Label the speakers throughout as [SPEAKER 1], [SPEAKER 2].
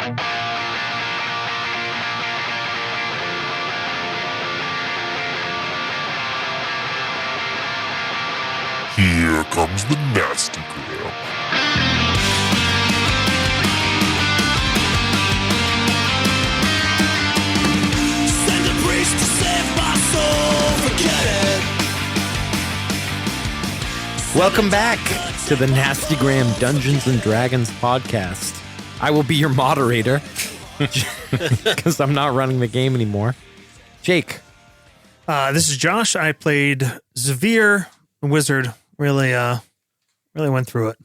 [SPEAKER 1] Here comes the nasty gram.
[SPEAKER 2] Send a priest to save my soul, forget it.
[SPEAKER 3] Welcome back to the Nasty Gram Dungeons and Dragons podcast. I will be your moderator because I'm not running the game anymore. Jake.
[SPEAKER 4] This is Josh. I played Zavir, the wizard. Really went through it.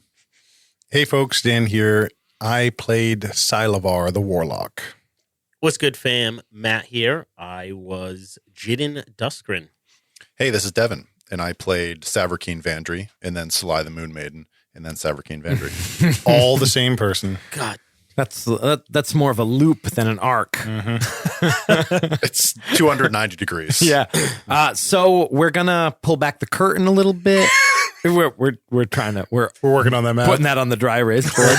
[SPEAKER 5] Hey folks, Dan here. I played Silavar, the warlock.
[SPEAKER 6] What's good, fam? Matt here. I was Jidin Duskrin.
[SPEAKER 7] Hey, this is Devin, and I played Savarkeen Vandry, and then Salai the Moon Maiden, and then Savarkeen Vandry.
[SPEAKER 5] All the same person.
[SPEAKER 6] God,
[SPEAKER 3] That's more of a loop than an arc.
[SPEAKER 7] It's 290 degrees.
[SPEAKER 3] Yeah. So we're gonna pull back the curtain a little bit. We're
[SPEAKER 5] working on that, Matt.
[SPEAKER 3] putting that on the dry erase board.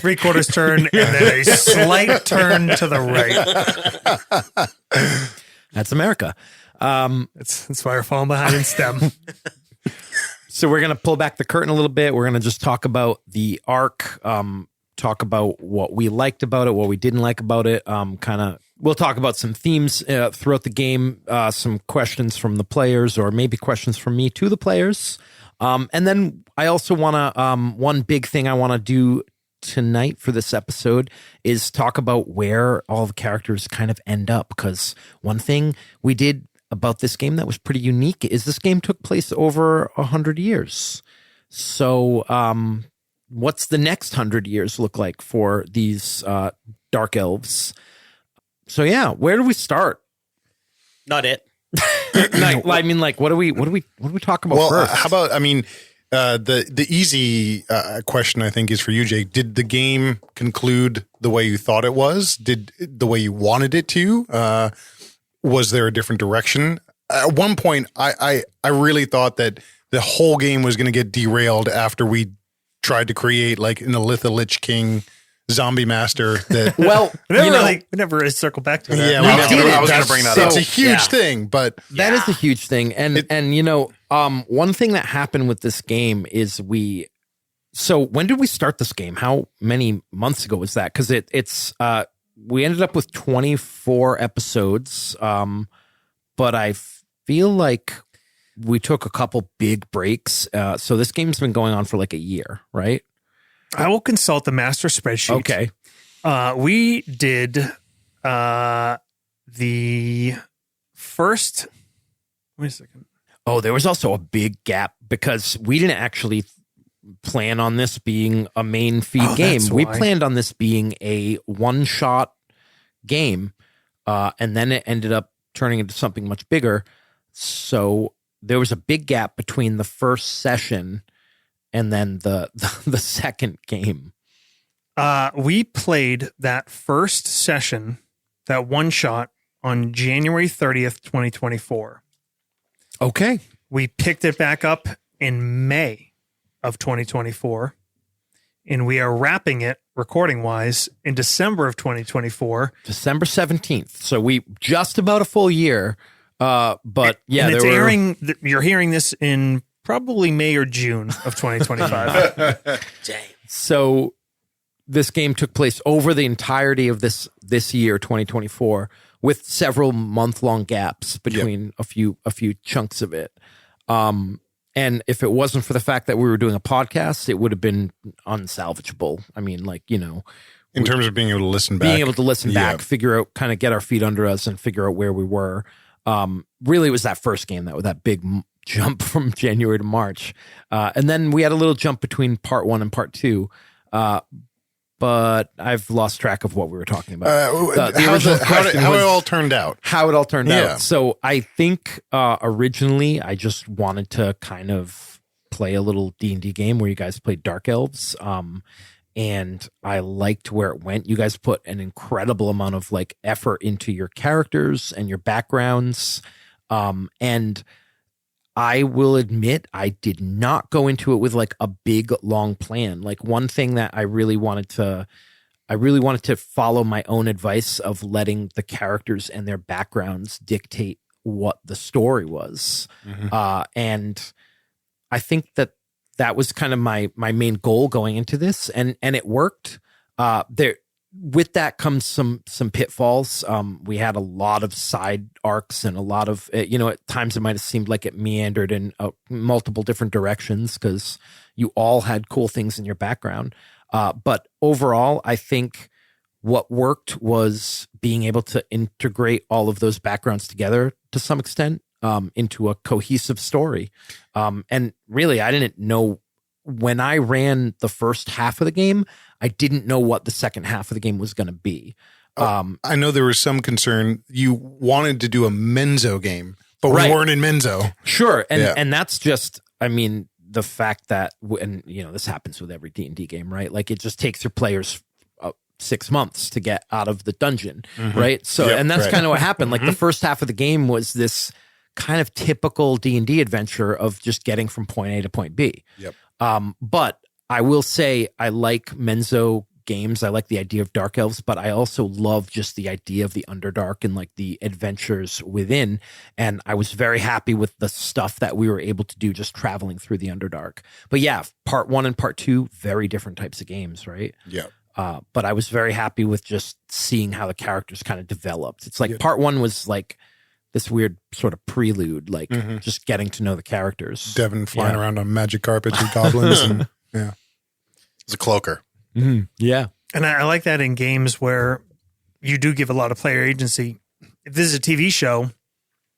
[SPEAKER 4] 3/4 turn and then a slight turn to the right.
[SPEAKER 3] That's America.
[SPEAKER 4] That's why we're falling behind in STEM.
[SPEAKER 3] So we're gonna pull back the curtain a little bit. We're gonna just talk about the arc. Talk about what we liked about it, what we didn't like about it. We'll talk about some themes throughout the game, some questions from the players, or maybe questions from me to the players. And then I also want to, one big thing I want to do tonight for this episode is talk about where all the characters kind of end up. Because one thing we did about this game that was pretty unique is this game took place over 100 years. So, what's the next 100 years look like for these dark elves? So yeah, where do we start?
[SPEAKER 6] not it.
[SPEAKER 3] I mean, like, what do we talk about first?
[SPEAKER 5] How about, the easy question I think is for you, Jake. Did the game conclude the way you thought it was? Did the way you wanted it to? Was there a different direction? At one point, I really thought that the whole game was going to get derailed after we tried to create like an Elitha Lich King zombie master. That
[SPEAKER 4] we never really circled back to that.
[SPEAKER 5] Yeah,
[SPEAKER 7] I was going to bring that up.
[SPEAKER 5] It's a huge thing, but
[SPEAKER 3] that is a huge thing. And one thing that happened with this game is so when did we start this game? How many months ago was that? Because we ended up with 24 episodes. But I feel like we took a couple big breaks. So this game's been going on for like a year, right?
[SPEAKER 4] I will consult the master spreadsheet.
[SPEAKER 3] Okay.
[SPEAKER 4] We did the first. Wait a second.
[SPEAKER 3] Oh, there was also a big gap because we didn't actually plan on this being a main feed game. We planned on this being a one-shot game, and then it ended up turning into something much bigger. So there was a big gap between the first session and then the second game.
[SPEAKER 4] We played that first session, that one shot, on January 30th, 2024.
[SPEAKER 3] Okay.
[SPEAKER 4] We picked it back up in May of 2024, and we are wrapping it recording-wise in December of 2024.
[SPEAKER 3] December 17th. So we just about a full year. But yeah,
[SPEAKER 4] and it's airing. You're hearing this in probably May or June of 2025.
[SPEAKER 6] Dang.
[SPEAKER 3] So this game took place over the entirety of this year, 2024, with several month-long gaps between a few chunks of it. And if it wasn't for the fact that we were doing a podcast, it would have been unsalvageable. I mean, like,
[SPEAKER 5] in terms of being able to listen back,
[SPEAKER 3] figure out, kind of get our feet under us and figure out where we were. Really, it was that first game that big jump from January to March. And then we had a little jump between part 1 and part 2. But I've lost track of what we were talking about.
[SPEAKER 5] How it all turned out.
[SPEAKER 3] How it all turned out. So I think originally I just wanted to kind of play a little D&D game where you guys played Dark Elves. And I liked where it went. You guys put an incredible amount of like effort into your characters and your backgrounds. And I will admit, I did not go into it with like a big, long plan. Like one thing that I really wanted to I really wanted to follow my own advice of letting the characters and their backgrounds dictate what the story was. And I think that was kind of my main goal going into this, and it worked. With that comes some pitfalls. We had a lot of side arcs and a lot of, at times it might have seemed like it meandered in multiple different directions because you all had cool things in your background. But overall, I think what worked was being able to integrate all of those backgrounds together to some extent into a cohesive story. And really, I didn't know when I ran the first half of the game, I didn't know what the second half of the game was going to be.
[SPEAKER 5] I know there was some concern. You wanted to do a Menzo game, but
[SPEAKER 3] Right.
[SPEAKER 5] we weren't in Menzo.
[SPEAKER 3] Sure. And
[SPEAKER 5] Yeah.
[SPEAKER 3] and that's just, I mean, the fact that, and this happens with every D&D game, right? Like it just takes your players 6 months to get out of the dungeon, right? So,
[SPEAKER 5] Yep,
[SPEAKER 3] and that's
[SPEAKER 5] right.
[SPEAKER 3] kind of what happened. Like the first half of the game was this kind of typical D&D adventure of just getting from point A to point B.
[SPEAKER 5] Yep.
[SPEAKER 3] But I will say I like Menzo games. I like the idea of Dark Elves, but I also love just the idea of the Underdark and like the adventures within. And I was very happy with the stuff that we were able to do just traveling through the Underdark. But yeah, part 1 and part 2, very different types of games, right?
[SPEAKER 5] Yeah.
[SPEAKER 3] But I was very happy with just seeing how the characters kind of developed. It's like part 1 was like this weird sort of prelude, like just getting to know the characters.
[SPEAKER 5] Devin flying around on magic carpets with goblins. And, yeah.
[SPEAKER 7] It's a cloaker.
[SPEAKER 3] Yeah.
[SPEAKER 4] And I like that in games where you do give a lot of player agency. If this is a TV show,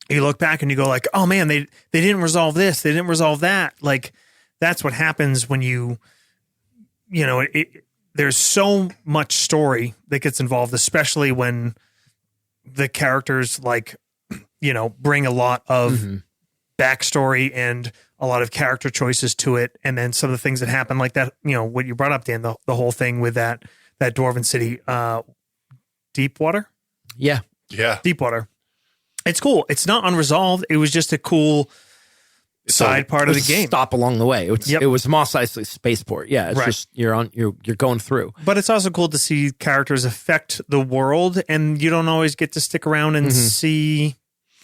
[SPEAKER 4] you look back and you go like, oh man, they didn't resolve this. They didn't resolve that. Like that's what happens when there's so much story that gets involved, especially when the characters bring a lot of backstory and a lot of character choices to it. And then some of the things that happen like that, what you brought up, Dan, the whole thing with that Dwarven city, Deepwater.
[SPEAKER 3] Yeah.
[SPEAKER 7] Yeah.
[SPEAKER 4] Deepwater. It's cool. It's not unresolved. It was just a cool side part of the game.
[SPEAKER 3] Stop along the way. It was Mos Eisley Spaceport. Yeah. It's
[SPEAKER 4] Right.
[SPEAKER 3] just, you're going through.
[SPEAKER 4] But it's also cool to see characters affect the world, and you don't always get to stick around and see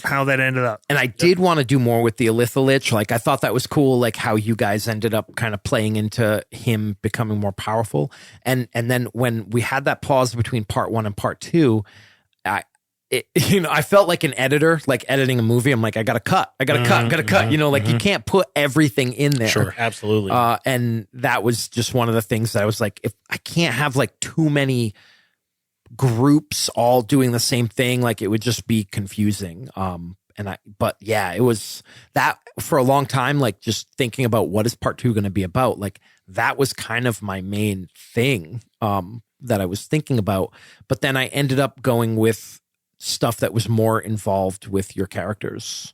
[SPEAKER 4] how that ended up.
[SPEAKER 3] And I did want to do more with the Elithalich. Like I thought that was cool, like how you guys ended up kind of playing into him becoming more powerful. And then when we had that pause between part 1 and part 2, I felt like an editor, like editing a movie. I'm like, I got to cut. You can't put everything in there.
[SPEAKER 5] Sure.
[SPEAKER 6] Absolutely.
[SPEAKER 3] And that was just one of the things that I was like, if I can't have like too many groups all doing the same thing, like it would just be confusing. But it was that for a long time, like just thinking about what is part 2 going to be about. Like that was kind of my main thing that I was thinking about. But then I ended up going with stuff that was more involved with your characters.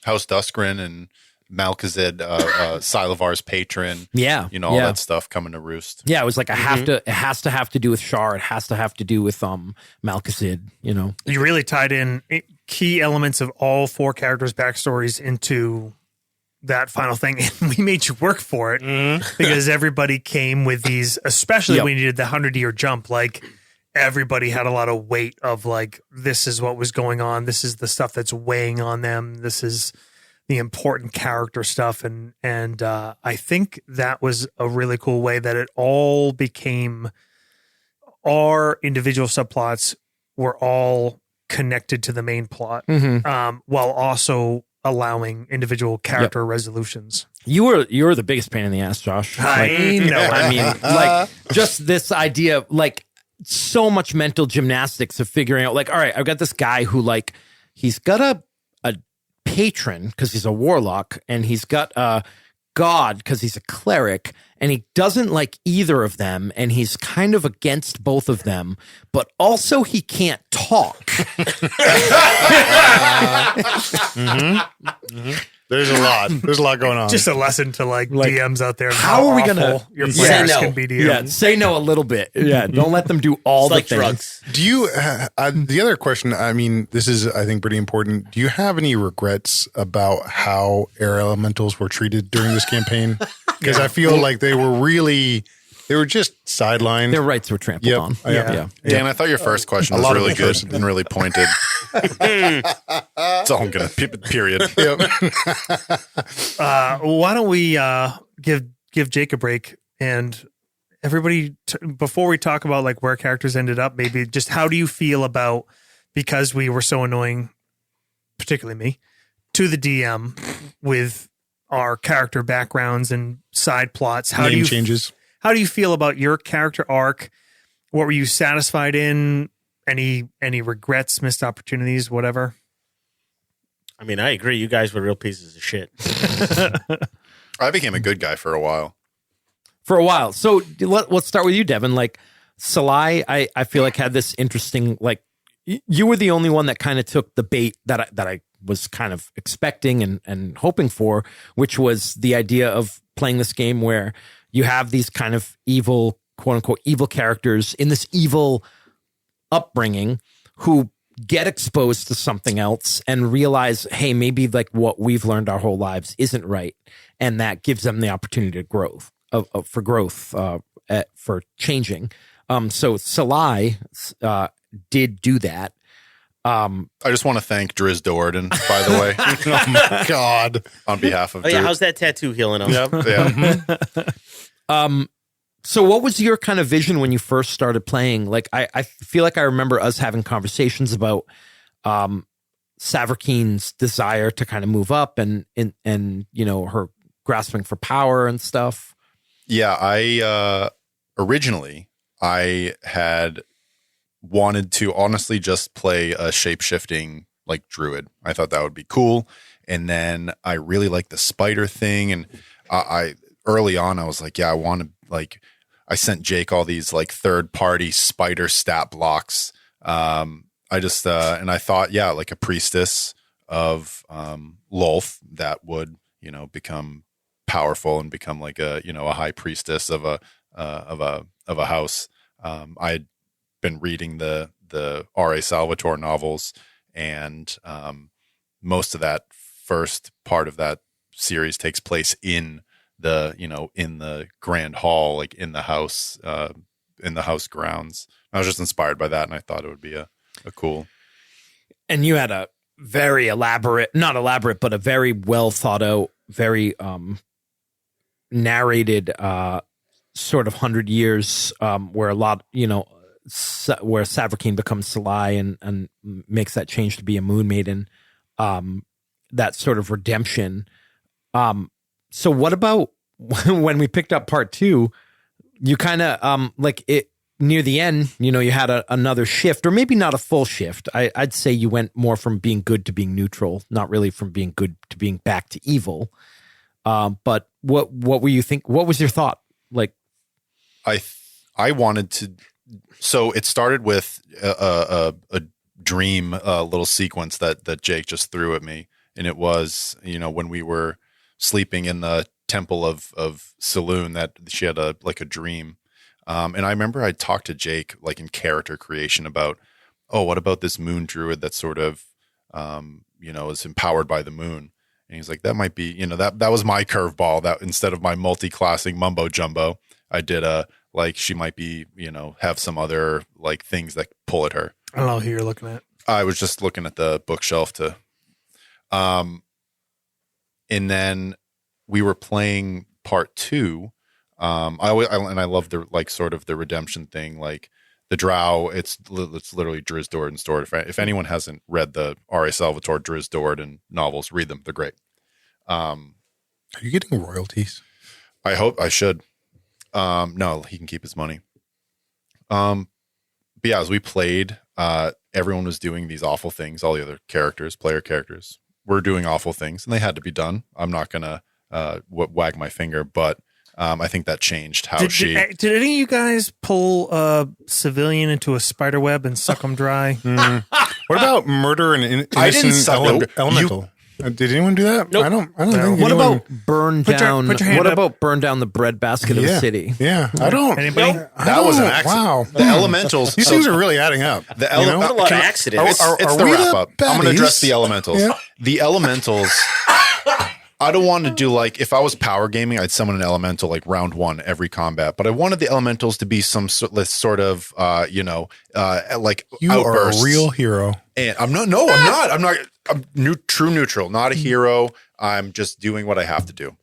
[SPEAKER 7] House Duskrin and Malkazed, Silavar's patron.
[SPEAKER 3] Yeah.
[SPEAKER 7] All that stuff coming to roost.
[SPEAKER 3] Yeah, it was like it has to have to do with Shar. It has to have to do with Malkazed,
[SPEAKER 4] You really tied in key elements of all 4 characters' backstories into that final thing, and we made you work for it because everybody came with these, especially when you did the 100-year jump, like everybody had a lot of weight of like, this is what was going on. This is the stuff that's weighing on them. This is the important character stuff. And I think that was a really cool way that it all became, our individual subplots were all connected to the main plot, while also allowing individual character resolutions.
[SPEAKER 3] You were the biggest pain in the ass, Josh.
[SPEAKER 4] I know.
[SPEAKER 3] I mean, like just this idea of like so much mental gymnastics of figuring out like, all right, I've got this guy who like, he's got a patron because he's a warlock, and he's got a god because he's a cleric, and he doesn't like either of them, and he's kind of against both of them, but also he can't talk.
[SPEAKER 5] There's a lot. There's a lot going on.
[SPEAKER 4] Just a lesson to like DMs out there.
[SPEAKER 3] How are we gonna
[SPEAKER 4] awful your players can be DMs.
[SPEAKER 3] Yeah, say no a little bit. Yeah, don't let them do all
[SPEAKER 6] It's
[SPEAKER 3] the
[SPEAKER 6] like
[SPEAKER 3] things.
[SPEAKER 6] drugs.
[SPEAKER 5] Do you, the other question, I mean, this is, I think, pretty important. Do you have any regrets about how air elementals were treated during this campaign? Because I feel like they were really They were just sidelined.
[SPEAKER 3] Their rights were trampled
[SPEAKER 5] Yep.
[SPEAKER 3] on.
[SPEAKER 5] Yeah.
[SPEAKER 7] Dan, I thought your first question was
[SPEAKER 5] lot of
[SPEAKER 7] really
[SPEAKER 5] it
[SPEAKER 7] good
[SPEAKER 5] was-
[SPEAKER 7] and really pointed. That's all I'm gonna. Period.
[SPEAKER 4] Why don't we give Jake a break and everybody before we talk about like where characters ended up, maybe just how do you feel about, because we were so annoying, particularly me, to the DM with our character backgrounds and side plots. How
[SPEAKER 5] Name changes.
[SPEAKER 4] How do you feel about your character arc? What were you satisfied in? Any regrets, missed opportunities, whatever?
[SPEAKER 6] I mean, I agree. You guys were real pieces of shit.
[SPEAKER 7] I became a good guy for a while.
[SPEAKER 3] So let's start with you, Devin. Like Salai, I feel like had this interesting, like you were the only one that kind of took the bait that I was kind of expecting and hoping for, which was the idea of playing this game where you have these kind of evil, quote unquote, evil characters in this evil upbringing who get exposed to something else and realize, hey, maybe like what we've learned our whole lives isn't right. And that gives them the opportunity to growth, for changing. So Salai did do that.
[SPEAKER 7] I just want to thank Driz Dordan, by the way.
[SPEAKER 5] Oh my God.
[SPEAKER 7] On behalf of
[SPEAKER 6] Oh yeah,
[SPEAKER 7] Driz.
[SPEAKER 6] how's that tattoo healing up?
[SPEAKER 7] Yep, yeah.
[SPEAKER 3] So what was your kind of vision when you first started playing? Like, I feel like I remember us having conversations about Savarkeen's desire to kind of move up and you know, her grasping for power and stuff.
[SPEAKER 7] Yeah, I originally I had wanted to honestly just play a shape-shifting like druid. I thought that would be cool. And then I really liked the spider thing. And I early on I was like, yeah, I want to like, I sent Jake all these like third-party spider stat blocks. I just and I thought, yeah, like a priestess of Lolth that would, you know, become powerful and become like a, you know, a high priestess of a house. I had been reading the R.A. Salvatore novels, and most of that first part of that series takes place in the, you know, in the grand hall, like in the house grounds. I was just inspired by that, and I thought it would be a cool.
[SPEAKER 3] And you had a very elaborate, not elaborate, but a very well thought out, very narrated sort of 100 years where a lot, you know, where Savarkeen becomes Salai and makes that change to be a moon maiden, that sort of redemption. So what about when we picked up part 2, you kind of like it near the end, you know, you had another shift, or maybe not a full shift. I'd say you went more from being good to being neutral, not really from being good to being back to evil. But what were you think? What was your thought? Like,
[SPEAKER 7] I wanted to. So it started with a dream, little sequence that Jake just threw at me, and it was, you know, when we were sleeping in the temple of Saloon, that she had a dream, and I remember I talked to Jake like in character creation about, oh, what about this moon druid that sort of, you know, is empowered by the moon. And he's like, that might be, you know, that was my curveball, that instead of my multi-classing mumbo jumbo, I did like she might be, you know, have some other like things that pull at her.
[SPEAKER 4] I don't know who you're looking at.
[SPEAKER 7] I was just looking at the bookshelf to, and then we were playing part 2. I love the like sort of the redemption thing, like the Drow. It's literally Driz Dordan's story. If anyone hasn't read the R.A. Salvatore Driz Dordan novels, read them. They're great.
[SPEAKER 5] Are you getting royalties?
[SPEAKER 7] I hope I should. No, he can keep his money. But yeah, as we played, everyone was doing these awful things. All the other player characters were doing awful things, and they had to be done. I'm not gonna wag my finger, but I think that changed how
[SPEAKER 4] Did any of you guys pull a civilian into a spider web and suck them dry?
[SPEAKER 5] What about murder and
[SPEAKER 7] I didn't
[SPEAKER 5] innocent
[SPEAKER 7] suck them.
[SPEAKER 5] elemental? Did anyone do that?
[SPEAKER 6] Nope.
[SPEAKER 5] I don't think
[SPEAKER 3] what
[SPEAKER 5] anyone.
[SPEAKER 3] about burn down?
[SPEAKER 4] put your hand
[SPEAKER 3] What
[SPEAKER 4] up.
[SPEAKER 3] about burn down the bread basket of the city?
[SPEAKER 5] Yeah, I don't.
[SPEAKER 4] Anybody?
[SPEAKER 7] That was an accident.
[SPEAKER 5] Wow.
[SPEAKER 7] The elementals.
[SPEAKER 5] These things are really adding up.
[SPEAKER 7] The
[SPEAKER 5] you know?
[SPEAKER 6] A lot of accidents.
[SPEAKER 7] It's the
[SPEAKER 5] we
[SPEAKER 7] wrap
[SPEAKER 5] the
[SPEAKER 7] up. I'm going to address
[SPEAKER 5] baddies?
[SPEAKER 7] the elementals.
[SPEAKER 5] Yeah.
[SPEAKER 7] The elementals. I don't want to do like if I was power gaming, I'd summon an elemental like round 1 every combat. But I wanted the elementals to be some sort of like
[SPEAKER 5] You
[SPEAKER 7] outbursts.
[SPEAKER 5] are a real hero.
[SPEAKER 7] And I'm not. No, I'm not. I'm not. True neutral, not a hero. I'm just doing what I have to do.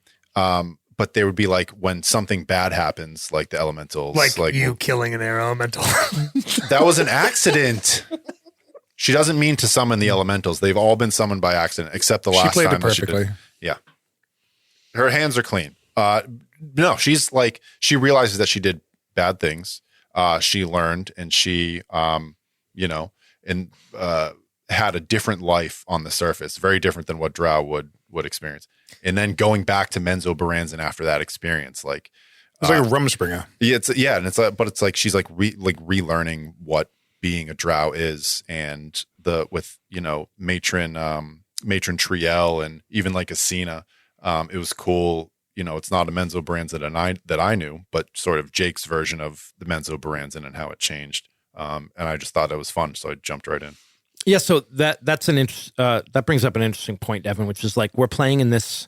[SPEAKER 7] But there would be like when something bad happens, like the elementals,
[SPEAKER 4] like you killing an air elemental.
[SPEAKER 7] that was an accident. She doesn't mean to summon the elementals. They've all been summoned by accident, except the last
[SPEAKER 5] played
[SPEAKER 7] time
[SPEAKER 5] it
[SPEAKER 7] that she
[SPEAKER 5] perfectly.
[SPEAKER 7] did. Yeah, her hands are clean. No, she's like she realizes that she did bad things. She learned, and she, had a different life on the surface, very different than what Drow would experience. And then going back to Menzo Baranzan after that experience, like
[SPEAKER 5] It's like a Rumspringer.
[SPEAKER 7] but it's like she's like relearning what being a Drow is, and with matron Triel and even like Asina, it was cool. It's not a Menzo Baranzan that I knew, but sort of Jake's version of the Menzo Baranzan and how it changed. And I just thought it was fun, so I jumped right in.
[SPEAKER 3] Yeah, so that's that brings up an interesting point, Devin, which is like we're playing in this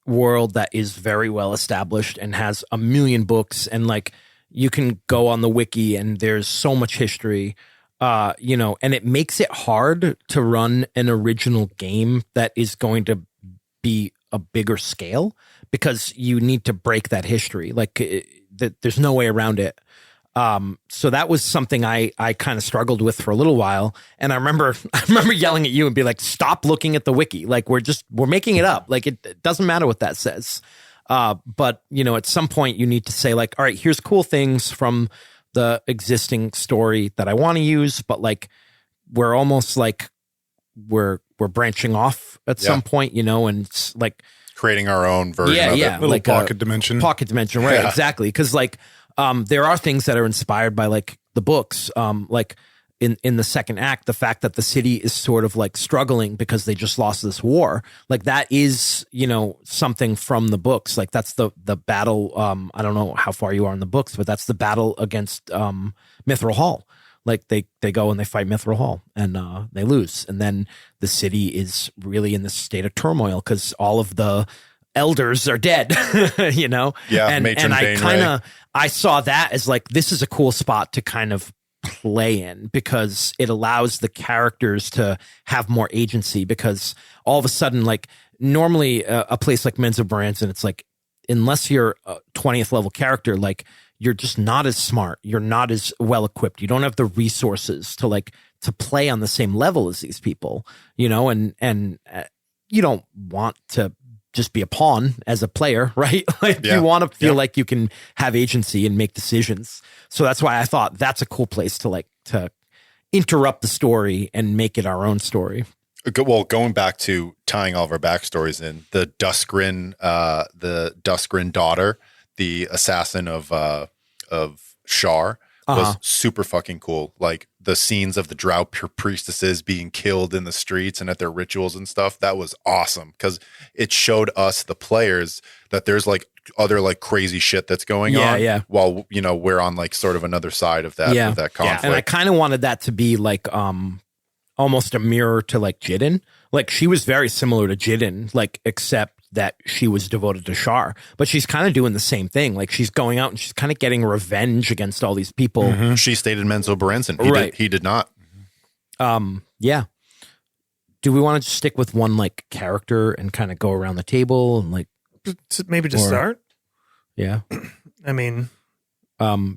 [SPEAKER 3] world that is very well established and has a million books, and like you can go on the wiki and there's so much history, and it makes it hard to run an original game that is going to be a bigger scale because you need to break that history. Like there's no way around it. So that was something I kind of struggled with for a little while. And I remember yelling at you and be like, stop looking at the wiki. Like we're making it up. Like it doesn't matter what that says. But at some point you need to say like, all right, here's cool things from the existing story that I want to use. But like, we're almost like we're branching off at some point, and it's like
[SPEAKER 7] creating our own version of it.
[SPEAKER 5] Little pocket dimension.
[SPEAKER 3] Pocket dimension. Right. Yeah. Exactly. Cause like, there are things that are inspired by like the books, like in the second act, the fact that the city is sort of like struggling because they just lost this war, like that is, something from the books. Like that's the battle. I don't know how far you are in the books, but that's the battle against Mithril Hall. Like they go and they fight Mithril Hall and they lose. And then the city is really in this state of turmoil because all of the elders are dead,
[SPEAKER 7] Yeah,
[SPEAKER 3] and I saw that as like, this is a cool spot to kind of play in because it allows the characters to have more agency because all of a sudden, like normally a place like Menzo Baranzan, it's like, unless you're a 20th level character, like you're just not as smart. You're not as well equipped. You don't have the resources to play on the same level as these people, and you don't want to just be a pawn as a player, right? Like you want to feel like you can have agency and make decisions. So that's why I thought that's a cool place to interrupt the story and make it our own story.
[SPEAKER 7] Well, going back to tying all of our backstories in, the Duskgrin daughter, the assassin of Shar, was super fucking cool. Like the scenes of the Drow priestesses being killed in the streets and at their rituals and stuff, that was awesome because it showed us, the players, that there's like other like crazy shit that's going on.
[SPEAKER 3] Yeah.
[SPEAKER 7] While we're on like sort of another side of that of that conflict.
[SPEAKER 3] And I kind of wanted that to be like almost a mirror to like Jidin. Like she was very similar to Jidin, like except that she was devoted to Shar, but she's kind of doing the same thing. Like she's going out and she's kind of getting revenge against all these people.
[SPEAKER 7] Mm-hmm. She stayed in Menzo Baranzan. He did not.
[SPEAKER 3] Yeah. Do we want to just stick with one like character and kind of go around the table and like
[SPEAKER 4] maybe to start?
[SPEAKER 3] Yeah.
[SPEAKER 4] I mean,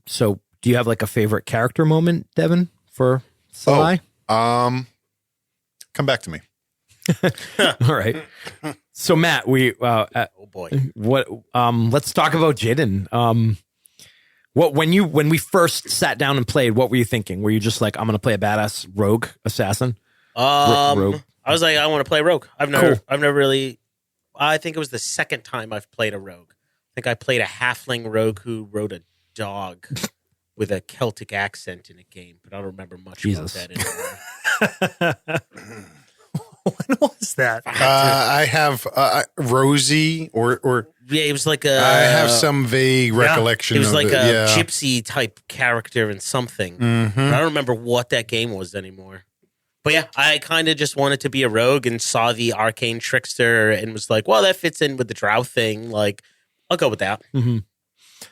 [SPEAKER 3] so do you have like a favorite character moment, Devin, for Salai?
[SPEAKER 7] Come back to me.
[SPEAKER 3] All right. So Matt, we
[SPEAKER 6] oh boy,
[SPEAKER 3] what? Let's talk about Jidin. When we first sat down and played, what were you thinking? Were you just like, I'm going to play a badass rogue assassin?
[SPEAKER 6] Rogue. I was like, I want to play rogue. I've never really. I think it was the second time I've played a rogue. I think I played a halfling rogue who rode a dog with a Celtic accent in a game, but I don't remember much about that anymore.
[SPEAKER 4] When was that?
[SPEAKER 5] I have Rosie or
[SPEAKER 6] yeah, it was like
[SPEAKER 5] I have some vague recollection.
[SPEAKER 6] It was
[SPEAKER 5] of
[SPEAKER 6] like
[SPEAKER 5] it.
[SPEAKER 6] a gypsy type character in something.
[SPEAKER 5] Mm-hmm.
[SPEAKER 6] But I don't remember what that game was anymore. But yeah, I kind of just wanted to be a rogue and saw the arcane trickster and was like, well, that fits in with the drow thing. Like, I'll go with that.
[SPEAKER 3] Mm-hmm.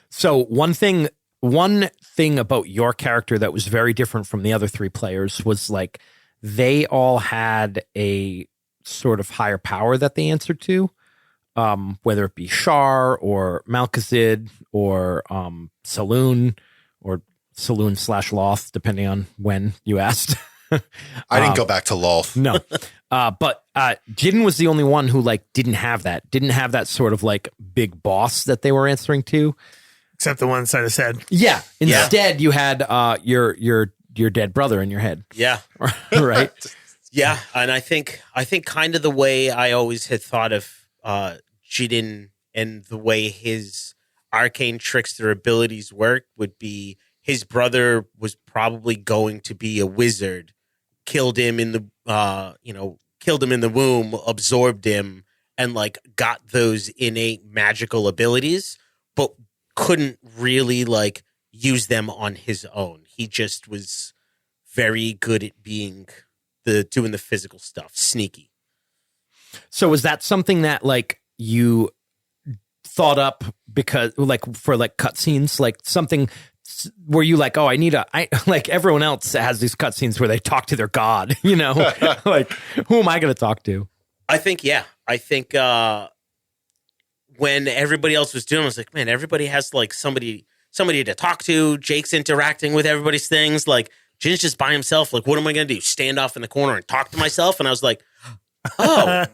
[SPEAKER 3] So one thing about your character that was very different from the other three players was like they all had a sort of higher power that they answered to, whether it be Shar or Malkazid or Saloon or Saloon/Loth, depending on when you asked.
[SPEAKER 7] I didn't go back to Loth.
[SPEAKER 3] No. But Jidden was the only one who like didn't have that sort of like big boss that they were answering to.
[SPEAKER 4] Except the one side of said.
[SPEAKER 3] Yeah. Instead, you had your dead brother in your head.
[SPEAKER 6] Yeah.
[SPEAKER 3] Right.
[SPEAKER 6] Yeah. And I think kind of the way I always had thought of Jidden and the way his arcane trickster abilities work would be his brother was probably going to be a wizard, killed him in the womb, absorbed him, and like got those innate magical abilities, but couldn't really like use them on his own. He just was very good at doing the physical stuff, sneaky.
[SPEAKER 3] So was that something that like you thought up because like for like cutscenes, like something were you like, oh, I like everyone else has these cutscenes where they talk to their god, you know, like who am I going to talk to?
[SPEAKER 6] I think when everybody else was doing it, I was like, man, everybody has like somebody to talk to. Jake's interacting with everybody's things. Like Jin's just by himself. Like, what am I going to do? Stand off in the corner and talk to myself? And I was like, oh,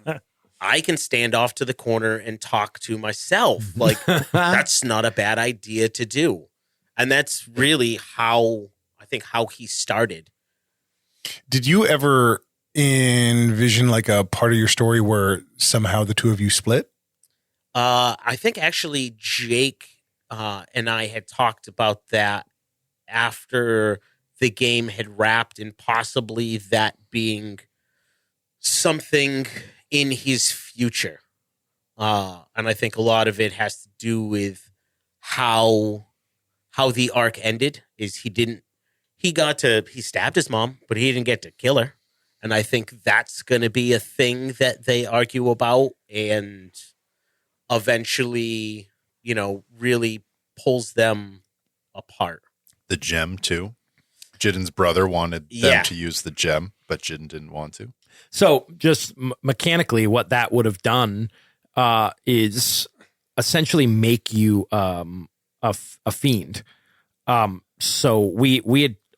[SPEAKER 6] I can stand off to the corner and talk to myself. Like, that's not a bad idea to do. And that's really how he started.
[SPEAKER 5] Did you ever envision like a part of your story where somehow the two of you split?
[SPEAKER 6] I think actually Jake and I had talked about that after the game had wrapped, and possibly that being something in his future. And I think a lot of it has to do with how the arc ended. Is he stabbed his mom, but he didn't get to kill her. And I think that's going to be a thing that they argue about and eventually, really pulls them apart.
[SPEAKER 7] The gem too. Jidden's brother wanted them to use the gem, but Jidden didn't want to.
[SPEAKER 3] So just mechanically, what that would have done is essentially make you a fiend. So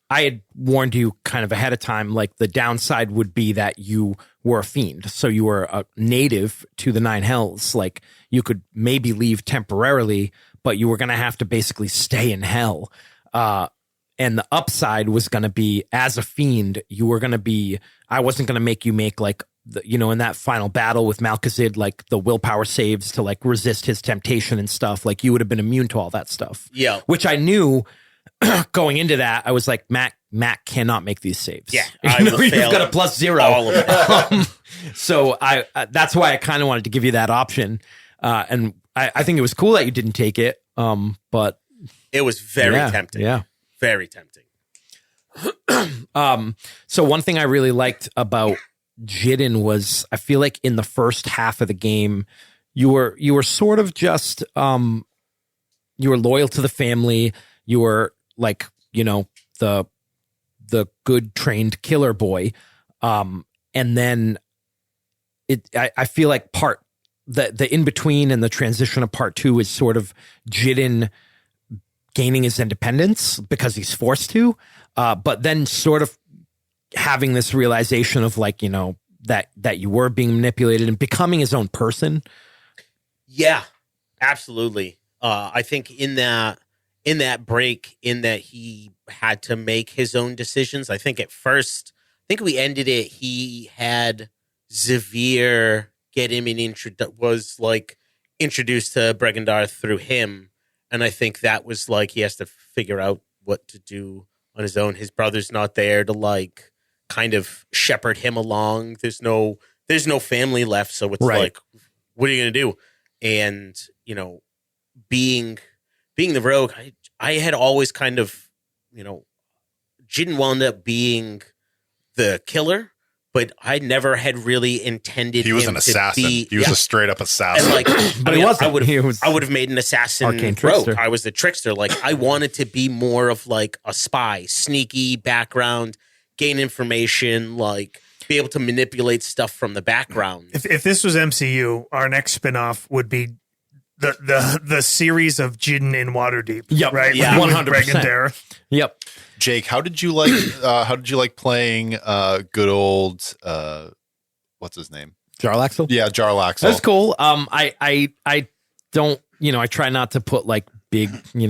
[SPEAKER 3] I had warned you kind of ahead of time, like the downside would be that you were a fiend. So you were a native to the Nine Hells. Like you could maybe leave temporarily, but you were going to have to basically stay in hell. And the upside was going to be, as a fiend, I wasn't going to make you make like, in that final battle with Malkazid, like the willpower saves to like resist his temptation and stuff. Like you would have been immune to all that stuff.
[SPEAKER 6] Yeah.
[SPEAKER 3] Which I knew going into that. I was like, Matt cannot make these saves.
[SPEAKER 6] Yeah.
[SPEAKER 3] You've got a +0.
[SPEAKER 6] All of it.
[SPEAKER 3] So that's why I kind of wanted to give you that option. And I think it was cool that you didn't take it. But
[SPEAKER 6] it was very tempting.
[SPEAKER 3] Yeah.
[SPEAKER 6] Very tempting.
[SPEAKER 3] So one thing I really liked about Jidden was, I feel like in the first half of the game, you were sort of just you were loyal to the family. You were like, the good trained killer boy. And then I feel like the in between and the transition of part 2 is sort of Jidden gaining his independence because he's forced to, but then sort of having this realization of like, that you were being manipulated and becoming his own person. Yeah,
[SPEAKER 6] absolutely. I think in that break, in that he had to make his own decisions. I think at first, we ended it. He had Xavier get him was like introduced to Bregandar through him. And I think that was like, he has to figure out what to do on his own. His brother's not there to like kind of shepherd him along. There's no family left. So it's like, what are you going to do? And, being the rogue, I had always kind of, Jidden wound up being the killer, but I never had really intended
[SPEAKER 7] He was
[SPEAKER 6] him
[SPEAKER 7] an
[SPEAKER 6] to
[SPEAKER 7] assassin.
[SPEAKER 6] be-
[SPEAKER 7] He was
[SPEAKER 6] yeah.
[SPEAKER 7] a straight up assassin.
[SPEAKER 6] And like,
[SPEAKER 3] But he wasn't.
[SPEAKER 6] I would have made an assassin
[SPEAKER 3] Arcane
[SPEAKER 6] rogue.
[SPEAKER 3] trickster.
[SPEAKER 6] I was the trickster. Like, I wanted to be more of like a spy, sneaky background, gain information, like be able to manipulate stuff from the background.
[SPEAKER 4] If this was MCU, our next spinoff would be the series of Jin in Waterdeep.
[SPEAKER 3] Yep.
[SPEAKER 4] Right.
[SPEAKER 6] Yeah.
[SPEAKER 4] With
[SPEAKER 3] 100%.
[SPEAKER 4] Brigandera.
[SPEAKER 3] Yep.
[SPEAKER 7] Jake, how did you like playing good old what's his name?
[SPEAKER 3] Jarlaxle?
[SPEAKER 7] Yeah, Jarlaxle.
[SPEAKER 3] That's cool. I don't, I try not to put like big, we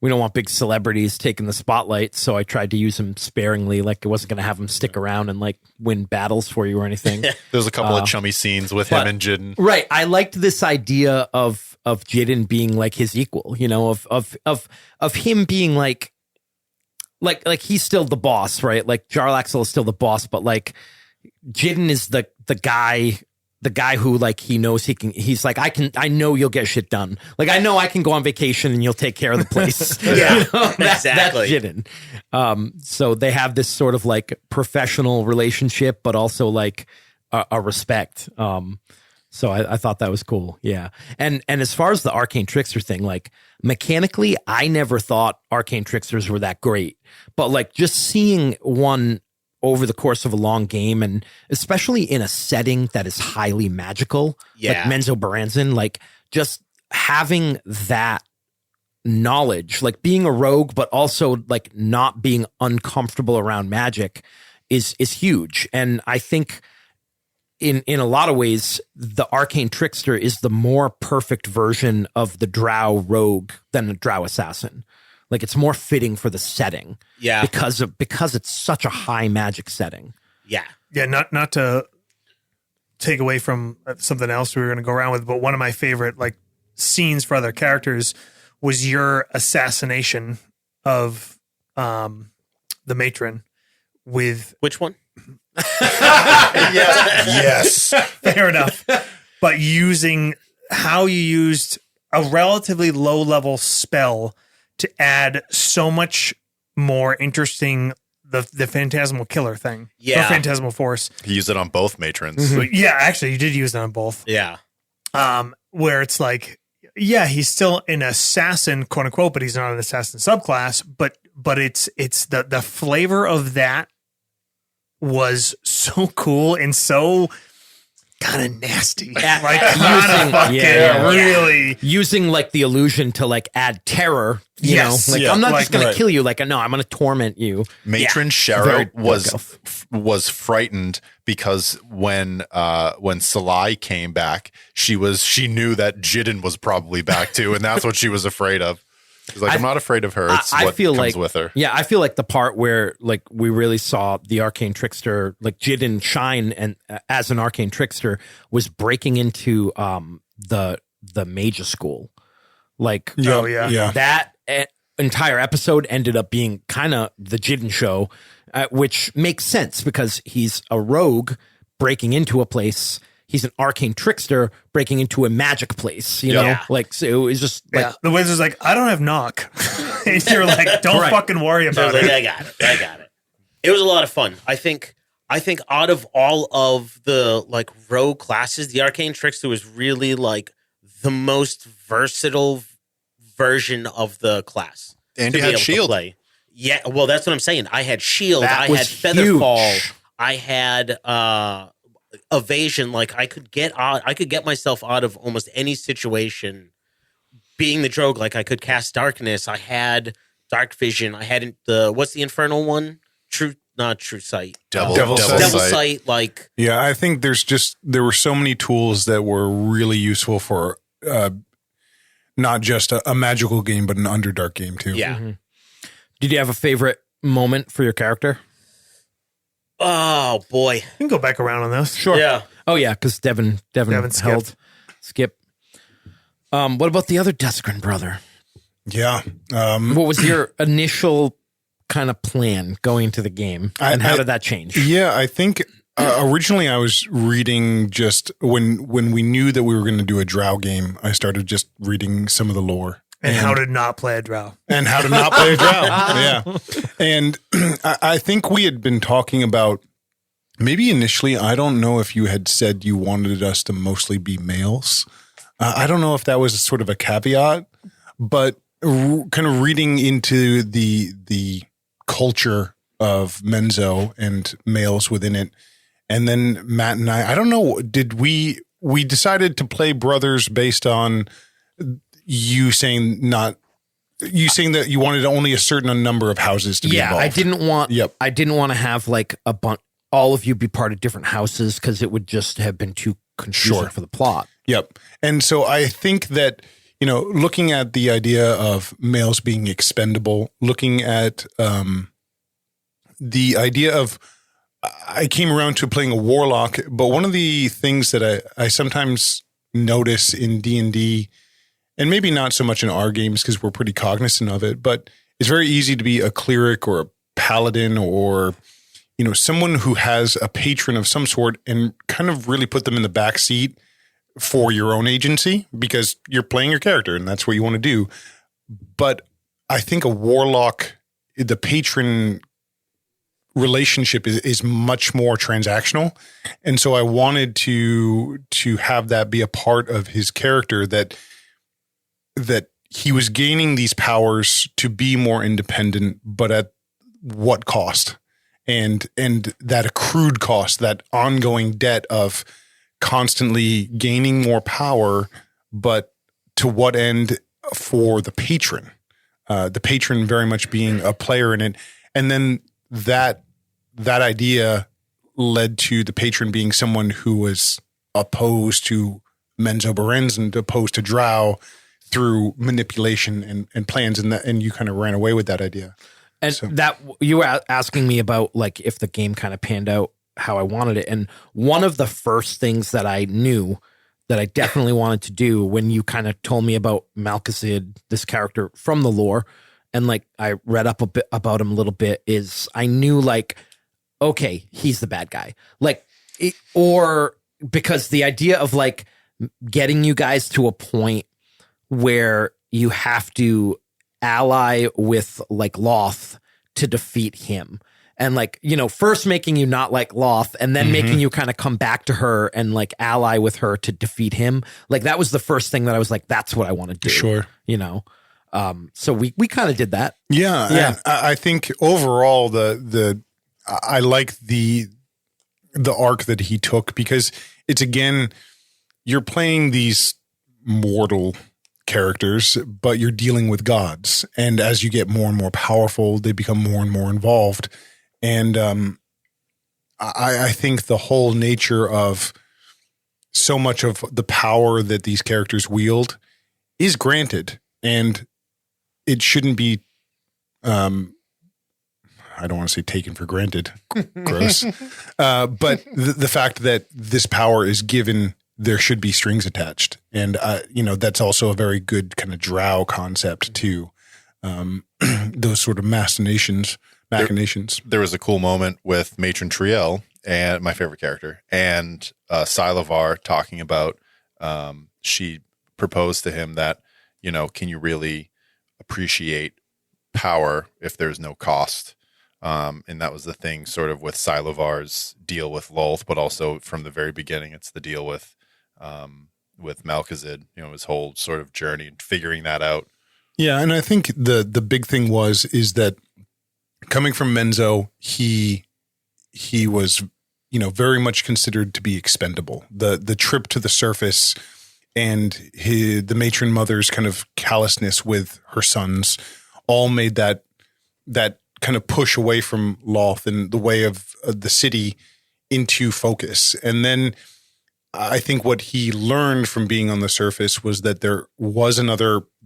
[SPEAKER 3] don't want big celebrities taking the spotlight. So I tried to use them sparingly. Like, I wasn't going to have them stick around and like win battles for you or anything.
[SPEAKER 7] There's a couple of chummy scenes with him and Jin.
[SPEAKER 3] Right. I liked this idea of Jidden being like his equal, of him being like he's still the boss, right? Like Jarlaxle is still the boss, but like Jidden is the guy who like he knows he's like, I know you'll get shit done. Like, I know I can go on vacation and you'll take care of the place.
[SPEAKER 6] Yeah,
[SPEAKER 3] That's
[SPEAKER 6] exactly.
[SPEAKER 3] Jidden. So they have this sort of like professional relationship, but also like a respect. So I thought that was cool. Yeah. And as far as the arcane trickster thing, like mechanically, I never thought arcane tricksters were that great, but like just seeing one over the course of a long game, and especially in a setting that is highly magical, like Menzo Baranzan, like just having that knowledge, like being a rogue, but also like not being uncomfortable around magic is huge. And I think in a lot of ways, the arcane trickster is the more perfect version of the drow rogue than the drow assassin. Like, it's more fitting for the setting.
[SPEAKER 6] Yeah.
[SPEAKER 3] Because it's such a high magic setting.
[SPEAKER 6] Yeah.
[SPEAKER 4] Yeah. Not to take away from something else we were going to go around with, but one of my favorite like scenes for other characters was your assassination of the matron with
[SPEAKER 6] Which one?
[SPEAKER 5] Yes.
[SPEAKER 4] fair enough, but using how you used a relatively low level spell to add so much more interesting the phantasmal killer thing.
[SPEAKER 6] Yeah.
[SPEAKER 4] Or phantasmal force.
[SPEAKER 7] He used it on both matrons.
[SPEAKER 4] But yeah, actually you did use that on both.
[SPEAKER 6] Yeah.
[SPEAKER 4] Where it's like, yeah, he's still an assassin, quote unquote, but he's not an assassin subclass. But it's the flavor of that was so cool and so kind of nasty. Like really
[SPEAKER 3] Using like the illusion to like add terror, you
[SPEAKER 4] Yes.
[SPEAKER 3] know, like
[SPEAKER 5] Yeah.
[SPEAKER 3] I'm not
[SPEAKER 4] Like,
[SPEAKER 3] just going
[SPEAKER 5] right.
[SPEAKER 3] to kill you. Like, no, I'm going to torment you.
[SPEAKER 7] Matron
[SPEAKER 3] Very
[SPEAKER 7] Shero
[SPEAKER 3] dark
[SPEAKER 7] was frightened because when Salai came back, she knew that Jidden was probably back too, and that's what she was afraid of. She's like, I'm not afraid of her. It's
[SPEAKER 3] I
[SPEAKER 7] what
[SPEAKER 3] feel
[SPEAKER 7] comes
[SPEAKER 3] like
[SPEAKER 7] with her.
[SPEAKER 3] Yeah, I feel like the part where like we really saw the arcane trickster, like Jidden shine and as an arcane trickster, was breaking into the Magus school. Like,
[SPEAKER 5] Yeah.
[SPEAKER 3] that entire episode ended up being kind of the Jidden show, which makes sense because he's a rogue breaking into a place. He's an arcane trickster breaking into a magic place, you know?
[SPEAKER 6] Yeah.
[SPEAKER 3] Like, so it was just like,
[SPEAKER 4] yeah. The wizard's like, I don't have knock. And you're like, don't
[SPEAKER 3] Right.
[SPEAKER 4] fucking worry
[SPEAKER 6] So I
[SPEAKER 4] about
[SPEAKER 6] was like,
[SPEAKER 4] it.
[SPEAKER 6] I got it. It was a lot of fun. I think out of all of the like rogue classes, the arcane trickster was really like the most versatile version of the class.
[SPEAKER 7] And
[SPEAKER 6] to
[SPEAKER 7] you
[SPEAKER 6] be
[SPEAKER 7] had
[SPEAKER 6] able to
[SPEAKER 7] shield.
[SPEAKER 6] play. Yeah, well, that's what I'm saying. I had shield.
[SPEAKER 3] That
[SPEAKER 6] I
[SPEAKER 3] was
[SPEAKER 6] had featherfall.
[SPEAKER 3] huge.
[SPEAKER 6] I had evasion. Like I could get myself out of almost any situation. Being the drogue, like I could cast darkness. I had dark vision. I had what's the infernal one? Not true sight.
[SPEAKER 7] Devil
[SPEAKER 5] Devil
[SPEAKER 7] sight.
[SPEAKER 6] Devil sight. Like
[SPEAKER 5] Yeah, I think there were so many tools that were really useful for not just a magical game, but an Underdark game too.
[SPEAKER 6] yeah.
[SPEAKER 3] did you have a favorite moment for your character?
[SPEAKER 6] Oh boy.
[SPEAKER 4] You can go back around on this.
[SPEAKER 3] Sure.
[SPEAKER 6] Yeah.
[SPEAKER 3] Oh yeah, because Devin
[SPEAKER 4] Devin
[SPEAKER 3] held Skip. What about the other Deskrin brother?
[SPEAKER 5] Yeah.
[SPEAKER 3] What was your initial kind of plan going into the game, and how did that change?
[SPEAKER 5] Yeah, I think originally I was reading just when we knew that we were going to do a drow game, I started just reading some of the lore.
[SPEAKER 4] And how to not play a drow.
[SPEAKER 5] And how to not play a drow. Yeah. And I think we had been talking about, maybe initially, I don't know if you had said you wanted us to mostly be males. I don't know if that was sort of a caveat, but kind of reading into the culture of Menzo and males within it. And then Matt and I don't know, did we decided to play brothers based on you saying that you wanted only a certain number of houses to be involved.
[SPEAKER 3] I didn't want to have like a bunch, all of you be part of different houses because it would just have been too confusing for the plot.
[SPEAKER 5] Yep. And so I think that, looking at the idea of males being expendable, looking at the idea of, I came around to playing a warlock, but one of the things that I sometimes notice in D&D, and maybe not so much in our games because we're pretty cognizant of it, but it's very easy to be a cleric or a paladin or, someone who has a patron of some sort and kind of really put them in the back seat for your own agency because you're playing your character and that's what you want to do. But I think a warlock, the patron relationship is much more transactional. And so I wanted to have that be a part of his character, that he was gaining these powers to be more independent, but at what cost? And that accrued cost, that ongoing debt of constantly gaining more power, but to what end for the patron very much being a player in it. And then that idea led to the patron being someone who was opposed to Menzo Berens and opposed to Drow through manipulation and plans, and you kind of ran away with that idea.
[SPEAKER 3] And that you were asking me about like if the game kind of panned out how I wanted it. And one of the first things that I knew that I definitely wanted to do when you kind of told me about Malkazid, this character from the lore, and like I read up a bit about him a little bit, is I knew like, okay, he's the bad guy. Like, or because the idea of like getting you guys to a point where you have to ally with like Loth to defeat him. And like, first making you not like Loth and then making you kind of come back to her and like ally with her to defeat him. Like that was the first thing that I was like, that's what I want to do.
[SPEAKER 5] Sure.
[SPEAKER 3] So we kind of did that.
[SPEAKER 5] Yeah. And I think overall I like the arc that he took because it's, again, you're playing these mortal characters, but you're dealing with gods. And as you get more and more powerful, they become more and more involved. And I think the whole nature of so much of the power that these characters wield is granted, and it shouldn't be, I don't want to say taken for granted, gross, but the fact that this power is given, there should be strings attached. And, that's also a very good kind of drow concept too. Those sort of machinations.
[SPEAKER 7] There was a cool moment with Matron Triel, and my favorite character, and Silavar talking about, she proposed to him that, can you really appreciate power if there's no cost? And that was the thing sort of with Silavar's deal with Lolth, but also from the very beginning, it's the deal with Malkazid, his whole sort of journey and figuring that out.
[SPEAKER 5] Yeah. And I think the big thing is that coming from Menzo, he was, very much considered to be expendable. The trip to the surface and the matron mother's kind of callousness with her sons all made that kind of push away from Loth and the way of the city into focus. And then I think what he learned from being on the surface was that there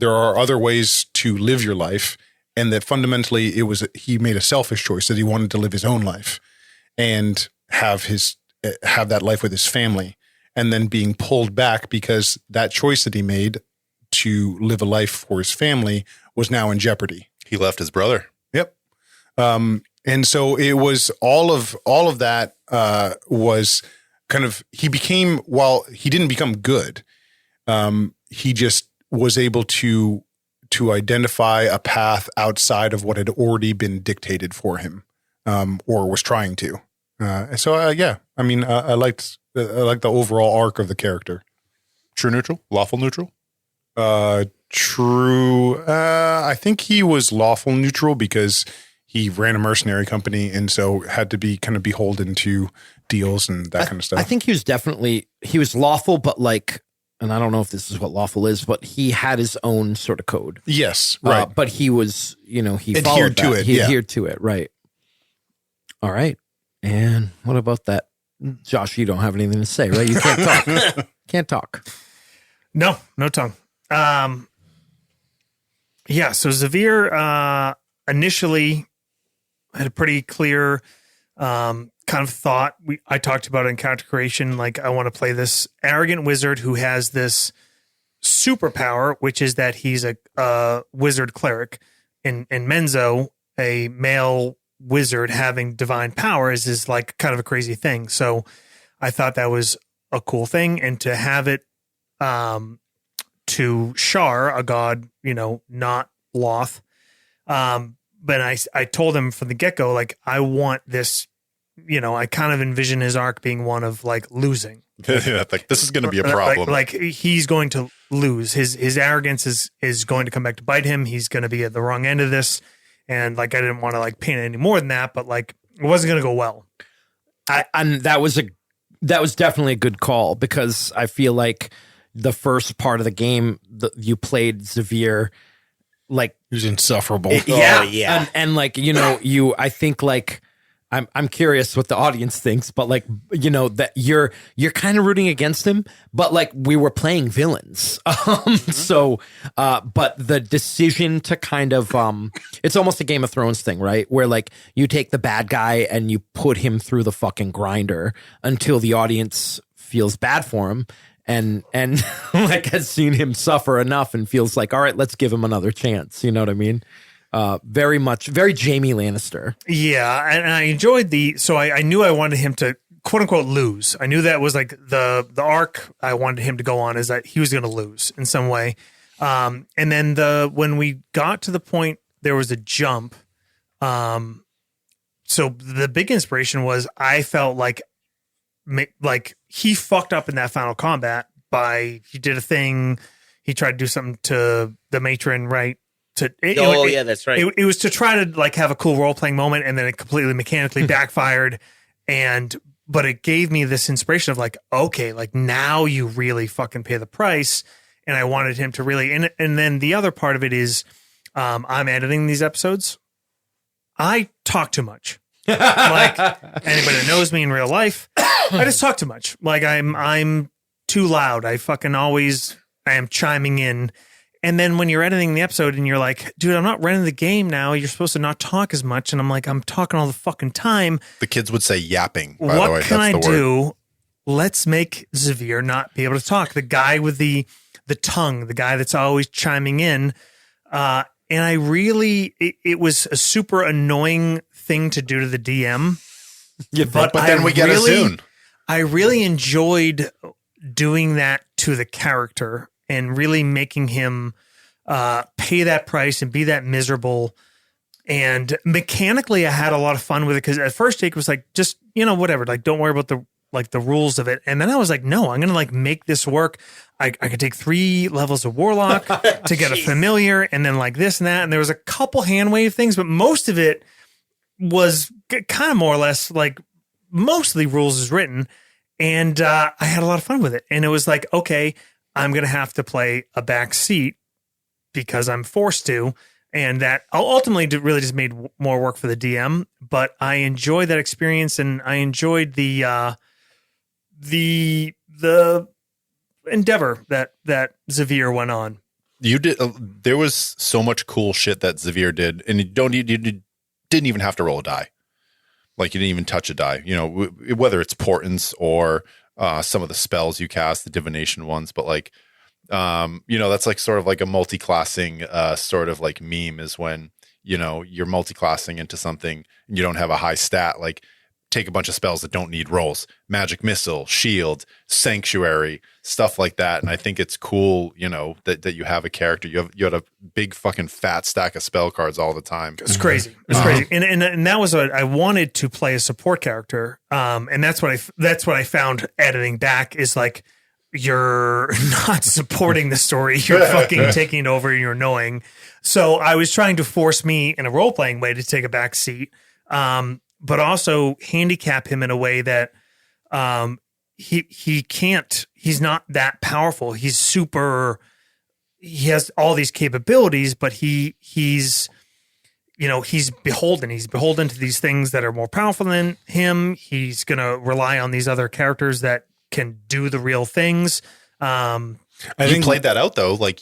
[SPEAKER 5] are other ways to live your life, and that fundamentally he made a selfish choice, that he wanted to live his own life and have that life with his family, and then being pulled back because that choice that he made to live a life for his family was now in jeopardy.
[SPEAKER 7] He left his brother.
[SPEAKER 5] Yep. And so it was all of that was kind of, while he didn't become good, he just was able to to identify a path outside of what had already been dictated for him, or was trying to. Yeah, I mean, I liked the overall arc of the character.
[SPEAKER 7] True neutral? Lawful neutral?
[SPEAKER 5] True. I think he was lawful neutral because he ran a mercenary company and so had to be kind of beholden to deals and that kind of stuff.
[SPEAKER 3] I think he was lawful, but like, and I don't know if this is what lawful is, but he had his own sort of code.
[SPEAKER 5] Yes, right.
[SPEAKER 3] But he was, he
[SPEAKER 5] Adhered
[SPEAKER 3] followed
[SPEAKER 5] to
[SPEAKER 3] that.
[SPEAKER 5] it,
[SPEAKER 3] He
[SPEAKER 5] yeah.
[SPEAKER 3] adhered to it, right. All right. And what about that? Josh, you don't have anything to say, right? You can't talk. Can't talk.
[SPEAKER 4] No tongue. So Xavier initially had a pretty clear kind of thought. I talked about it in character creation. Like, I want to play this arrogant wizard who has this superpower, which is that he's a wizard cleric. In Menzo, a male wizard having divine powers is like kind of a crazy thing. So I thought that was a cool thing. And to have it to Shar, a god, not Loth. But I told him from the get-go, like, I want this, I kind of envision his arc being one of like losing.
[SPEAKER 7] Like, this is going to be a problem.
[SPEAKER 4] Like he's going to lose. His arrogance is going to come back to bite him. He's going to be at the wrong end of this. And like, I didn't want to like paint it any more than that, but like, it wasn't going to go well.
[SPEAKER 3] And that was definitely a good call, because I feel like the first part of the game, you played Xavier like,
[SPEAKER 5] He was insufferable.
[SPEAKER 3] yeah. And like, I think like, I'm curious what the audience thinks, but like, that you're kind of rooting against him, but like, we were playing villains. So, but the decision to kind of, it's almost a Game of Thrones thing, right? Where like, you take the bad guy and you put him through the fucking grinder until the audience feels bad for him. And like, has seen him suffer enough and feels like, all right, let's give him another chance. You know what I mean? Very Jamie Lannister.
[SPEAKER 4] Yeah. And I enjoyed so I knew I wanted him to quote unquote lose. I knew that was like the arc I wanted him to go on, is that he was going to lose in some way. And then when we got to the point, there was a jump. So the big inspiration was, I felt like he fucked up in that final combat he did a thing. He tried to do something to the matron, right?
[SPEAKER 6] Yeah, that's right.
[SPEAKER 4] It was to try to like have a cool role playing moment, and then it completely mechanically backfired. But it gave me this inspiration of like, okay, like now you really fucking pay the price. And I wanted him to really, and then the other part of it is, I'm editing these episodes. I talk too much. Like, anybody that knows me in real life, I just talk too much. Like, I'm too loud. I am chiming in. And then when you're editing the episode and you're like, dude, I'm not running the game now. You're supposed to not talk as much. And I'm like, I'm talking all the fucking time.
[SPEAKER 7] The kids would say yapping, by the way.
[SPEAKER 4] What can I
[SPEAKER 7] That's the word.
[SPEAKER 4] do? Let's make Xavier not be able to talk. The guy with the tongue, the guy that's always chiming in. And I really, it was a super annoying thing to do to the DM.
[SPEAKER 7] But then we get it soon.
[SPEAKER 4] I really enjoyed doing that to the character and really making him pay that price and be that miserable. And mechanically, I had a lot of fun with it, because at first Jake was like, just, whatever, like, don't worry about the rules of it. And then I was like, no, I'm going to like make this work. I could take 3 levels of Warlock to get a familiar, and then like this and that. And there was a couple hand wave things, but most of it was kind of more or less like mostly rules is written. And I had a lot of fun with it. And it was like, okay, I'm going to have to play a back seat because I'm forced to. And that ultimately really just made more work for the DM. But I enjoyed that experience, and I enjoyed the endeavor that Xavier went on.
[SPEAKER 7] You did. There was so much cool shit that Xavier did, and you didn't even have to roll a die. Like, you didn't even touch a die. Whether it's portents or some of the spells you cast, the divination ones, but like, that's like sort of like a multi-classing sort of like meme, is when you're multi-classing into something and you don't have a high stat. Like, take a bunch of spells that don't need rolls, magic missile, shield, sanctuary, stuff like that. And I think it's cool, you know, that you have a character, you have a big fucking fat stack of spell cards all the time.
[SPEAKER 4] It's crazy. It's crazy. And that was what I wanted to play a support character. And that's what I found editing back is like, you're not supporting the story. You're fucking taking over and you're annoying. So I was trying to force me in a role-playing way to take a back seat, but also handicap him in a way that he can't, he's not that powerful. He has all these capabilities, but he's beholden. He's beholden to these things that are more powerful than him. He's going to rely on these other characters that can do the real things.
[SPEAKER 7] I think played that out though. Like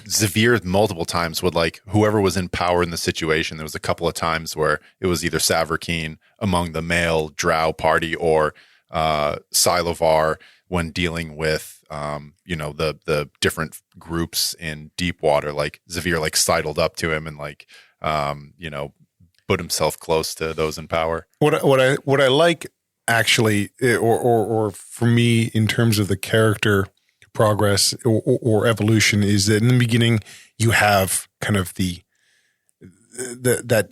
[SPEAKER 7] Xavier multiple times would like whoever was in power in the situation. There was a couple of times where it was either Savarkeen among the male Drow party or Silovar when dealing with the different groups in Deepwater. Like Xavier like sidled up to him and like put himself close to those in power.
[SPEAKER 5] What I like actually, or for me in terms of the character progress or evolution, is that in the beginning you have kind of that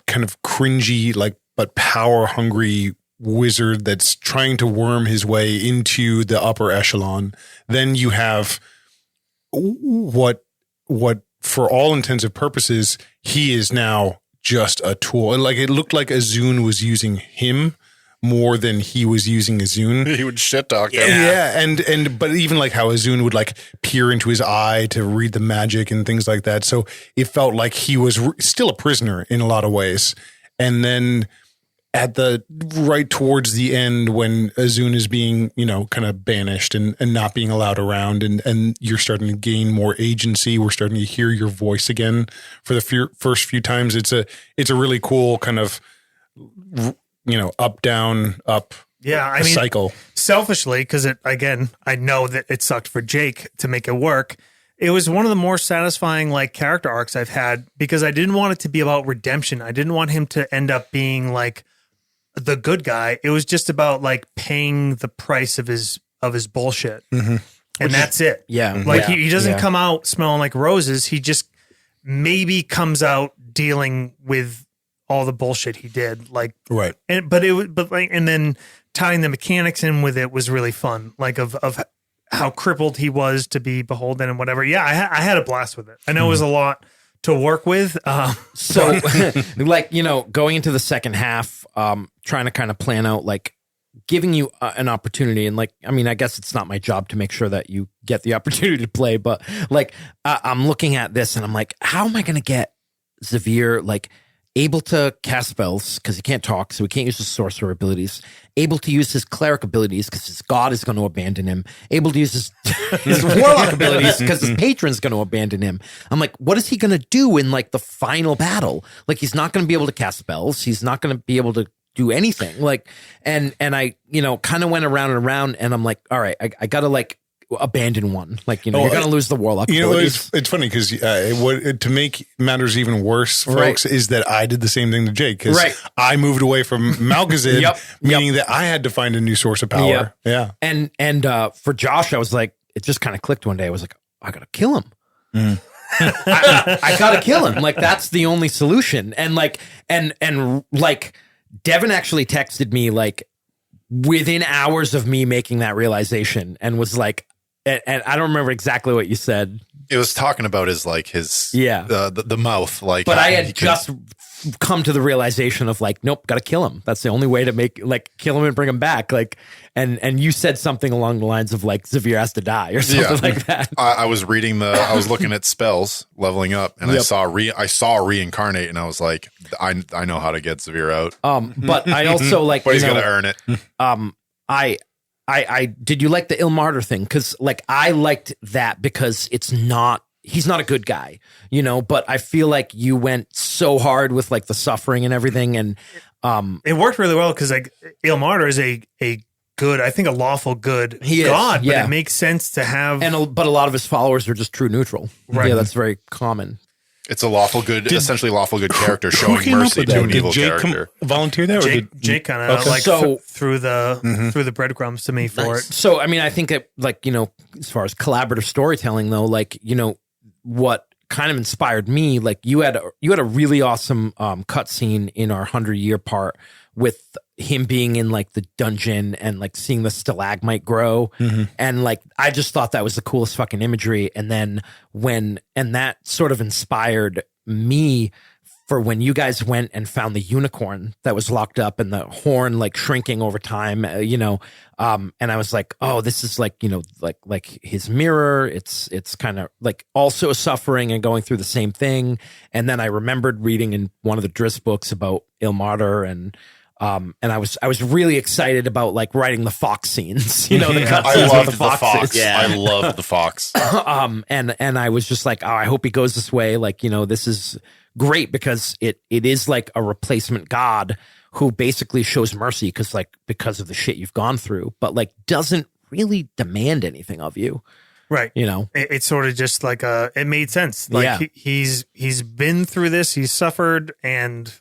[SPEAKER 5] kind of cringy but power hungry wizard that's trying to worm his way into the upper echelon. Then you have what for all intents and purposes he is now just a tool. And like it looked like Azun was using him more than he was using Azun.
[SPEAKER 7] He would shit talk him.
[SPEAKER 5] Yeah. But even like how Azun would like peer into his eye to read the magic and things like that. So it felt like he was still a prisoner in a lot of ways. And then right towards the end when Azun is being, kind of banished and not being allowed around and you're starting to gain more agency. We're starting to hear your voice again for the first few times. It's a really cool kind of, up, down, up cycle.
[SPEAKER 4] Selfishly, because I know that it sucked for Jake to make it work. It was one of the more satisfying like character arcs I've had because I didn't want it to be about redemption. I didn't want him to end up being like the good guy. It was just about like paying the price of his bullshit. Mm-hmm. And that's it.
[SPEAKER 3] Yeah.
[SPEAKER 4] Like he doesn't come out smelling like roses. He just maybe comes out dealing with all the bullshit he did, like
[SPEAKER 5] right.
[SPEAKER 4] And then tying the mechanics in with it was really fun, like of how crippled he was to be beholden and whatever. Yeah, I had a blast with it. I know it was a lot to work with.
[SPEAKER 3] So, going into the second half, trying to kind of plan out, like giving you an opportunity, and I guess it's not my job to make sure that you get the opportunity to play, but like I'm looking at this and I'm like, how am I going to get Xavier like able to cast spells because he can't talk, so he can't use his sorcerer abilities. Able to use his cleric abilities because his god is going to abandon him. Able to use his warlock abilities because his patron's going to abandon him. I'm like, what is he going to do in like the final battle? Like, he's not going to be able to cast spells. He's not going to be able to do anything. Like, and I, kind of went around and around, and I'm like, all right, I got to like abandon one. Like, you're going to lose the warlock abilities.
[SPEAKER 5] It's funny because to make matters even worse, folks, is that I did the same thing to Jake because I moved away from Malgazid, meaning that I had to find a new source of power. Yeah.
[SPEAKER 3] And for Josh, I was like, it just kind of clicked one day. I was like, I got to kill him. I got to kill him. Like, that's the only solution. And like, and like Devin actually texted me like within hours of me making that realization and was like, and I don't remember exactly what you said.
[SPEAKER 7] It was talking about his the mouth, like.
[SPEAKER 3] But I had just come to the realization of like, nope, got to kill him. That's the only way to kill him and bring him back. Like, and you said something along the lines of like Xavier has to die or something like that.
[SPEAKER 7] I was looking at spells leveling up, and I saw reincarnate, and I was like, I know how to get Xavier out.
[SPEAKER 3] But I also like,
[SPEAKER 7] but he's got to earn it.
[SPEAKER 3] I did you like the Ilmartyr thing? Because like I liked that because he's not a good guy, but I feel like you went so hard with like the suffering and everything, and
[SPEAKER 4] it worked really well because like Ilmartyr is a good, I think a lawful good god, but it makes sense to have,
[SPEAKER 3] but a lot of his followers are just true neutral. Right. Yeah, that's very common.
[SPEAKER 7] It's a lawful good, essentially lawful good character
[SPEAKER 5] Who
[SPEAKER 7] showing
[SPEAKER 5] came up
[SPEAKER 7] mercy
[SPEAKER 5] with
[SPEAKER 7] to
[SPEAKER 5] that?
[SPEAKER 7] an
[SPEAKER 5] Did
[SPEAKER 7] evil
[SPEAKER 5] Jake
[SPEAKER 7] character.
[SPEAKER 5] volunteer that? Or
[SPEAKER 4] Jake kind of
[SPEAKER 5] Okay.
[SPEAKER 4] like
[SPEAKER 3] So-
[SPEAKER 4] through the breadcrumbs to me for
[SPEAKER 6] Nice.
[SPEAKER 4] it.
[SPEAKER 3] So, I mean, I think that, like, as far as collaborative storytelling, though, like, what kind of inspired me, like, you had a really awesome cutscene in our 100-year part with him being in like the dungeon and like seeing the stalagmite grow, and like I just thought that was the coolest fucking imagery. And then that sort of inspired me for when you guys went and found the unicorn that was locked up and the horn like shrinking over time, and I was like, oh, this is like, like his mirror. It's kind of like also suffering and going through the same thing. And then I remembered reading in one of the Driss books about Ilmater, and I was really excited about like writing the fox scenes, the cutscenes
[SPEAKER 7] I
[SPEAKER 3] with
[SPEAKER 7] loved the
[SPEAKER 3] foxes.
[SPEAKER 7] fox.
[SPEAKER 6] Yeah.
[SPEAKER 7] I loved the fox.
[SPEAKER 3] And I was just like, oh, I hope he goes this way. Like, this is great because it is like a replacement god who basically shows mercy because of the shit you've gone through, but like doesn't really demand anything of you.
[SPEAKER 4] Right.
[SPEAKER 3] It's
[SPEAKER 4] sort of just like it made sense. Like
[SPEAKER 3] Yeah.
[SPEAKER 4] he's been through this, he's suffered, and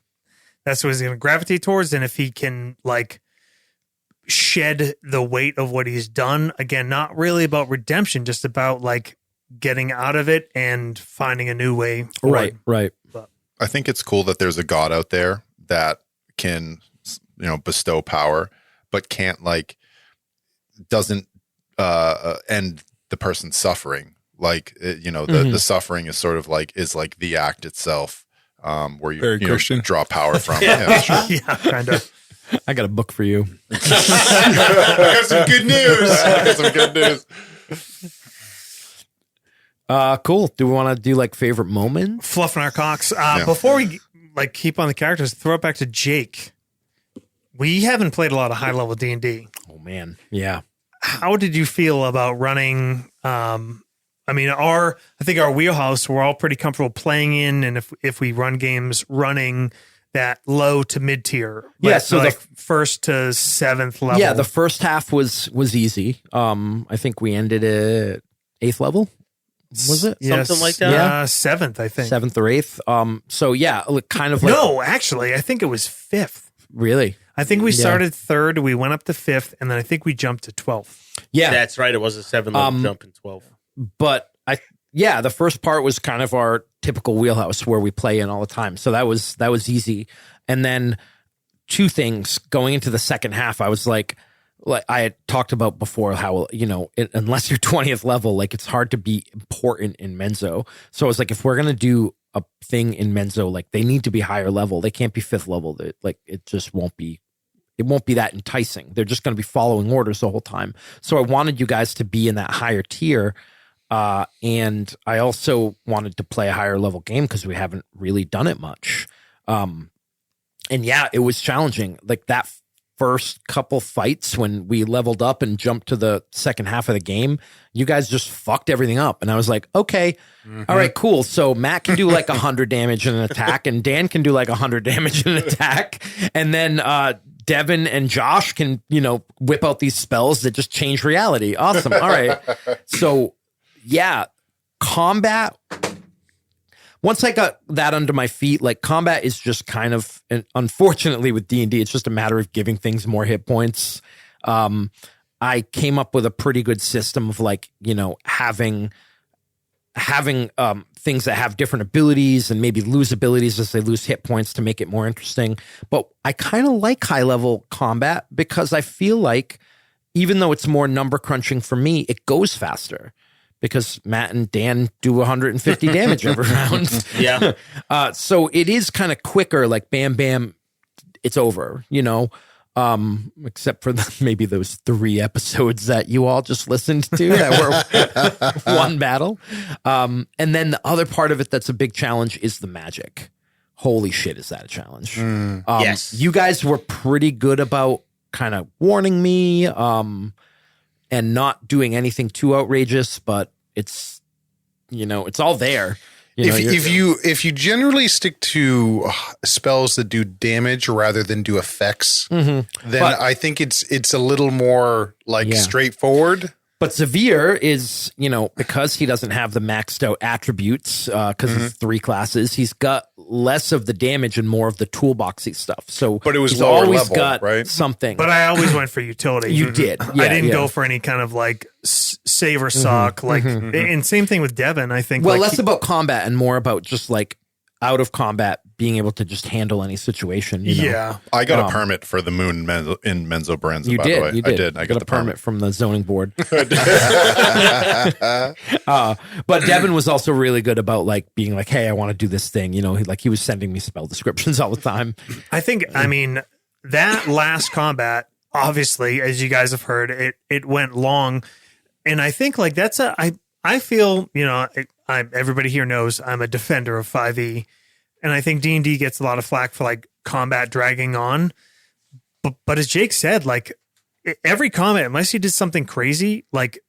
[SPEAKER 4] that's what he's going to gravitate towards. And if he can like shed the weight of what he's done, again, not really about redemption, just about like getting out of it and finding a new way forward.
[SPEAKER 3] right.
[SPEAKER 7] I think it's cool that there's a god out there that can, bestow power, but can't doesn't end the person's suffering. Like, the suffering is sort of is like the act itself, where you,
[SPEAKER 5] Very Christian.
[SPEAKER 7] draw power from. Yeah, sure.
[SPEAKER 4] Yeah, kind of.
[SPEAKER 3] I got a book for you.
[SPEAKER 5] I got some good news.
[SPEAKER 7] Some good news.
[SPEAKER 3] Cool. Do we want to do like favorite moments?
[SPEAKER 4] Fluffing our cocks. Before we like keep on the characters, throw it back to Jake. We haven't played a lot of high level D&D.
[SPEAKER 3] Oh man. Yeah.
[SPEAKER 4] How did you feel about running? I think our wheelhouse, we're all pretty comfortable playing in, and if we run games, running that low to mid tier.
[SPEAKER 3] Yeah, so
[SPEAKER 4] like first to seventh level.
[SPEAKER 3] Yeah, the first half was easy. I think we ended at 8th level. Was it?
[SPEAKER 6] Something like that?
[SPEAKER 4] Yeah, seventh, I think.
[SPEAKER 3] 7th or 8th. So yeah, kind of like
[SPEAKER 4] No, actually, I think it was fifth.
[SPEAKER 3] really.
[SPEAKER 4] I think we
[SPEAKER 3] Yeah.
[SPEAKER 4] started third, we went up to fifth, and then I think we jumped to 12th.
[SPEAKER 3] Yeah,
[SPEAKER 6] That's right. It was a 7-level jump in 12.
[SPEAKER 3] but the first part was kind of our typical wheelhouse where we play in all the time. So that was easy. And then two things going into the second half, I was like I had talked about before how, unless you're 20th level, like it's hard to be important in Menzo. So I was like, if we're going to do a thing in Menzo, like they need to be higher level. They can't be 5th level. Like it just won't be that enticing. They're just going to be following orders the whole time. So I wanted you guys to be in that higher tier. And I also wanted to play a higher level game because we haven't really done it much. And yeah, it was challenging. Like that first couple fights when we leveled up and jumped to the second half of the game, you guys just fucked everything up. And I was like, okay, all right, cool. So Matt can do like 100 damage in an attack, and Dan can do like 100 damage in an attack. And then, Devin and Josh can, whip out these spells that just change reality. Awesome. All right. So yeah, combat. Once I got that under my feet, like combat is just kind of, and unfortunately with D&D, it's just a matter of giving things more hit points. I came up with a pretty good system of having things that have different abilities and maybe lose abilities as they lose hit points to make it more interesting. But I kind of like high level combat because I feel like even though it's more number crunching for me, it goes faster. Because Matt and Dan do 150 damage every round.
[SPEAKER 6] Yeah.
[SPEAKER 3] So it is kind of quicker, like bam, bam, it's over, except for maybe those 3 episodes that you all just listened to that were one battle. And then the other part of it that's a big challenge is the magic. Holy shit, is that a challenge?
[SPEAKER 6] Yes.
[SPEAKER 3] You guys were pretty good about kind of warning me and not doing anything too outrageous, but it's all there.
[SPEAKER 5] If you generally stick to spells that do damage rather than do effects, then I think it's a little more straightforward.
[SPEAKER 3] But Severe is, because he doesn't have the maxed out attributes, because it's 3 classes, he's got less of the damage and more of the toolboxy stuff. So,
[SPEAKER 5] But it was
[SPEAKER 3] he's
[SPEAKER 5] lower
[SPEAKER 3] always
[SPEAKER 5] level,
[SPEAKER 3] got
[SPEAKER 5] right?
[SPEAKER 3] something.
[SPEAKER 4] But I always went for utility.
[SPEAKER 3] You did. Yeah,
[SPEAKER 4] I didn't
[SPEAKER 3] yeah.
[SPEAKER 4] go for any kind of like save or suck. And same thing with Devin. I think.
[SPEAKER 3] Well,
[SPEAKER 4] like,
[SPEAKER 3] less about combat and more about just like out of combat being able to just handle any situation.
[SPEAKER 4] Yeah.
[SPEAKER 7] I got a permit for the moon in Menzo Brenza,
[SPEAKER 3] You
[SPEAKER 7] by
[SPEAKER 3] did.
[SPEAKER 7] the way.
[SPEAKER 3] You did.
[SPEAKER 7] I did. I got
[SPEAKER 3] a
[SPEAKER 7] the permit.
[SPEAKER 3] from the zoning board. But Devin was also really good about like being like, "Hey, I want to do this thing." He was sending me spell descriptions all the time.
[SPEAKER 4] I think. I mean, that last combat, obviously, as you guys have heard, it went long, and I think like that's I feel everybody here knows I'm a defender of 5e. And I think D&D gets a lot of flack for like combat dragging on. But as Jake said, like every combat, unless you did something crazy, like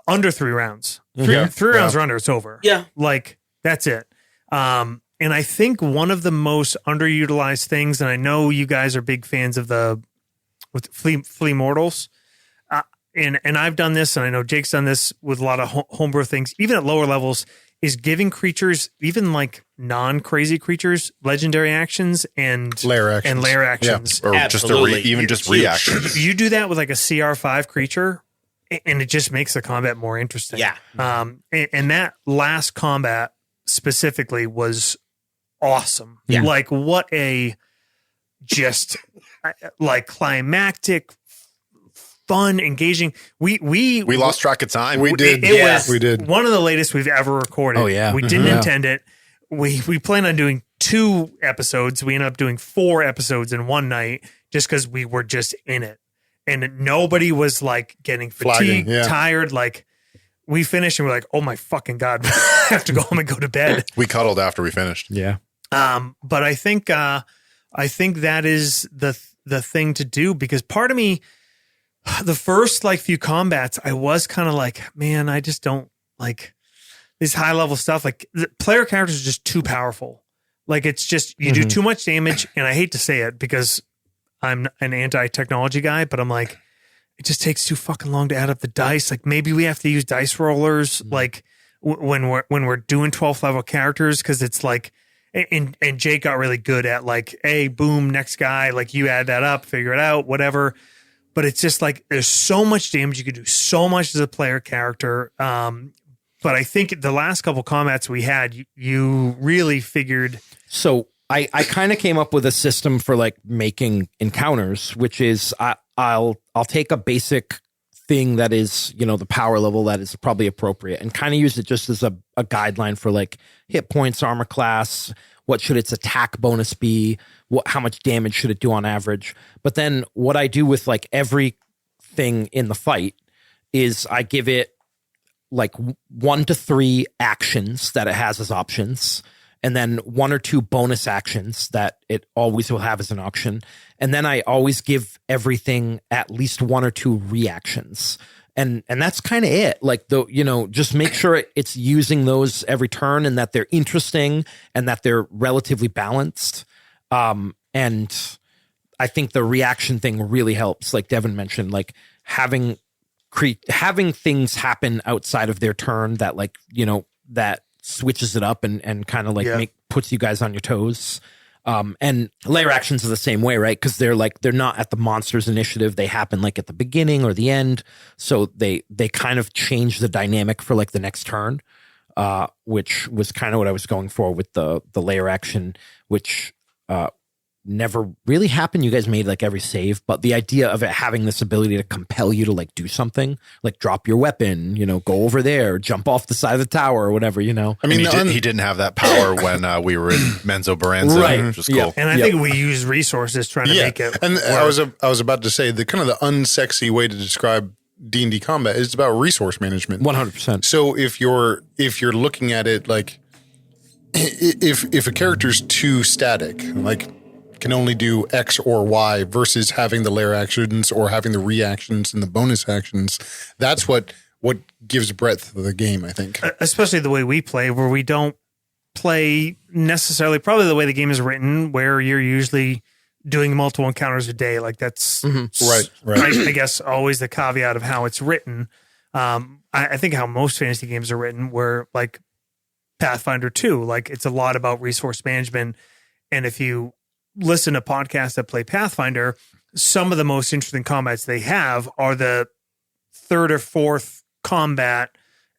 [SPEAKER 4] under 3 rounds, three rounds or under, it's over.
[SPEAKER 6] Yeah.
[SPEAKER 4] Like that's it. And I think one of the most underutilized things, and I know you guys are big fans of with Flea Mortals. And I've done this, and I know Jake's done this with a lot of homebrew things, even at lower levels, is giving creatures, even like non-crazy creatures, legendary actions and
[SPEAKER 5] Lair actions.
[SPEAKER 7] Or
[SPEAKER 6] Absolutely.
[SPEAKER 7] just reactions.
[SPEAKER 4] You do that with like a CR5 creature, and it just makes the combat more interesting.
[SPEAKER 6] Yeah.
[SPEAKER 4] And that last combat specifically was awesome.
[SPEAKER 6] Yeah.
[SPEAKER 4] Like what a just like climactic, fun, engaging. We
[SPEAKER 7] lost track of time.
[SPEAKER 5] We did.
[SPEAKER 4] It was
[SPEAKER 5] we did.
[SPEAKER 4] one of the latest we've ever recorded.
[SPEAKER 3] Oh, yeah.
[SPEAKER 4] We didn't
[SPEAKER 3] Yeah.
[SPEAKER 4] intend it. We plan on doing 2 episodes. We ended up doing 4 episodes in one night just because we were just in it. And nobody was like getting
[SPEAKER 5] Flagging,
[SPEAKER 4] fatigued, tired. Like we finished and we're like, oh my fucking God, I have to go home and go to bed.
[SPEAKER 7] We cuddled after we finished.
[SPEAKER 3] Yeah.
[SPEAKER 4] But I think that is the thing to do, because part of me, the first like few combats, I was kind of like, man, I just don't like this high level stuff. Like the player characters are just too powerful. Like it's just, you do too much damage. And I hate to say it because I'm an anti-technology guy, but I'm like, it just takes too fucking long to add up the dice. Like maybe we have to use dice rollers, like when we're doing 12th level characters. Cause it's like, and Jake got really good at like, hey, boom, next guy, like you add that up, figure it out, whatever. But it's just like there's so much damage. You could do so much as a player character. But I think the last couple combats we had, you really figured.
[SPEAKER 3] So I kind of came up with a system for like making encounters, which is I'll take a basic thing that is, the power level that is probably appropriate, and kind of use it just as a guideline for like hit points, armor class, what should its attack bonus be, how much damage should it do on average. But then what I do with like everything in the fight is I give it like 1 to 3 actions that it has as options, and then 1 or 2 bonus actions that it always will have as an option. And then I always give everything at least 1 or 2 reactions. And that's kind of it. Like just make sure it's using those every turn, and that they're interesting and that they're relatively balanced. And I think the reaction thing really helps. Like Devin mentioned, like having things happen outside of their turn that like, that switches it up and kind of like puts you guys on your toes. And layer actions are the same way, right? Because they're not at the monster's initiative. They happen like at the beginning or the end. So they kind of change the dynamic for like the next turn, which was kind of what I was going for with the layer action, which never really happened. You guys made like every save, but the idea of it having this ability to compel you to like do something, like drop your weapon, go over there, jump off the side of the tower or whatever,
[SPEAKER 5] I mean,
[SPEAKER 7] he didn't have that power when we were in Menzo Baranza,
[SPEAKER 3] Right.
[SPEAKER 7] which was cool.
[SPEAKER 4] And I think we use resources trying to make it.
[SPEAKER 5] And
[SPEAKER 4] work.
[SPEAKER 5] I was about to say the kind of the unsexy way to describe D&D combat is about resource management.
[SPEAKER 3] 100%.
[SPEAKER 5] So if you're looking at it like if a character's too static, like can only do X or Y versus having the layer actions or having the reactions and the bonus actions, that's what gives breadth to the game, I think.
[SPEAKER 4] Especially the way we play, where we don't play necessarily probably the way the game is written, where you're usually doing multiple encounters a day. Like that's
[SPEAKER 5] Right.
[SPEAKER 4] I guess always the caveat of how it's written. I think how most fantasy games are written, where like Pathfinder 2, like it's a lot about resource management. And if you listen to podcasts that play Pathfinder, some of the most interesting combats they have are the third or fourth combat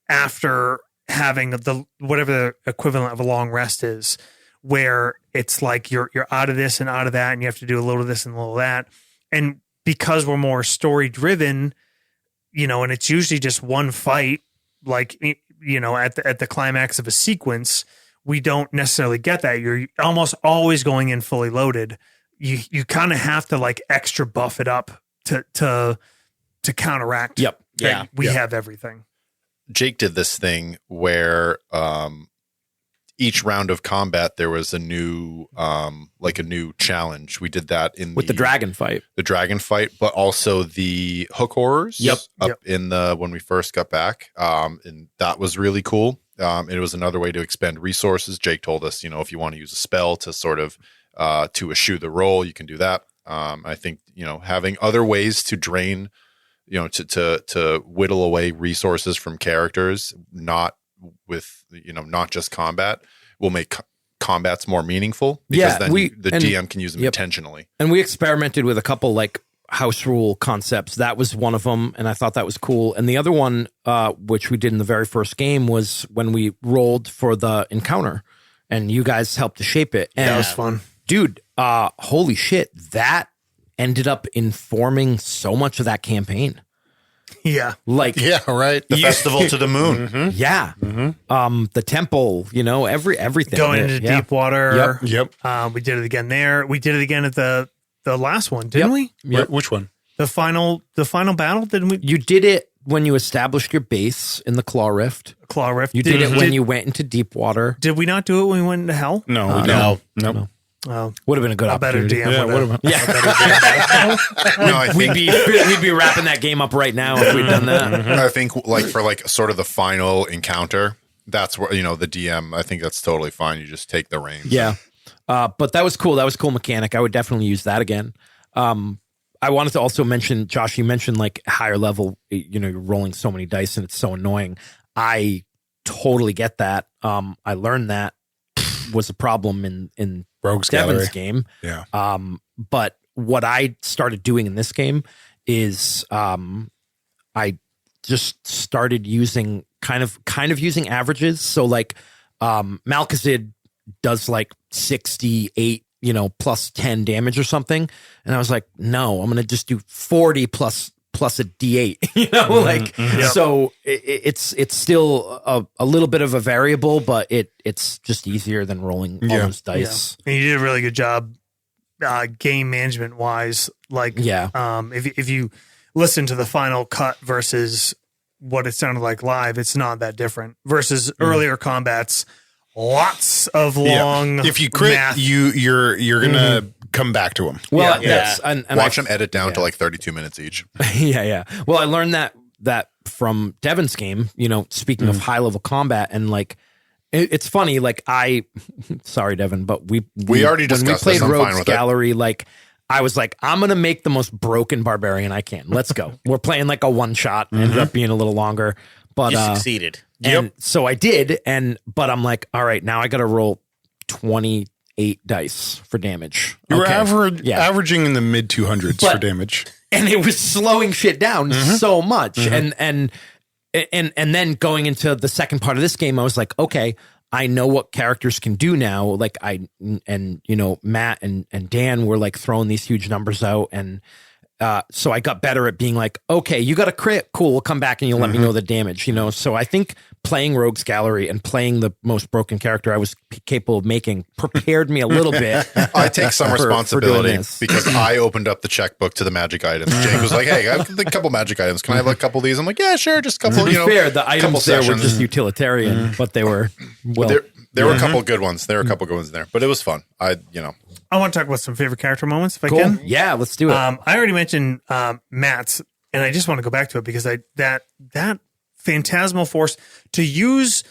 [SPEAKER 4] after having the whatever the equivalent of a long rest is, where it's like you're out of this and out of that, and you have to do a little of this and a little of that. And because we're more story driven, and it's usually just one fight, like, at the climax of a sequence, we don't necessarily get that. You're almost always going in fully loaded. You kind of have to like extra buff it up to counteract.
[SPEAKER 3] Yep.
[SPEAKER 4] that we have everything.
[SPEAKER 7] Jake did this thing where each round of combat there was a new challenge. We did that with
[SPEAKER 3] the dragon fight.
[SPEAKER 7] The dragon fight, but also the hook horrors. In when we first got back. And that was really cool. It was another way to expend resources. Jake told us, if you want to use a spell to sort of to eschew the roll, you can do that. I think, having other ways to drain, to whittle away resources from characters, not just combat, will make combats more meaningful, because then the DM can use them intentionally.
[SPEAKER 3] And we experimented with a couple like house rule concepts. That was one of them, and I thought that was cool. And the other one, which we did in the very first game, was when we rolled for the encounter, and you guys helped to shape it. And
[SPEAKER 4] that was fun.
[SPEAKER 3] Dude, holy shit, that ended up informing so much of that campaign.
[SPEAKER 4] Yeah.
[SPEAKER 3] Like,
[SPEAKER 5] yeah, right.
[SPEAKER 7] The festival to the moon.
[SPEAKER 5] Mm-hmm.
[SPEAKER 3] Yeah. Mm-hmm. The temple, everything.
[SPEAKER 4] Going into deep water.
[SPEAKER 5] Yep.
[SPEAKER 4] We did it again there. We did it again at the last one, didn't we?
[SPEAKER 3] Yep.
[SPEAKER 5] Which one?
[SPEAKER 4] The final battle, didn't we?
[SPEAKER 3] You did it when you established your base in the Claw Rift.
[SPEAKER 4] Claw Rift.
[SPEAKER 3] You did it when you went into deep water.
[SPEAKER 4] Did we not do it when we went into hell?
[SPEAKER 5] No.
[SPEAKER 3] No.
[SPEAKER 4] Oh,
[SPEAKER 3] would have been a good opportunity.
[SPEAKER 4] Better DM.
[SPEAKER 7] No, I think
[SPEAKER 3] we'd be wrapping that game up right now if we'd done that.
[SPEAKER 7] I think for sort of the final encounter, that's where the DM. I think that's totally fine. You just take the reins.
[SPEAKER 3] Yeah, but that was cool. That was a cool mechanic. I would definitely use that again. I wanted to also mention, Josh, you mentioned like higher level. You're rolling so many dice and it's so annoying. I totally get that. I learned that was a problem in
[SPEAKER 5] Rogue's
[SPEAKER 3] Devin's
[SPEAKER 5] Gallery.
[SPEAKER 3] game.
[SPEAKER 5] Yeah.
[SPEAKER 3] But what I started doing in this game is I just started using kind of using averages. So like Malkazid does like 68, plus 10 damage or something. And I was like, no, I'm going to just do 40 plus a D8, so it's still a little bit of a variable, but it's just easier than rolling all those dice.
[SPEAKER 4] Yeah. And you did a really good job game management wise. Like, if you listen to the final cut versus what it sounded like live, it's not that different versus earlier combats. Lots of long.
[SPEAKER 5] If you crit,
[SPEAKER 4] math.
[SPEAKER 5] you're gonna come back to them.
[SPEAKER 3] Well, that's and
[SPEAKER 7] watch them edit down to like 32 minutes each.
[SPEAKER 3] Yeah. Well, I learned that from Devin's game. Speaking of high level combat, and like it's funny. Like sorry, Devin, but we
[SPEAKER 7] already discussed
[SPEAKER 3] when we
[SPEAKER 7] this.
[SPEAKER 3] played
[SPEAKER 7] I'm fine
[SPEAKER 3] Rogue's
[SPEAKER 7] with it.
[SPEAKER 3] Gallery. Like I was like, I'm gonna make the most broken barbarian I can. Let's go. We're playing like a one shot. Ended up being a little longer, but
[SPEAKER 6] You succeeded.
[SPEAKER 3] And so I did, but I'm like, all right, now I got to roll 28 dice for damage.
[SPEAKER 5] You were
[SPEAKER 3] Okay.
[SPEAKER 5] averaging in the mid 200s for damage.
[SPEAKER 3] And it was slowing shit down so much. And then going into the second part of this game, I was like, okay, I know what characters can do now. Like Matt and Dan were like throwing these huge numbers out, and so I got better at being like, okay, you got a crit, cool, we'll come back and you'll let me know the damage, So I think playing Rogue's Gallery and playing the most broken character I was capable of making prepared me a little bit.
[SPEAKER 7] I take some
[SPEAKER 3] for doing
[SPEAKER 7] responsibility
[SPEAKER 3] this.
[SPEAKER 7] because I opened up the checkbook to the magic items. Jake was like, hey, I have a couple magic items. Can I have a couple of these? I'm like, yeah, sure. Just a couple,
[SPEAKER 3] To be fair, the
[SPEAKER 7] couple
[SPEAKER 3] items there were
[SPEAKER 7] sessions.
[SPEAKER 3] just utilitarian, but they were,
[SPEAKER 7] There were a couple of good ones. There were a couple of good ones in there, but it was fun.
[SPEAKER 4] I want to talk about some favorite character moments if I
[SPEAKER 3] cool.
[SPEAKER 4] can.
[SPEAKER 3] Yeah, let's do it.
[SPEAKER 4] I already mentioned Matt's, and I just want to go back to it because that phantasmal force to use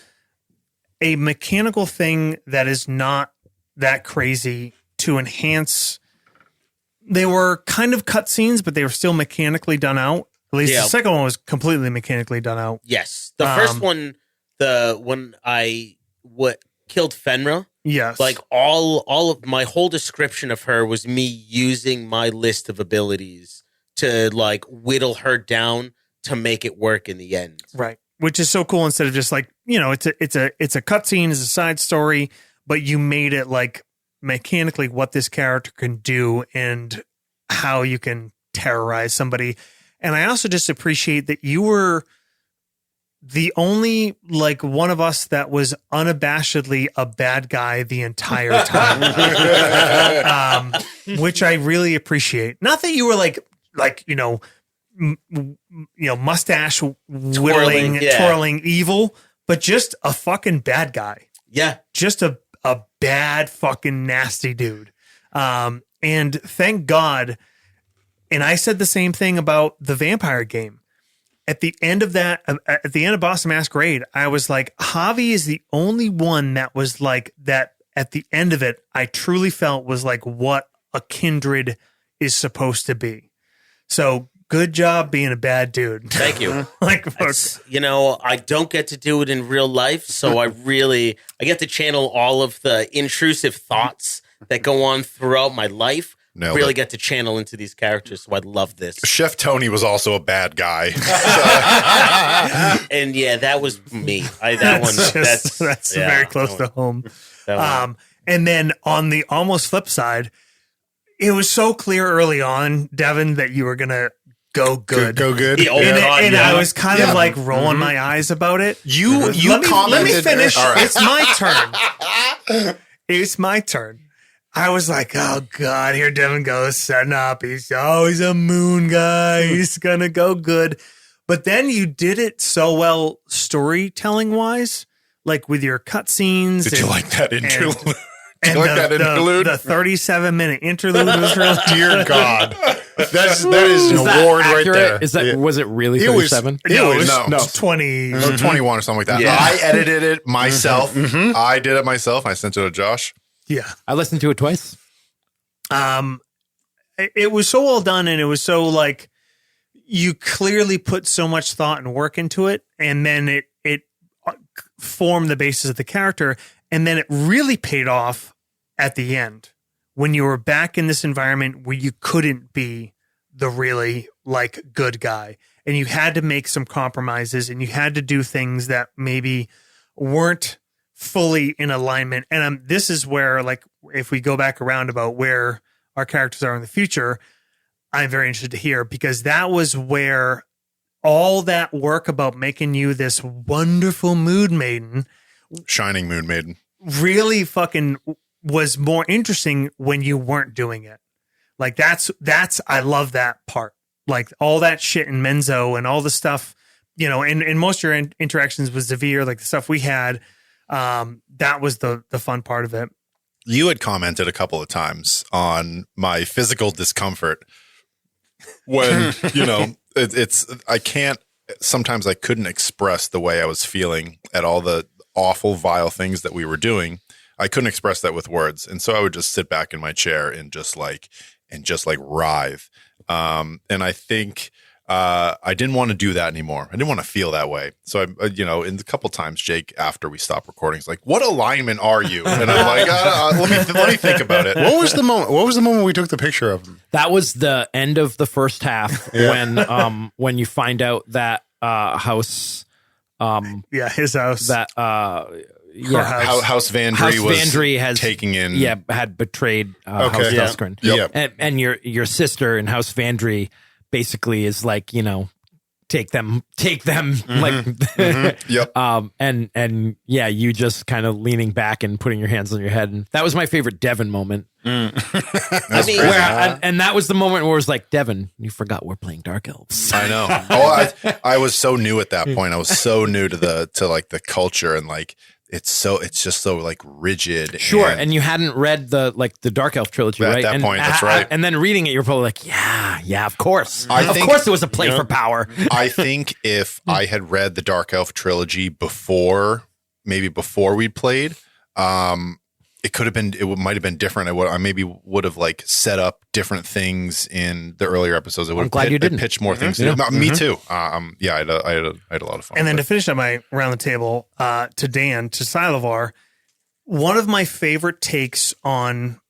[SPEAKER 4] a mechanical thing that is not that crazy to enhance. They were kind of cutscenes, but they were still mechanically done out. At least
[SPEAKER 6] Yeah.
[SPEAKER 4] the second one was completely mechanically done out.
[SPEAKER 6] Yes, the first one, when I killed Fenra,
[SPEAKER 4] Yes.
[SPEAKER 6] like all of my whole description of her was me using my list of abilities to like whittle her down to make it work in the end.
[SPEAKER 4] Right. Which is so cool instead of just like, it's a cutscene, it's a side story, but you made it like mechanically what this character can do and how you can terrorize somebody. And I also just appreciate that you were the only like one of us that was unabashedly a bad guy the entire time, which I really appreciate. Not that you were like mustache whittling, twirling evil, but just a fucking bad guy.
[SPEAKER 6] Yeah,
[SPEAKER 4] just a bad fucking nasty dude. And thank God. And I said the same thing about the vampire game. At the end of Boston Masquerade, I was like, Javi is the only one that was like that. At the end of it, I truly felt was like what a kindred is supposed to be. So good job being a bad dude.
[SPEAKER 6] Thank you.
[SPEAKER 4] Like,
[SPEAKER 6] I don't get to do it in real life, so I get to channel all of the intrusive thoughts that go on throughout my life.
[SPEAKER 7] Nailed it.
[SPEAKER 6] Get to channel into these characters, so I love this.
[SPEAKER 7] Chef Tony was also a bad guy.
[SPEAKER 6] And yeah, that was me. That's
[SPEAKER 4] very close to home. And then on the almost flip side, it was so clear early on, Devin, that you were gonna go good.
[SPEAKER 5] Go good.
[SPEAKER 4] And I was kind of like rolling my eyes about it.
[SPEAKER 7] You
[SPEAKER 4] let me finish.
[SPEAKER 7] All right.
[SPEAKER 4] It's my turn. It's my turn. I was like, oh God, here Devin goes setting up. He's a moon guy. He's going to go good. But then you did it so well storytelling wise, like with your cutscenes.
[SPEAKER 7] Did you like that interlude?
[SPEAKER 4] And the 37-minute interlude was really
[SPEAKER 5] Dear God. That is an award right there.
[SPEAKER 3] Was it really
[SPEAKER 5] It was-
[SPEAKER 3] 37?
[SPEAKER 4] No, it was
[SPEAKER 7] No.
[SPEAKER 4] 20.
[SPEAKER 7] 21 or something like that.
[SPEAKER 6] Yeah.
[SPEAKER 7] I edited it myself. I did it myself. I sent it to Josh.
[SPEAKER 4] Yeah.
[SPEAKER 3] I listened to it twice.
[SPEAKER 4] It was so well done, and it was so like you clearly put so much thought and work into it, and then it formed the basis of the character, and then it really paid off at the end when you were back in this environment where you couldn't be the really like good guy, and you had to make some compromises, and you had to do things that maybe weren't fully in alignment. And this is where, like, if we go back around about where our characters are in the future, I'm very interested to hear, because that was where all that work about making you this wonderful mood maiden,
[SPEAKER 7] Shining Moon Maiden.
[SPEAKER 4] really fucking was more interesting when you weren't doing it. Like that's I love that part. Like all that shit in Menzo and all the stuff, in most of your interactions with Zavir, like the stuff we had, that was the fun part of it.
[SPEAKER 7] You had commented a couple of times on my physical discomfort when, sometimes I couldn't express the way I was feeling at all the awful, vile things that we were doing. I couldn't express that with words. And so I would just sit back in my chair and just writhe. And I think, I didn't want to do that anymore. I didn't want to feel that way. So I, in a couple times, Jake, after we stopped recording, is like, "What alignment are you?" And I'm like, "Let me think about it."
[SPEAKER 5] What was the moment we took the picture of him?
[SPEAKER 3] That was the end of the first half when you find out that House
[SPEAKER 4] his house,
[SPEAKER 3] that
[SPEAKER 7] House Vandry
[SPEAKER 3] has
[SPEAKER 7] taking in,
[SPEAKER 3] had betrayed House Duskryn.
[SPEAKER 5] Yep.
[SPEAKER 3] And your sister in House Vandry basically is like, take them like
[SPEAKER 7] Yep.
[SPEAKER 3] and you just kind of leaning back and putting your hands on your head, and that was my favorite Devin moment.
[SPEAKER 6] I mean,
[SPEAKER 3] And that was the moment where it was like, Devin, you forgot we're playing Dark Elves.
[SPEAKER 7] I know. I was so new at that point. I was so new to the culture, and like it's just so like rigid.
[SPEAKER 3] Sure. And you hadn't read the Dark Elf trilogy, right?
[SPEAKER 7] At that point, that's right.
[SPEAKER 3] And then reading it, you're probably like, yeah, of course.
[SPEAKER 7] Of
[SPEAKER 3] course it was a play for power.
[SPEAKER 7] I think if I had read the Dark Elf trilogy before we played, it could have been, might have been different. I maybe would have like set up different things in the earlier episodes. I would have
[SPEAKER 3] glad you didn't.
[SPEAKER 7] pitched more things. Me too. Yeah, I had a lot of fun.
[SPEAKER 4] And then
[SPEAKER 7] with
[SPEAKER 4] to finish up my around the table, to Dan, to Silavar, one of my favorite takes on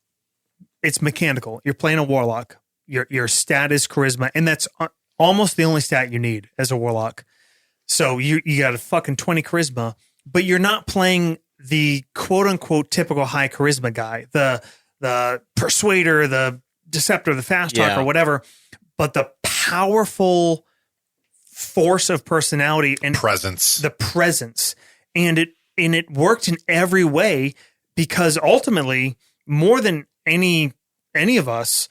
[SPEAKER 4] it's mechanical. You're playing a warlock. Your stat is charisma, and that's almost the only stat you need as a warlock. So you got a fucking 20 charisma, but you're not playing the quote unquote typical high charisma guy, the persuader, the deceptor, the fast talker, whatever. But the powerful force of personality and
[SPEAKER 7] presence,
[SPEAKER 4] the presence, and it worked in every way because ultimately, more than any of us,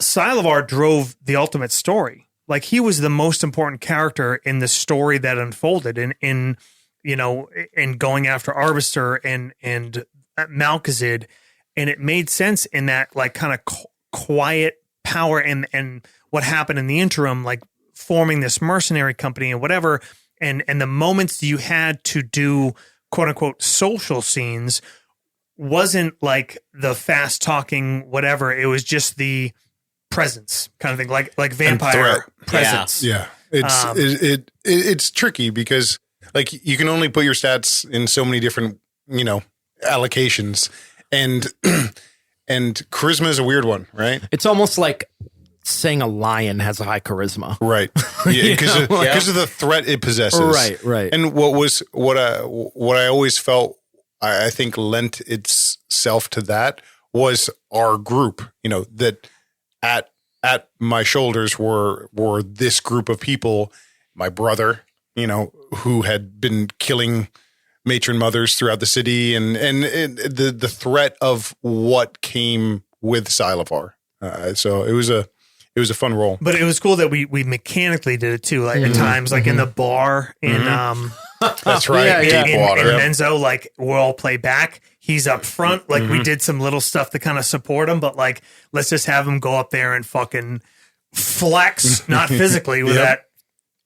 [SPEAKER 4] Silavar drove the ultimate story. Like he was the most important character in the story that unfolded in going after Arbiter and Malkazid, and it made sense in that like kind of quiet power and what happened in the interim, like forming this mercenary company and whatever, and the moments you had to do quote unquote social scenes wasn't like the fast talking whatever. It was just the presence kind of thing, like vampire presence.
[SPEAKER 5] Yeah. It's tricky because like you can only put your stats in so many different, allocations, and charisma is a weird one, right?
[SPEAKER 3] It's almost like saying a lion has a high charisma.
[SPEAKER 5] Right. Yeah, because of the threat it possesses.
[SPEAKER 3] Right.
[SPEAKER 5] And what I always felt I think lent itself to that was our group, that at my shoulders were this group of people, my brother, who had been killing matron mothers throughout the city, and the threat of what came with Silavar. So it was a fun role.
[SPEAKER 4] But it was cool that we mechanically did it too, like at times, like in the bar in
[SPEAKER 5] That's right.
[SPEAKER 4] in Menzo, like we'll all play back. He's up front. Like we did some little stuff to kind of support him, but like let's just have him go up there and fucking flex, not physically with that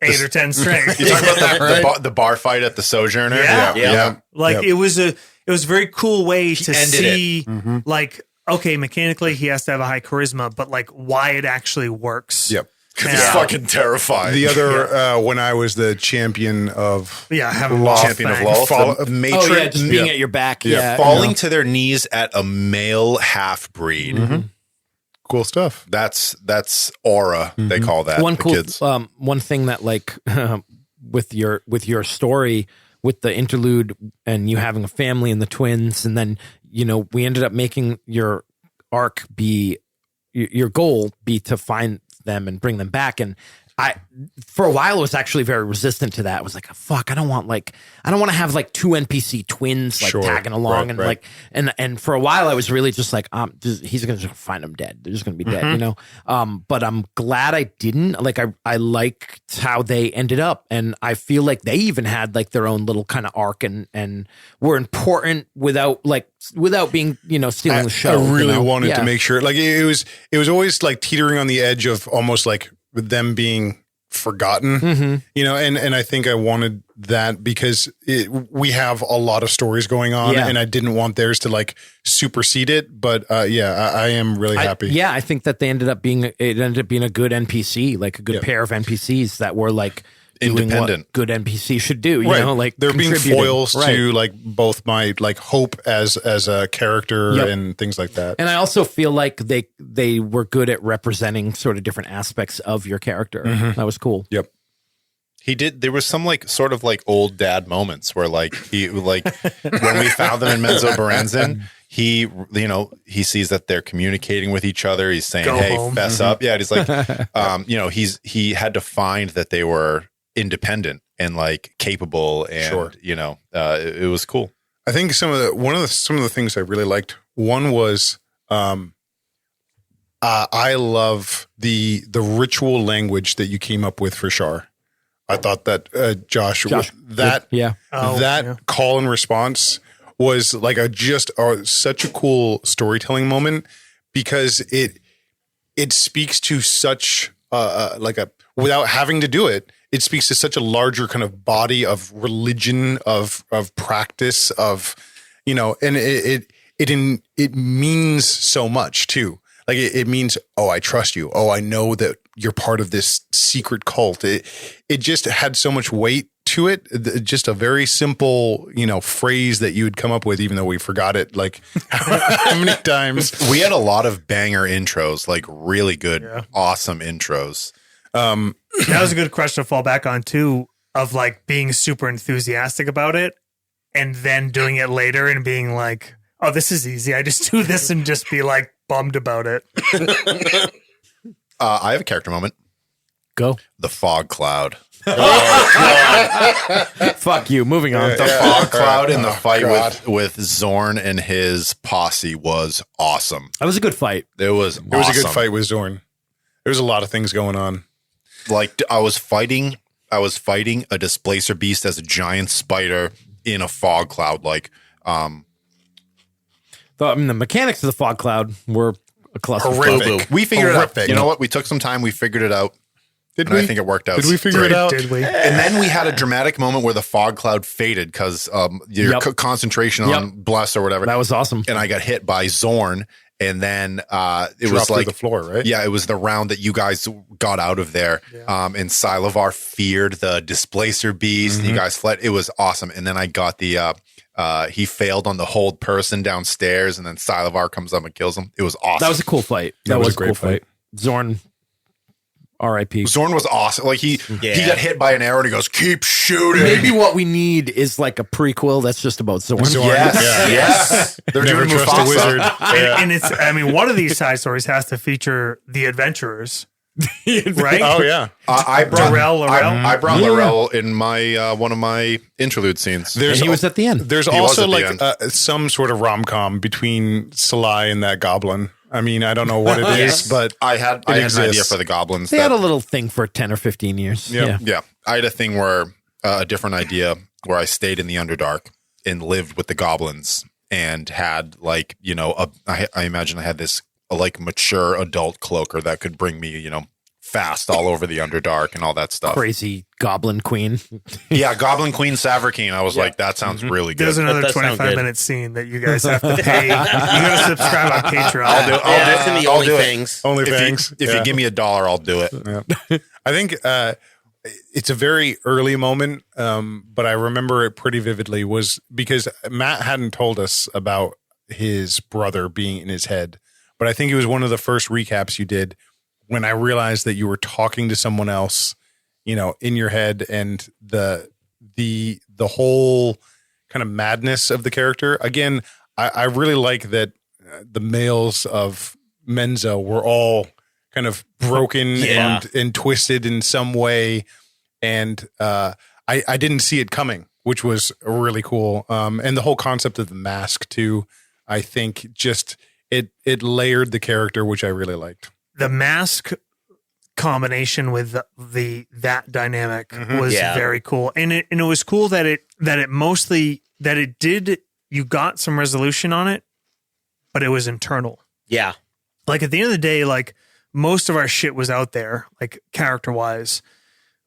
[SPEAKER 4] 8 or 10 strength.
[SPEAKER 7] You talking about the bar fight at the Sojourner?
[SPEAKER 4] Yeah. Like it was a very cool way to see like, okay, mechanically he has to have a high charisma, but like why it actually works.
[SPEAKER 5] Yep.
[SPEAKER 7] It's fucking terrifying.
[SPEAKER 5] The other, when I was the champion of
[SPEAKER 4] having
[SPEAKER 7] champion of Loth, matron,
[SPEAKER 3] just being at your back.
[SPEAKER 7] Falling to their knees at a male half breed.
[SPEAKER 5] Cool stuff.
[SPEAKER 7] That's aura. They call that.
[SPEAKER 3] One cool
[SPEAKER 7] kids.
[SPEAKER 3] one thing that like with your story with the interlude and you having a family and the twins, and then we ended up making your arc be your goal be to find them and bring them back. And I, for a while, was actually very resistant to that. I was like, fuck, I don't want to have like 2 NPC twins like tagging along like, and for a while I was really just like, he's going to find them dead. They're just going to be dead, but I'm glad I didn't. Like, I liked how they ended up, and I feel like they even had like their own little kind of arc and were important without being, stealing the show.
[SPEAKER 5] I really wanted to make sure, like it was always like teetering on the edge of almost like with them being forgotten, and I think I wanted that because we have a lot of stories going on, and I didn't want theirs to like supersede it. But I am really happy.
[SPEAKER 3] I think that they ended up being a good NPC, like a good pair of NPCs that were like independent, what good NPC should do. You know, like
[SPEAKER 5] they're being foils to like both my like hope as a character and things like that.
[SPEAKER 3] And I also feel like they were good at representing sort of different aspects of your character. That was cool.
[SPEAKER 5] Yep.
[SPEAKER 7] He did. There was some like sort of like old dad moments where like he like when we found them in Menzo Baranzan, he sees that they're communicating with each other. He's saying, "Hey, home. Fess up." Yeah. He's like, he had to find that they were independent and like capable, and it was cool.
[SPEAKER 5] I think some of the things I really liked. One was I love the ritual language that you came up with for Shar. I thought that Josh call and response was like such a cool storytelling moment, because it speaks to such without having to do it. It speaks to such a larger kind of body of religion, of practice, of, and it means so much too. Like it means, oh, I trust you. Oh, I know that you're part of this secret cult. It just had so much weight to it. Just a very simple, phrase that you would come up with, even though we forgot it like how many times.
[SPEAKER 7] We had a lot of banger intros, like really good, awesome intros.
[SPEAKER 4] That was a good question to fall back on too, of like being super enthusiastic about it and then doing it later and being like, oh, this is easy. I just do this and just be like bummed about it.
[SPEAKER 7] I have a character moment.
[SPEAKER 3] Go.
[SPEAKER 7] The fog cloud.
[SPEAKER 3] Fuck you. Moving on.
[SPEAKER 7] The fog cloud in the fight with Zorn and his posse was awesome.
[SPEAKER 3] That was a good fight.
[SPEAKER 7] It was
[SPEAKER 5] a good fight with Zorn. There was a lot of things going on.
[SPEAKER 7] Like I was fighting a displacer beast as a giant spider in a fog cloud. Like,
[SPEAKER 3] the mechanics of the fog cloud were a cluster.
[SPEAKER 5] Horrific.
[SPEAKER 7] We figured it out. You know what? We took some time. We figured it out.
[SPEAKER 5] Did we?
[SPEAKER 7] I think it worked out.
[SPEAKER 5] Did we figure it out?
[SPEAKER 4] Did we?
[SPEAKER 7] And then we had a dramatic moment where the fog cloud faded because your concentration on Bless or whatever.
[SPEAKER 3] That was awesome.
[SPEAKER 7] And I got hit by Zorn. And then it was like
[SPEAKER 5] the floor, right?
[SPEAKER 7] Yeah, it was the round that you guys got out of there. Yeah. And Silavar feared the displacer beast. You guys fled. It was awesome. And then I got the he failed on the hold person downstairs, and then Silavar comes up and kills him. It was awesome.
[SPEAKER 3] That was a cool fight. That was a great fight. Zorn, R.I.P.
[SPEAKER 7] Zorn was awesome. Like he got hit by an arrow and he goes, keep shooting.
[SPEAKER 3] Maybe what we need is like a prequel that's just about Zorn.
[SPEAKER 7] Yes. They're
[SPEAKER 5] Never
[SPEAKER 7] doing
[SPEAKER 5] trust a wizard.
[SPEAKER 4] And it's, one of these side stories has to feature the adventurers, right?
[SPEAKER 5] Oh yeah.
[SPEAKER 7] I brought
[SPEAKER 4] Laurel.
[SPEAKER 7] I brought Laurel in my one of my interlude scenes.
[SPEAKER 3] And he was at the end.
[SPEAKER 5] There's also like some sort of rom-com between Salai and that goblin. I mean, I don't know what it is, but
[SPEAKER 7] I had an idea for the goblins.
[SPEAKER 3] They had a little thing for 10 or 15 years.
[SPEAKER 7] Yeah. I had a thing where a different idea where I stayed in the Underdark and lived with the goblins and had like, I imagine I had this like mature adult cloaker that could bring me, fast all over the Underdark and all that stuff.
[SPEAKER 3] Crazy goblin queen.
[SPEAKER 7] Yeah, Goblin Queen Savarkeen. I was like, that sounds really good.
[SPEAKER 4] There's another 25-minute scene that you guys have to pay. You got to subscribe on Patreon.
[SPEAKER 6] That's in the OnlyFans.
[SPEAKER 5] OnlyFans.
[SPEAKER 7] If you give me $1, I'll do it.
[SPEAKER 5] Yeah. I think it's a very early moment, but I remember it pretty vividly was because Matt hadn't told us about his brother being in his head, but I think it was one of the first recaps you did when I realized that you were talking to someone else, in your head, and the whole kind of madness of the character. Again, I really like that the males of Menzo were all kind of broken and twisted in some way. And I didn't see it coming, which was really cool. And the whole concept of the mask too, I think just it layered the character, which I really liked.
[SPEAKER 4] The mask combination with that dynamic was very cool. And it was cool that you got some resolution on it, but it was internal.
[SPEAKER 6] Yeah.
[SPEAKER 4] Like at the end of the day, like most of our shit was out there, like character wise.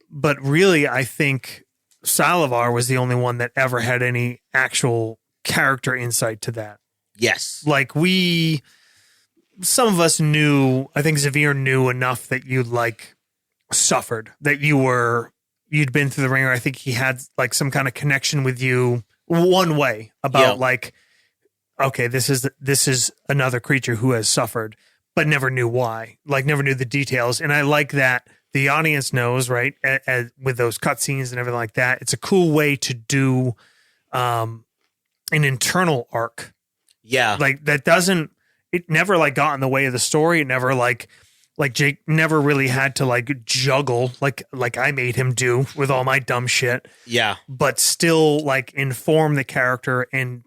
[SPEAKER 4] But really, I think Silavar was the only one that ever had any actual character insight to that.
[SPEAKER 6] Yes.
[SPEAKER 4] Like some of us knew, I think Xavier knew enough that you'd like suffered, that you'd been through the ringer. I think he had like some kind of connection with you one way about like, okay, this is another creature who has suffered, but never knew why, like never knew the details. And I like that the audience knows, right, with those cutscenes and everything like that. It's a cool way to do an internal arc.
[SPEAKER 6] Yeah.
[SPEAKER 4] Like that it never like got in the way of the story. It never like Jake never really had to like juggle like I made him do with all my dumb shit.
[SPEAKER 6] Yeah.
[SPEAKER 4] But still like inform the character and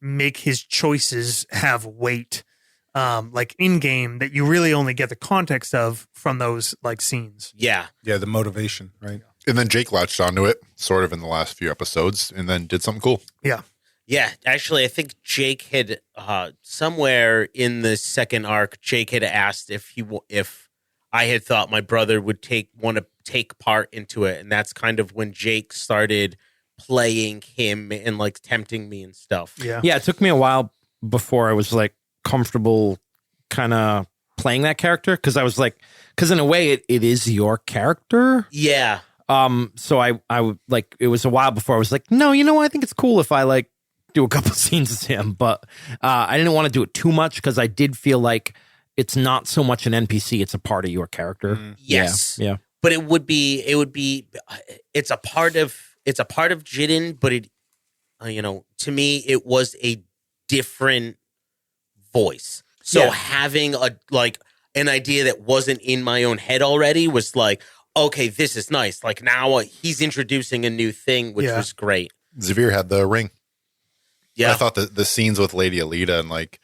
[SPEAKER 4] make his choices have weight. Like in game that you really only get the context of from those like scenes.
[SPEAKER 6] Yeah.
[SPEAKER 5] Yeah, the motivation, right?
[SPEAKER 7] And then Jake latched onto it sort of in the last few episodes and then did something cool.
[SPEAKER 4] Yeah.
[SPEAKER 6] Yeah, actually, I think Jake had somewhere in the second arc. Jake had asked if I had thought my brother would want to take part into it, and that's kind of when Jake started playing him and like tempting me and stuff.
[SPEAKER 4] Yeah,
[SPEAKER 3] yeah. It took me a while before I was like comfortable kind of playing that character, because I was like, because in a way it is your character.
[SPEAKER 6] Yeah.
[SPEAKER 3] So I would like, it was a while before I was like, no, you know what? I think it's cool if I like do a couple scenes as him, but I didn't want to do it too much because I did feel like it's not so much an NPC; it's a part of your character.
[SPEAKER 6] Yes.
[SPEAKER 3] Yeah.
[SPEAKER 6] But it would be. It's a part of Jidden, but it, to me, it was a different voice. So having an idea that wasn't in my own head already was like, okay, this is nice. Like now he's introducing a new thing, which was great.
[SPEAKER 7] Xavier had the ring.
[SPEAKER 6] Yeah.
[SPEAKER 7] I thought the scenes with Lady Alita and like,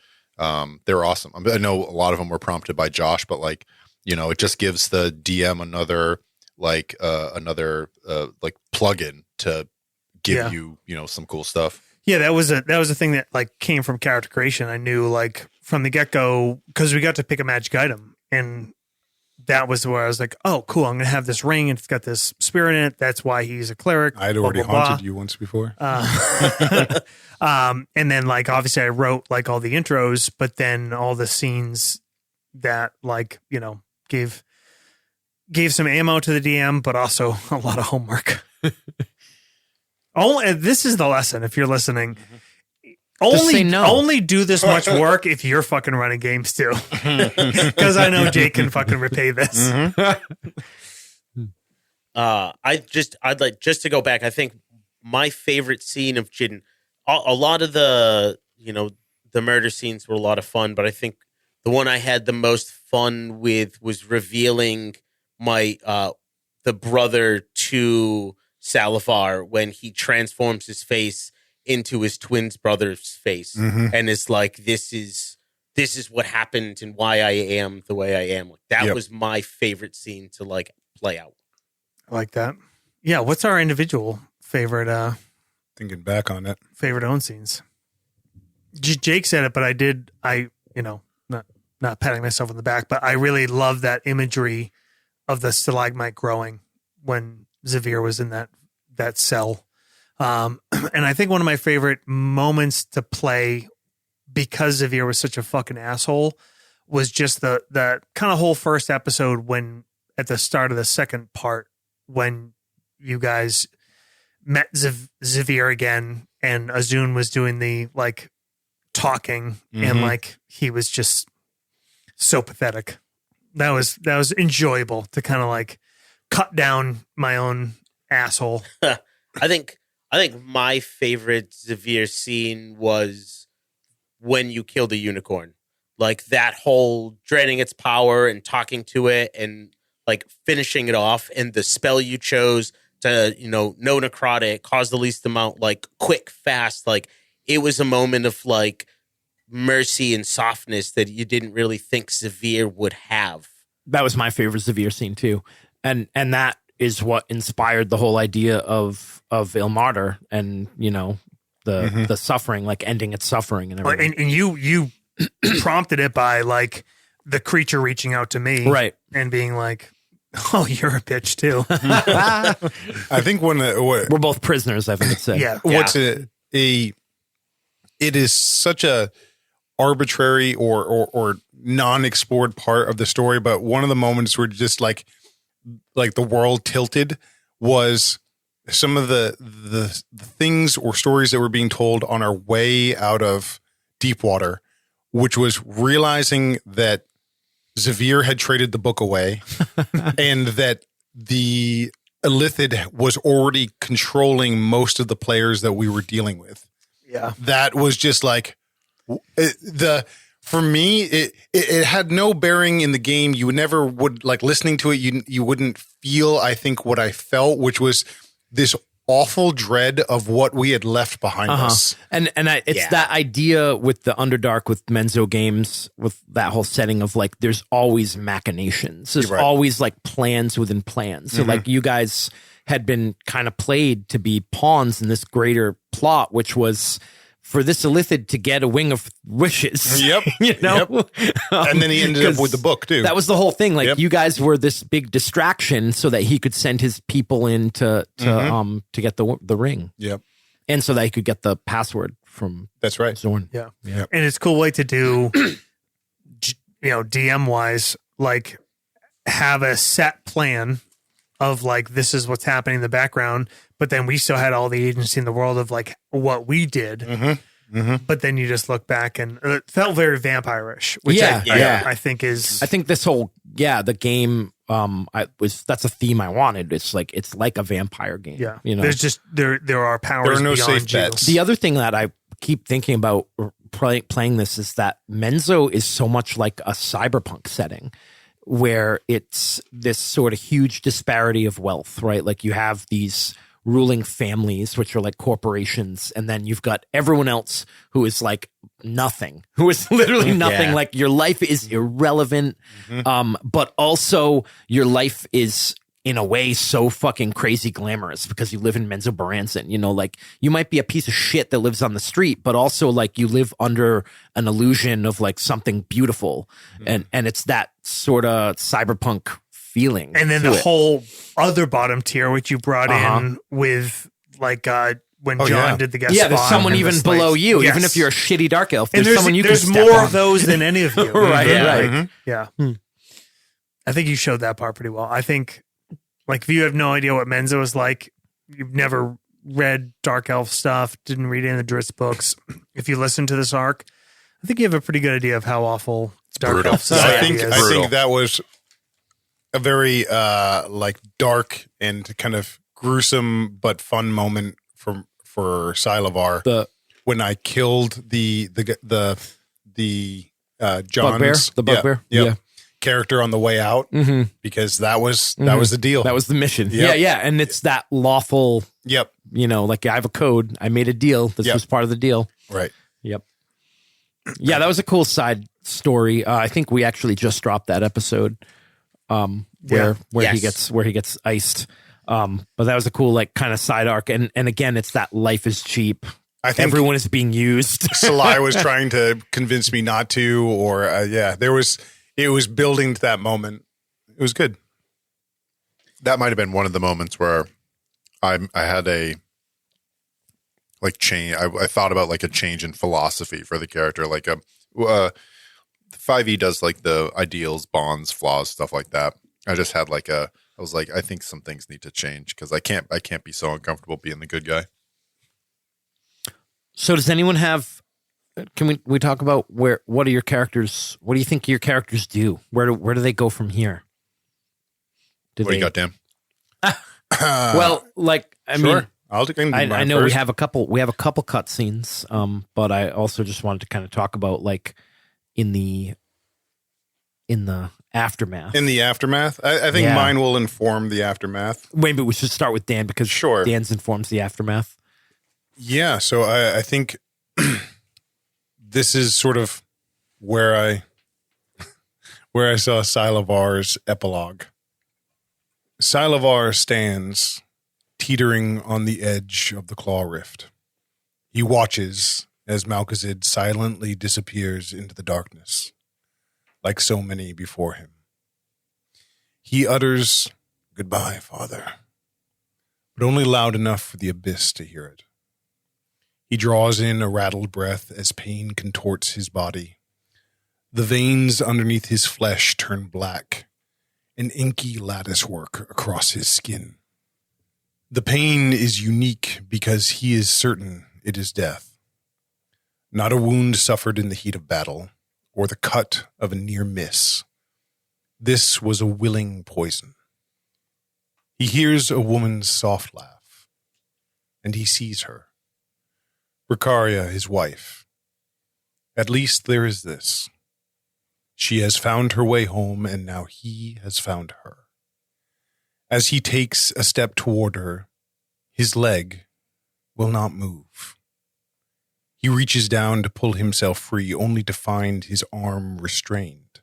[SPEAKER 7] they were awesome. I know a lot of them were prompted by Josh, but like, it just gives the DM another plug-in to give you, some cool stuff.
[SPEAKER 4] Yeah, that was a thing that like came from character creation. I knew like from the get-go, because we got to pick a magic item, and that was where I was like, oh, cool, I'm going to have this ring, and it's got this spirit in it. That's why he's a cleric.
[SPEAKER 5] I'd already haunted you once before.
[SPEAKER 4] And then like, obviously I wrote like all the intros, but then all the scenes that like, gave some ammo to the DM, but also a lot of homework. This is the lesson. If you're listening, only do this much work if you're fucking running games too, because I know Jake can fucking repay this.
[SPEAKER 6] I'd like just to go back. I think my favorite scene of Jidden, a lot of the murder scenes were a lot of fun, but I think the one I had the most fun with was revealing my the brother to Salazar when he transforms his face into his twin brother's face, and is like, this is what happened and why I am the way I am. Like, that was my favorite scene to like play out.
[SPEAKER 4] I like that. Yeah. What's our individual favorite?
[SPEAKER 5] Thinking back on it,
[SPEAKER 4] favorite own scenes. Jake said it, but I not patting myself on the back, but I really love that imagery of the stalagmite growing when Xavier was in that cell. And I think one of my favorite moments to play, because Xavier was such a fucking asshole, was just the kind of whole first episode, when at the start of the second part, when you guys met Xavier again and Azun was doing the like talking, and like he was just so pathetic. That was enjoyable to kind of like cut down my own asshole.
[SPEAKER 6] I think my favorite Xavier scene was when you killed the unicorn. Like that whole draining its power and talking to it and like finishing it off, and the spell you chose to, no necrotic, cause the least amount, like quick, fast. Like it was a moment of like mercy and softness that you didn't really think Xavier would have.
[SPEAKER 3] That was my favorite Xavier scene too. And that is what inspired the whole idea of Ilmater and, the suffering, like ending its suffering and everything.
[SPEAKER 4] And you prompted it by like the creature reaching out to me.
[SPEAKER 3] Right.
[SPEAKER 4] And being like, oh, you're a bitch too.
[SPEAKER 5] I think
[SPEAKER 3] we're both prisoners, I think it's said.
[SPEAKER 4] Yeah.
[SPEAKER 5] What's it is such a arbitrary or non-explored part of the story, but one of the moments where just like the world tilted was some of the things or stories that were being told on our way out of Deepwater, which was realizing that Xavier had traded the book away and that the Illithid was already controlling most of the players that we were dealing with.
[SPEAKER 4] Yeah.
[SPEAKER 5] That was just like for me, it had no bearing in the game. You never would like listening to it. You wouldn't feel, I think, what I felt, which was this awful dread of what we had left behind us.
[SPEAKER 3] And it's that idea with the Underdark, with Menzo games, with that whole setting of like, there's always machinations. There's always like plans within plans. So like you guys had been kind of played to be pawns in this greater plot, which was for this Illithid to get a wing of wishes.
[SPEAKER 5] Yep. And then he ended up with the book too.
[SPEAKER 3] That was the whole thing. Like you guys were this big distraction so that he could send his people in to get the ring.
[SPEAKER 5] Yep.
[SPEAKER 3] And so that he could get the password from
[SPEAKER 5] That's right.
[SPEAKER 3] Zorn.
[SPEAKER 4] Yeah.
[SPEAKER 3] Yeah.
[SPEAKER 4] And it's a cool way to do, DM wise, like have a set plan of like, this is what's happening in the background. But then we still had all the agency in the world of like what we did.
[SPEAKER 5] Mm-hmm.
[SPEAKER 4] But then you just look back and it felt very vampire-ish, which
[SPEAKER 3] Yeah.
[SPEAKER 4] I think is.
[SPEAKER 3] I think this whole the game that's a theme I wanted. It's like a vampire game.
[SPEAKER 4] Yeah.
[SPEAKER 3] You know,
[SPEAKER 4] There's just there are powers.
[SPEAKER 5] There are no
[SPEAKER 4] beyond
[SPEAKER 5] safe
[SPEAKER 4] you.
[SPEAKER 5] bets.
[SPEAKER 3] the other thing that I keep thinking about playing this is that Menzo is so much like a cyberpunk setting where it's this sort of huge disparity of wealth, right? Like you have these ruling families, which are like corporations, and then you've got everyone else who is like nothing, who is literally nothing.
[SPEAKER 6] Yeah.
[SPEAKER 3] Like your life is irrelevant, but also your life is in a way so fucking crazy glamorous because you live in Menzo Baranzan. You know, like you might be a piece of shit that lives on the street, but also like you live under an illusion of like something beautiful, and it's that sort of cyberpunk feeling.
[SPEAKER 4] And then
[SPEAKER 3] to
[SPEAKER 4] the
[SPEAKER 3] it.
[SPEAKER 4] whole other bottom tier, which you brought in with like when John
[SPEAKER 5] yeah.
[SPEAKER 4] did the guest
[SPEAKER 3] Yeah, there's
[SPEAKER 4] spot
[SPEAKER 3] someone
[SPEAKER 4] and
[SPEAKER 3] even
[SPEAKER 4] this,
[SPEAKER 3] below
[SPEAKER 4] like-
[SPEAKER 3] you,
[SPEAKER 4] Yes.
[SPEAKER 3] even if you're a shitty dark elf.
[SPEAKER 4] And
[SPEAKER 3] There's someone you can
[SPEAKER 4] there's
[SPEAKER 3] step
[SPEAKER 4] more
[SPEAKER 3] on.
[SPEAKER 4] of those than any of you.
[SPEAKER 3] Right,
[SPEAKER 4] Yeah.
[SPEAKER 3] right.
[SPEAKER 5] Mhm.
[SPEAKER 4] Yeah. I think you showed that part pretty well. I think, like, if you have no idea what Menzo is like, you've never read Dark Elf stuff, didn't read any of the Drizzt books. If you listen to this arc, I think you have a pretty good idea of how awful Dark
[SPEAKER 7] brutal.
[SPEAKER 4] Elf
[SPEAKER 5] So
[SPEAKER 4] society
[SPEAKER 5] I
[SPEAKER 4] is.
[SPEAKER 5] think that was a very like dark and kind of gruesome but fun moment for Sylavar
[SPEAKER 3] The
[SPEAKER 5] when I killed the John's
[SPEAKER 3] bugbear, the bugbear.
[SPEAKER 5] Yep. Character on the way out
[SPEAKER 3] Mm-hmm.
[SPEAKER 5] because that was the deal.
[SPEAKER 3] That was the mission.
[SPEAKER 5] Yep.
[SPEAKER 3] Yeah, and it's that lawful.
[SPEAKER 5] Yep.
[SPEAKER 3] You know, like I have a code. I made a deal. This
[SPEAKER 5] Yep.
[SPEAKER 3] was part of the deal.
[SPEAKER 5] Right.
[SPEAKER 3] Yep. Yeah, that was a cool side story. I think we actually just dropped that episode where
[SPEAKER 6] Yes.
[SPEAKER 3] he gets iced. But that was a cool like kind of side arc. And again, it's that life is cheap.
[SPEAKER 5] I think
[SPEAKER 3] Everyone is being used.
[SPEAKER 5] Salai was trying to convince me not to, or it was building to that moment. It was good.
[SPEAKER 7] That might have been one of the moments where I had a like change. I thought about like a change in philosophy for the character. Like 5e does like the ideals, bonds, flaws, stuff like that. I just had like I was like, I think some things need to change because I can't be so uncomfortable being the good guy.
[SPEAKER 3] So does anyone have? Can we talk about what are your characters? What do you think your characters do? Where do they go from here?
[SPEAKER 7] What do you got, Dan?
[SPEAKER 3] Well, like I
[SPEAKER 5] Sure.
[SPEAKER 3] mean, I know we have a couple cutscenes, but I also just wanted to kind of talk about like in the aftermath.
[SPEAKER 5] in the aftermath. I think
[SPEAKER 3] Yeah.
[SPEAKER 5] mine will inform the aftermath.
[SPEAKER 3] Maybe we should start with Dan because
[SPEAKER 5] Sure.
[SPEAKER 3] Dan's informs the aftermath.
[SPEAKER 5] Yeah, so I think this is sort of where I saw Sylavar's epilogue. Sylavar stands teetering on the edge of the claw rift. He watches as Malkazid silently disappears into the darkness, like so many before him. He utters, "Goodbye, Father," but only loud enough for the abyss to hear it. He draws in a rattled breath as pain contorts his body. The veins underneath his flesh turn black, an inky lattice work across his skin. The pain is unique because he is certain it is death. Not a wound suffered in the heat of battle, or the cut of a near miss. This was a willing poison. He hears a woman's soft laugh, and he sees her. Ricaria, his wife. At least there is this. She has found her way home, and now he has found her. As he takes a step toward her, his leg will not move. He reaches down to pull himself free, only to find his arm restrained.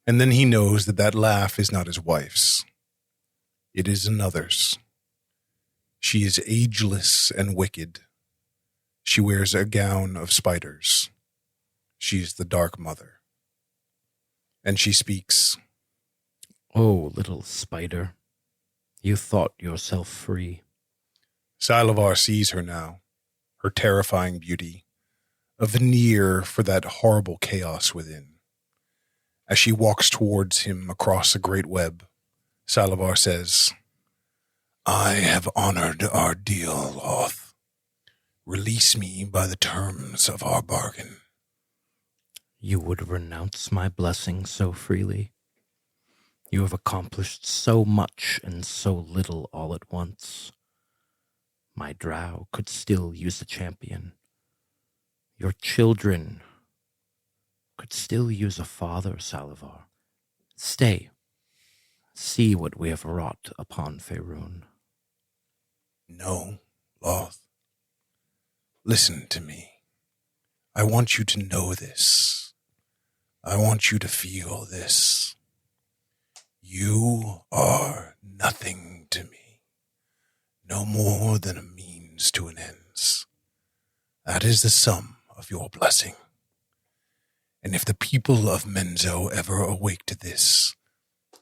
[SPEAKER 5] And then he knows that laugh is not his wife's. It is another's. She is ageless and wicked. She wears a gown of spiders. She is the Dark Mother. And she speaks.
[SPEAKER 3] Oh, little spider, you thought yourself free.
[SPEAKER 5] Salivar sees her now, her terrifying beauty, a veneer for that horrible chaos within. As she walks towards him across the great web, Salivar says, I have honored our deal, Loth. Release me by the terms of our bargain.
[SPEAKER 3] You would renounce my blessing so freely. You have accomplished so much and so little all at once. My drow could still use a champion. Your children could still use a father, Salivar. Stay. See what we have wrought upon Faerun.
[SPEAKER 5] No, Loth. Listen to me. I want you to know this. I want you to feel this. You are nothing to me. No more than a means to an ends. That is the sum of your blessing. And if the people of Menzo ever awake to this,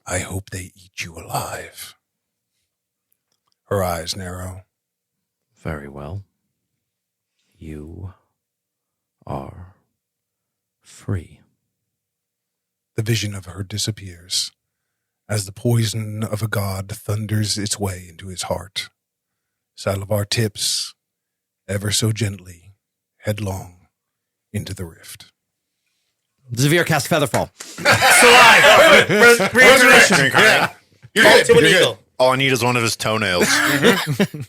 [SPEAKER 5] I hope they eat you alive. Her eyes narrow.
[SPEAKER 3] Very well. You are free.
[SPEAKER 5] The vision of her disappears as the poison of a god thunders its way into his heart. Salivar tips, ever so gently, headlong into the rift.
[SPEAKER 3] Zavir cast Featherfall.
[SPEAKER 4] Reiteration.
[SPEAKER 5] Yeah. You're
[SPEAKER 6] Call
[SPEAKER 5] good.
[SPEAKER 6] to an
[SPEAKER 5] You're
[SPEAKER 6] eagle.
[SPEAKER 5] good.
[SPEAKER 7] All I need is one of his toenails.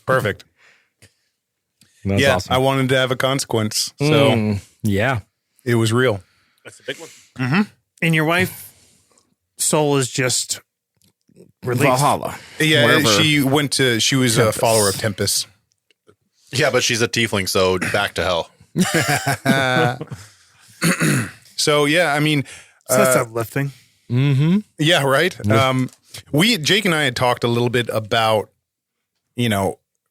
[SPEAKER 5] Perfect.
[SPEAKER 3] That's
[SPEAKER 5] Yeah,
[SPEAKER 3] awesome.
[SPEAKER 5] I wanted to have a consequence, so
[SPEAKER 3] Yeah.
[SPEAKER 5] it was real.
[SPEAKER 6] That's a big one.
[SPEAKER 4] And your wife, soul is just released.
[SPEAKER 3] Valhalla.
[SPEAKER 5] Yeah,
[SPEAKER 3] Wherever-
[SPEAKER 5] she was a follower of Tempest.
[SPEAKER 7] Yeah, but she's a tiefling, so back to hell.
[SPEAKER 5] So yeah, I mean,
[SPEAKER 4] So that's uplifting.
[SPEAKER 5] yeah, right. Jake and I had talked a little bit about,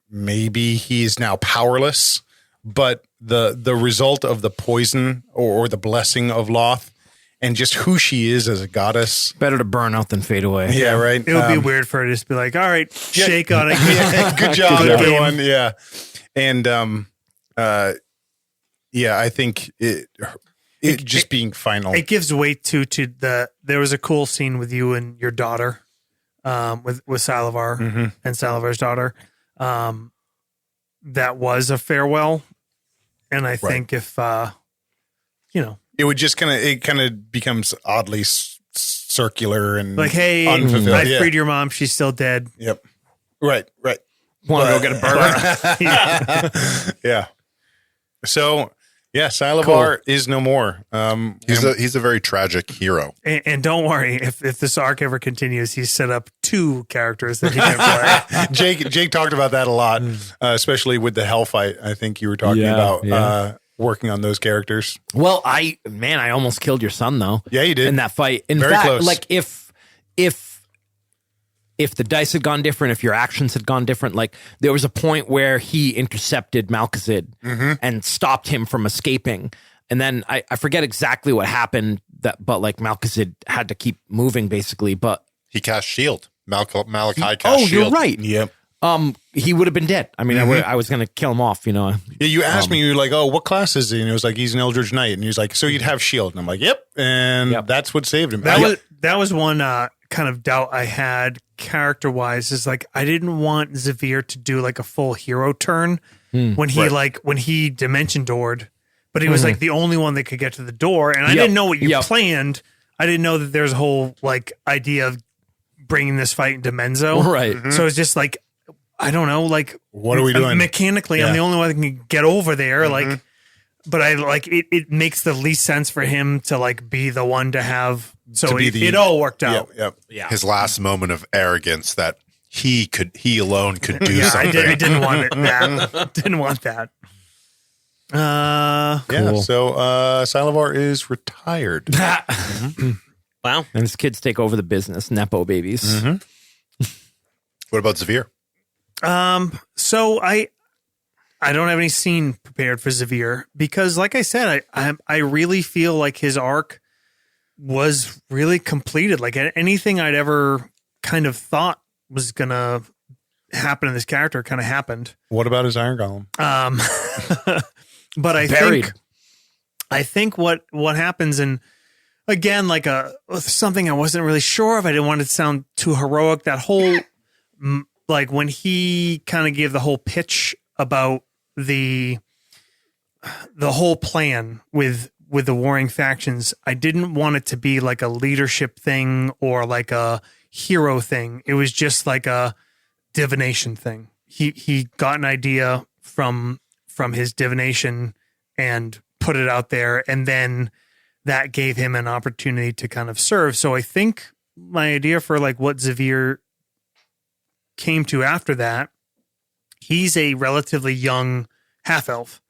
[SPEAKER 5] maybe he is now powerless, but the result of the poison or the blessing of Loth and just who she is as a goddess.
[SPEAKER 3] Better to burn out than fade away.
[SPEAKER 5] Yeah, right.
[SPEAKER 4] It would be weird for her to just be like, all right, shake on it.
[SPEAKER 5] Yeah, good job,
[SPEAKER 4] Good game.
[SPEAKER 5] everyone. Yeah, and I think it just being final.
[SPEAKER 4] It gives weight to there was a cool scene with you and your daughter, with Salivar and Salivar's daughter. That was a farewell. And I think if,
[SPEAKER 5] It would just kind of becomes oddly circular and
[SPEAKER 4] like, hey,
[SPEAKER 5] unfulfilled.
[SPEAKER 4] I freed your mom. She's still dead.
[SPEAKER 5] Yep. Right.
[SPEAKER 3] Want to go get a burger?
[SPEAKER 5] Yeah. So yeah, Salivar is no more.
[SPEAKER 7] He's a very tragic hero.
[SPEAKER 4] And don't worry, if this arc ever continues, he's set up 2 characters that he can play.
[SPEAKER 5] Jake talked about that a lot, especially with the hell fight. I think you were talking about working on those characters.
[SPEAKER 3] Well, I almost killed your son though.
[SPEAKER 5] Yeah, you did.
[SPEAKER 3] In that fight. In
[SPEAKER 5] Very
[SPEAKER 3] fact,
[SPEAKER 5] close.
[SPEAKER 3] like if the dice had gone different, if your actions had gone different, like there was a point where he intercepted Malkazid and stopped him from escaping. And then I forget exactly what happened, but like Malkazid had to keep moving basically. But
[SPEAKER 7] He cast shield. Malachi cast
[SPEAKER 3] oh,
[SPEAKER 7] shield.
[SPEAKER 3] you're right.
[SPEAKER 5] Yep.
[SPEAKER 3] He would have been dead. I mean, I was going to kill him off,
[SPEAKER 5] Yeah, you asked me, you were like, oh, what class is he? And it was like, he's an Eldritch Knight. And he was like, so you'd have shield. And I'm like, yep. And that's what saved him.
[SPEAKER 4] That was one kind of doubt I had character wise, is like I didn't want Zavir to do like a full hero turn when he dimension doored, but he was like the only one that could get to the door, and I didn't know what you planned. I didn't know that there's a whole like idea of bringing this fight into Menzo,
[SPEAKER 3] Right.
[SPEAKER 4] So it's just like I don't know, like
[SPEAKER 5] What are we doing?
[SPEAKER 4] mechanically? I'm the only one that can get over there, like. But I like it. It makes the least sense for him to like be the one to have. So it all worked out.
[SPEAKER 5] Yep.
[SPEAKER 6] Yeah.
[SPEAKER 7] His last moment of arrogance that he alone could do
[SPEAKER 4] Yeah,
[SPEAKER 7] something.
[SPEAKER 4] I didn't want it. That. Didn't want that.
[SPEAKER 5] Yeah. So Salivar is retired.
[SPEAKER 6] Wow.
[SPEAKER 3] And his kids take over the business, Nepo babies.
[SPEAKER 7] What about Zavir?
[SPEAKER 4] So I don't have any scene prepared for Zavir because, like I said, I really feel like his arc was really completed. Like anything I'd ever kind of thought was gonna happened in this character kind of happened.
[SPEAKER 5] What about his Iron Golem?
[SPEAKER 4] But I think what happens, and again, like something I wasn't really sure of. I didn't want it to sound too heroic. That whole like when he kind of gave the whole pitch about the whole plan with the warring factions, I didn't want it to be like a leadership thing or like a hero thing. It was just like a divination thing. He got an idea from his divination and put it out there, and then that gave him an opportunity to kind of serve. So I think my idea for like what Xavier came to after that, he's a relatively young half-elf,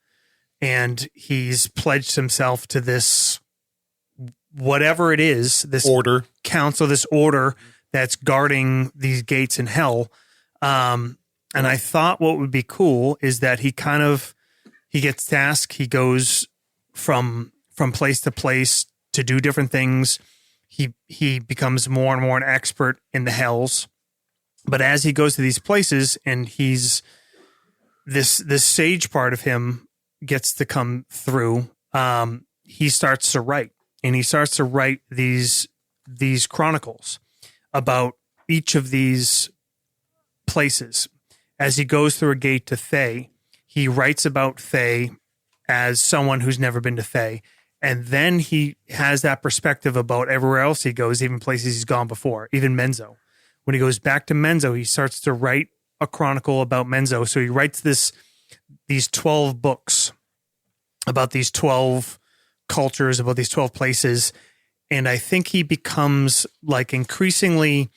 [SPEAKER 4] and he's pledged himself to this, whatever it is, this
[SPEAKER 5] Order.
[SPEAKER 4] council, this order that's guarding these gates in hell. And I thought what would be cool is that he gets tasked. He goes from place to place to do different things. He becomes more and more an expert in the hells. But as he goes to these places, and he's this sage part of him gets to come through, he starts to write, and he starts to write these chronicles about each of these places. As he goes through a gate to Thay, he writes about Thay as someone who's never been to Thay. And then he has that perspective about everywhere else he goes, even places he's gone before, even Menzo. When he goes back to Menzo, he starts to write a chronicle about Menzo. So he writes these 12 books about these 12 cultures, about these 12 places. And I think he becomes like increasingly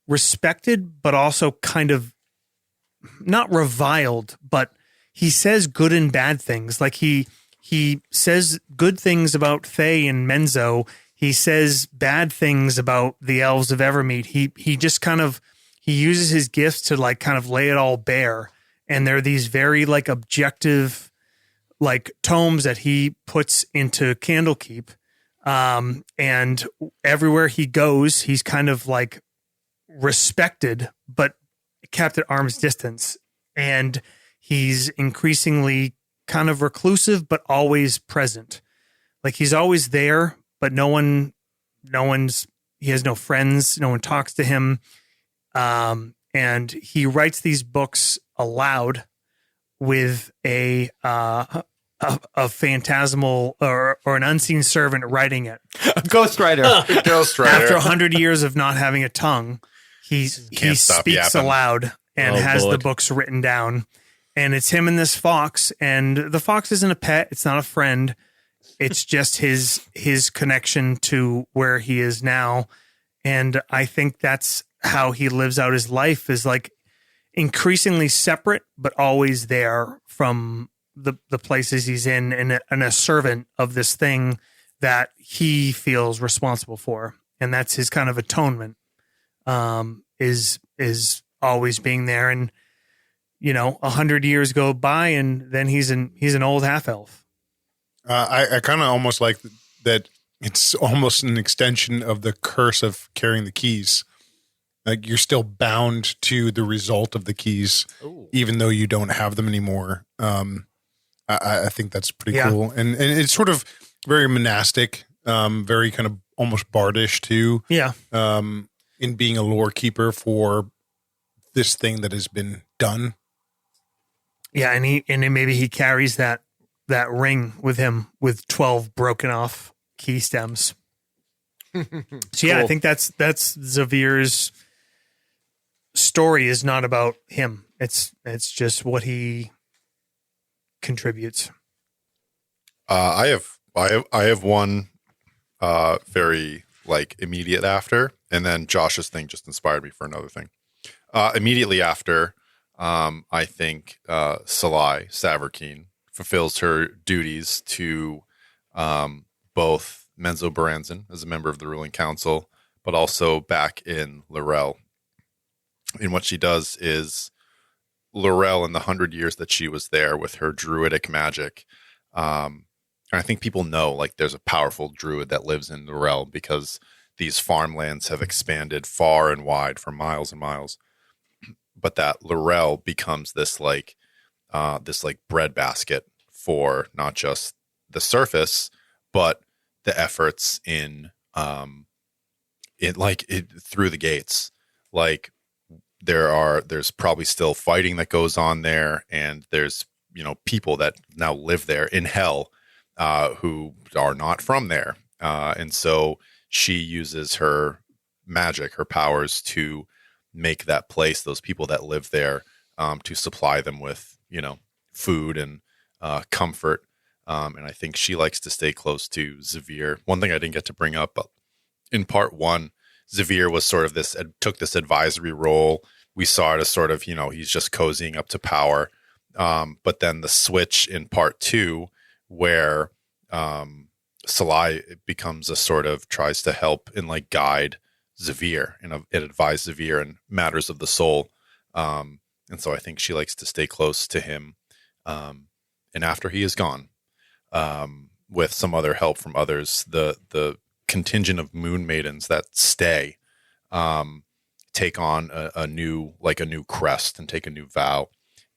[SPEAKER 4] respected, but also kind of not reviled, but he says good and bad things. Like he says good things about Thay and Menzo. He says bad things about the elves of Evermeet. He just kind of, he uses his gifts to like kind of lay it all bare. And there are these very like objective like tomes that he puts into Candlekeep. And everywhere he goes, he's kind of like respected, but kept at arm's distance. And he's increasingly kind of reclusive, but always present. Like he's always there, but he has no friends. No one talks to him. And he writes these books aloud with a phantasmal or an unseen servant writing it.
[SPEAKER 3] Ghostwriter.
[SPEAKER 4] After 100 years of not having a tongue, he speaks
[SPEAKER 7] yapping.
[SPEAKER 4] aloud and has the books written down. And it's him and this fox, and the fox isn't a pet. It's not a friend. It's just his connection to where he is now. And I think that's how he lives out his life, is like increasingly separate, but always there from the places he's in, and a servant of this thing that he feels responsible for. And that's his kind of atonement, is always being there. And, 100 years go by, and then he's an old half elf.
[SPEAKER 5] I kind of almost like that. It's almost an extension of the curse of carrying the keys. Like you're still bound to the result of the keys, even though you don't have them anymore. I think that's pretty cool. And it's sort of very monastic, very kind of almost bardish too.
[SPEAKER 4] Yeah.
[SPEAKER 5] In being a lore keeper for this thing that has been done.
[SPEAKER 4] Yeah. And then maybe he carries that ring with him with 12 broken off key stems. So yeah, I think that's Xavier's story is not about him. It's just what he contributes.
[SPEAKER 7] I have one very like immediate after, and then Josh's thing just inspired me for another thing. Immediately after, I think Salai Savarkeen fulfills her duties to both Menzo Baranzan as a member of the ruling council, but also back in Lorel. And what she does is Lorel, in the 100 years that she was there with her druidic magic, and I think people know like there's a powerful druid that lives in Lorel because these farmlands have expanded far and wide for miles and miles. but that Laurel becomes this like breadbasket for not just the surface, but the efforts in through the gates. Like there's probably still fighting that goes on there, and there's people that now live there in hell who are not from there, and so she uses her magic, her powers, to make that place, those people that live there, to supply them with food and comfort. And I think she likes to stay close to Xavier. One thing I didn't get to bring up, but in part 1, Xavier was sort of took this advisory role. We saw it as sort of, he's just cozying up to power. But then the switch in part 2, where Salai becomes a sort of, tries to help and like guide Xavier and advise Xavier in matters of the soul. And so I think she likes to stay close to him. And after he is gone, with some other help from others, the contingent of moon maidens that stay take on a new crest and take a new vow,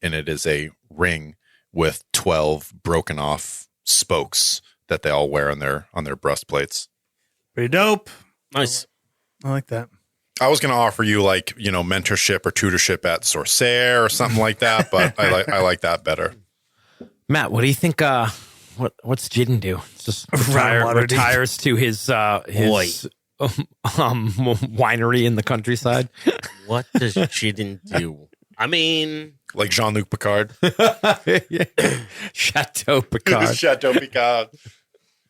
[SPEAKER 7] and it is a ring with 12 broken off spokes that they all wear on their breastplates.
[SPEAKER 4] Pretty dope.
[SPEAKER 6] Nice.
[SPEAKER 4] I like that.
[SPEAKER 7] I was going to offer you mentorship or tutorship at Sorcerer or something like that, but I like that better.
[SPEAKER 3] Matt, what do you think? What's Jidden do? Just retires to his winery in the countryside.
[SPEAKER 6] What does Jidden do? I mean,
[SPEAKER 7] like Jean-Luc Picard.
[SPEAKER 3] Chateau Picard.
[SPEAKER 7] Chateau Picard.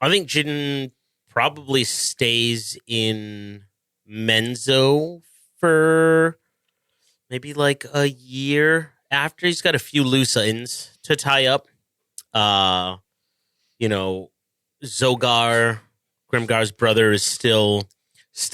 [SPEAKER 6] I think Jidden probably stays in Menzo for maybe like a year after. He's got a few loose ends to tie up. Zogar, Grimgar's brother, is still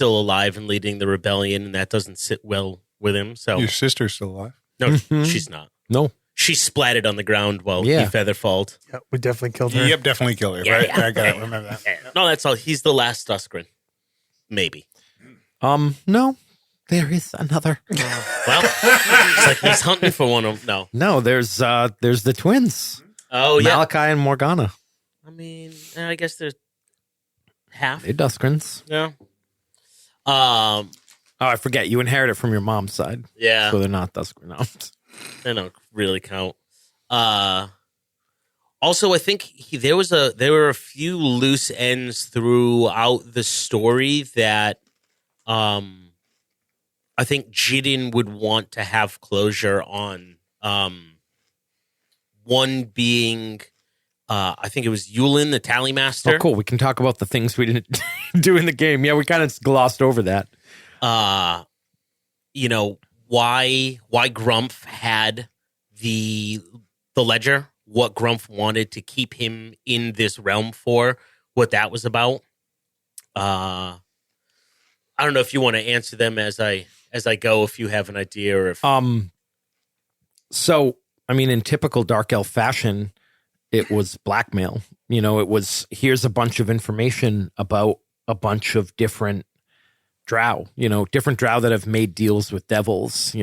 [SPEAKER 6] alive and leading the rebellion, and that doesn't sit well with him. So
[SPEAKER 5] Your sister's still alive?
[SPEAKER 6] no, she's not.
[SPEAKER 3] No.
[SPEAKER 6] She splatted on the ground while he featherfalled.
[SPEAKER 4] Yeah, we definitely killed her.
[SPEAKER 5] Yep, definitely killed her.
[SPEAKER 6] Yeah,
[SPEAKER 5] right?
[SPEAKER 6] yeah.
[SPEAKER 5] I got to remember that.
[SPEAKER 6] No, that's all. He's the last Duskren. Maybe.
[SPEAKER 3] No, there is another.
[SPEAKER 6] Well, it's like he's hunting for one of them.
[SPEAKER 3] No, there's the twins.
[SPEAKER 6] Oh, yeah.
[SPEAKER 3] Malachi and Morgana.
[SPEAKER 6] I mean, I guess there's half.
[SPEAKER 3] They're Duskrins.
[SPEAKER 6] Yeah.
[SPEAKER 3] Oh, I forget. You inherit it from your mom's side.
[SPEAKER 6] Yeah.
[SPEAKER 3] So they're not Duskrin. No.
[SPEAKER 6] They don't really count. Also, I think there were a few loose ends throughout the story that I think Jidin would want to have closure on. One being, I think it was Yulin, the tally master.
[SPEAKER 3] Oh, cool. We can talk about the things we didn't do in the game. Yeah, we kind of glossed over that.
[SPEAKER 6] Why Grumph had the ledger, what Grumph wanted to keep him in this realm for, what that was about. I don't know if you want to answer them as I go, if you have an idea, or if
[SPEAKER 3] So, I mean, in typical Dark Elf fashion, it was blackmail. It was, here's a bunch of information about a bunch of different drow, different drow that have made deals with devils,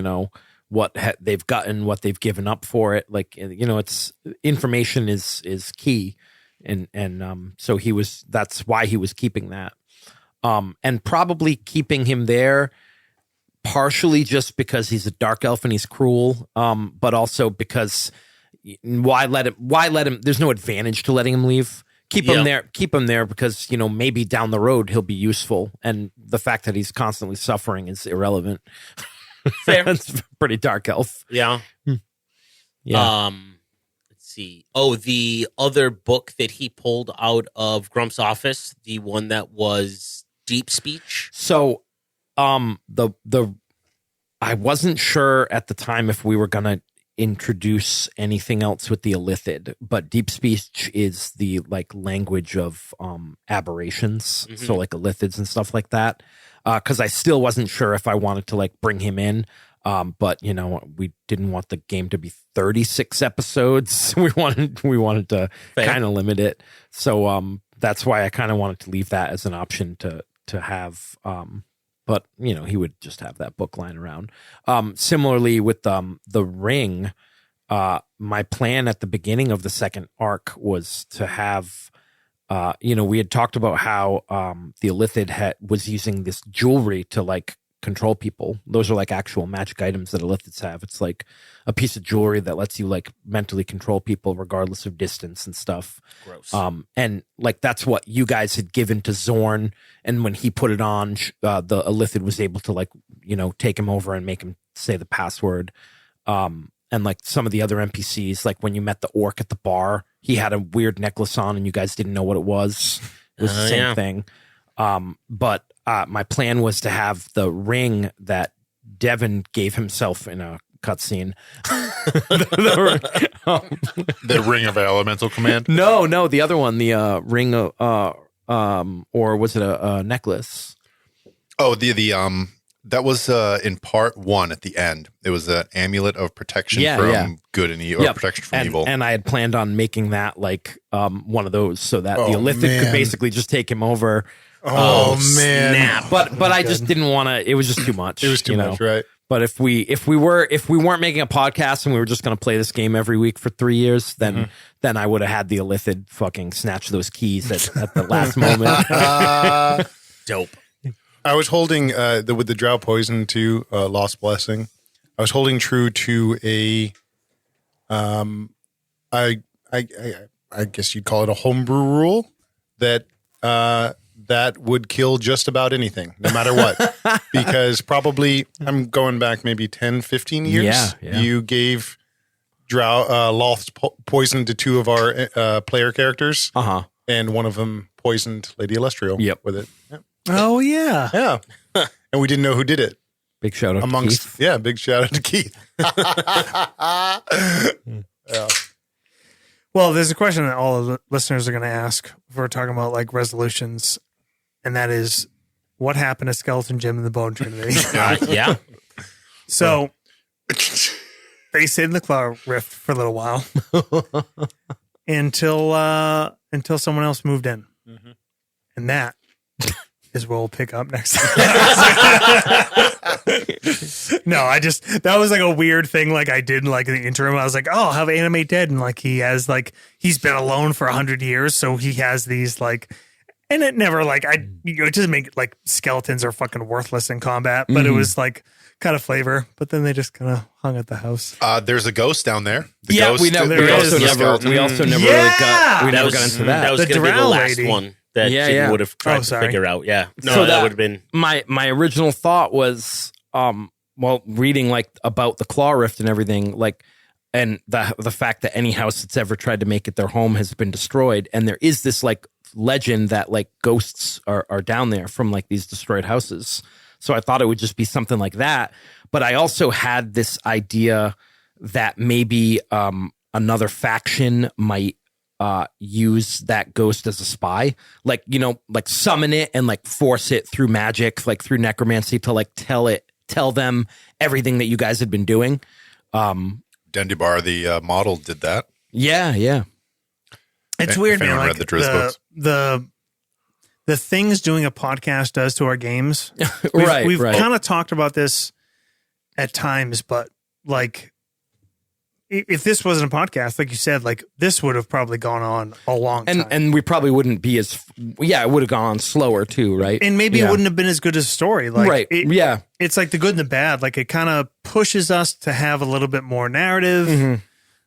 [SPEAKER 3] what they've gotten, what they've given up for it. Like, it's information is key. And so that's why he was keeping that. And probably keeping him there partially just because he's a dark elf and he's cruel, but also because why let him? There's no advantage to letting him leave. Keep him there because maybe down the road he'll be useful, and the fact that he's constantly suffering is irrelevant.
[SPEAKER 6] Fair.
[SPEAKER 3] That's pretty dark elf.
[SPEAKER 6] Yeah.
[SPEAKER 3] Yeah.
[SPEAKER 6] Let's see. Oh, the other book that he pulled out of Grumph's office, the one that was Deep Speech.
[SPEAKER 3] So, I wasn't sure at the time if we were gonna introduce anything else with the Illithid, but Deep Speech is the language of aberrations, so like Illithids and stuff like that. Because I still wasn't sure if I wanted to bring him in, but we didn't want the game to be 36 episodes. We wanted to kind of limit it, so that's why I kind of wanted to leave that as an option to have but he would just have that book lying around. Similarly with the ring, my plan at the beginning of the second arc was to have, we had talked about how the Illithid was using this jewelry to like control people. Those are like actual magic items that Illithids have. It's like a piece of jewelry that lets you like mentally control people regardless of distance and stuff.
[SPEAKER 6] Gross.
[SPEAKER 3] And like that's what you guys had given to Zorn, and when he put it on, the Illithid was able to like take him over and make him say the password. And like some of the other NPCs, like when you met the orc at the bar, he had a weird necklace on and you guys didn't know what it was. It was the same thing. But my plan was to have the ring that Devin gave himself in a cutscene.
[SPEAKER 7] The ring of elemental command.
[SPEAKER 3] No, the other one, the ring of, or was it a necklace?
[SPEAKER 7] Oh, that was in part 1 at the end. It was an amulet of protection from good and evil, or protection from evil.
[SPEAKER 3] And I had planned on making that like one of those so that the Illithid could basically just take him over.
[SPEAKER 5] Oh man!
[SPEAKER 6] Snap.
[SPEAKER 3] But I just didn't want to. It was just too much.
[SPEAKER 5] It was too much, right?
[SPEAKER 3] But if we weren't making a podcast and we were just going to play this game every week for 3 years, then I would have had the Illithid fucking snatch those keys at the last moment.
[SPEAKER 6] Dope.
[SPEAKER 5] I was holding with the Drow Poison to Lost Blessing. I was holding true to a, I guess you'd call it a homebrew rule that that would kill just about anything, no matter what. Because probably, I'm going back maybe 10, 15 years.
[SPEAKER 3] Yeah.
[SPEAKER 5] You gave Loth's poison to 2 of our player characters. And one of them poisoned Lady Illustrial with it. Yep.
[SPEAKER 4] Oh, yeah.
[SPEAKER 5] Yeah. And we didn't know who did it.
[SPEAKER 3] Big shout out to Keith.
[SPEAKER 5] Yeah, big shout out to Keith. Yeah.
[SPEAKER 4] Well, there's a question that all of the listeners are going to ask if we're talking about like resolutions, and that is, what happened to Skeleton Jim and the Bone Trinity?
[SPEAKER 6] Yeah.
[SPEAKER 4] So they stayed in the Claw Rift for a little while until someone else moved in, and that is where we'll pick up next time. No, that was like a weird thing. Like I did like in the interim, I was like, oh, I'll have Animate Dead. And like, he's been alone for 100 years. So he has these like, and it never like, it doesn't make like skeletons are fucking worthless in combat, but it was like kind of flavor, but then they just kind of hung at the house.
[SPEAKER 7] There's a ghost down there.
[SPEAKER 3] We also never really got into that.
[SPEAKER 6] That was going to be the last one that Jim would have tried to figure out. Yeah. No,
[SPEAKER 3] so
[SPEAKER 6] that would have been.
[SPEAKER 3] My original thought was, reading like about the Claw Rift and everything, like, and the fact that any house that's ever tried to make it their home has been destroyed. And there is this like legend that like ghosts are down there from like these destroyed houses. So I thought it would just be something like that. But I also had this idea that maybe another faction might use that ghost as a spy, like summon it and like force it through magic, like through necromancy, to like tell them everything that you guys had been doing.
[SPEAKER 7] Dendybar, the model, did that.
[SPEAKER 3] Yeah.
[SPEAKER 4] It's weird, man.
[SPEAKER 7] Read
[SPEAKER 4] Like
[SPEAKER 7] the Driz books.
[SPEAKER 4] The things doing a podcast does to our games. We've
[SPEAKER 3] right.
[SPEAKER 4] kind of talked about this at times, but like, if this wasn't a podcast, like you said, like this would have probably gone on a long time.
[SPEAKER 3] And we probably wouldn't be it would have gone on slower too, right?
[SPEAKER 4] And maybe it wouldn't have been as good as a story. Like,
[SPEAKER 3] right.
[SPEAKER 4] It's like the good and the bad. Like it kind of pushes us to have a little bit more narrative.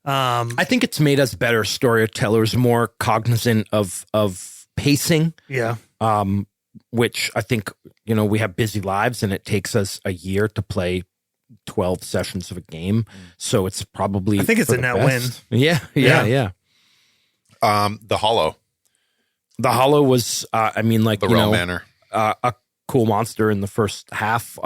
[SPEAKER 3] I think it's made us better storytellers, more cognizant of pacing.
[SPEAKER 4] Yeah.
[SPEAKER 3] Which I think, we have busy lives and it takes us a year to play 12 sessions of a game. So it's probably,
[SPEAKER 4] I think it's a net win.
[SPEAKER 3] Yeah.
[SPEAKER 7] The Hollow.
[SPEAKER 3] The Hollow was, the
[SPEAKER 7] Realm Manor.
[SPEAKER 3] A cool monster in the first half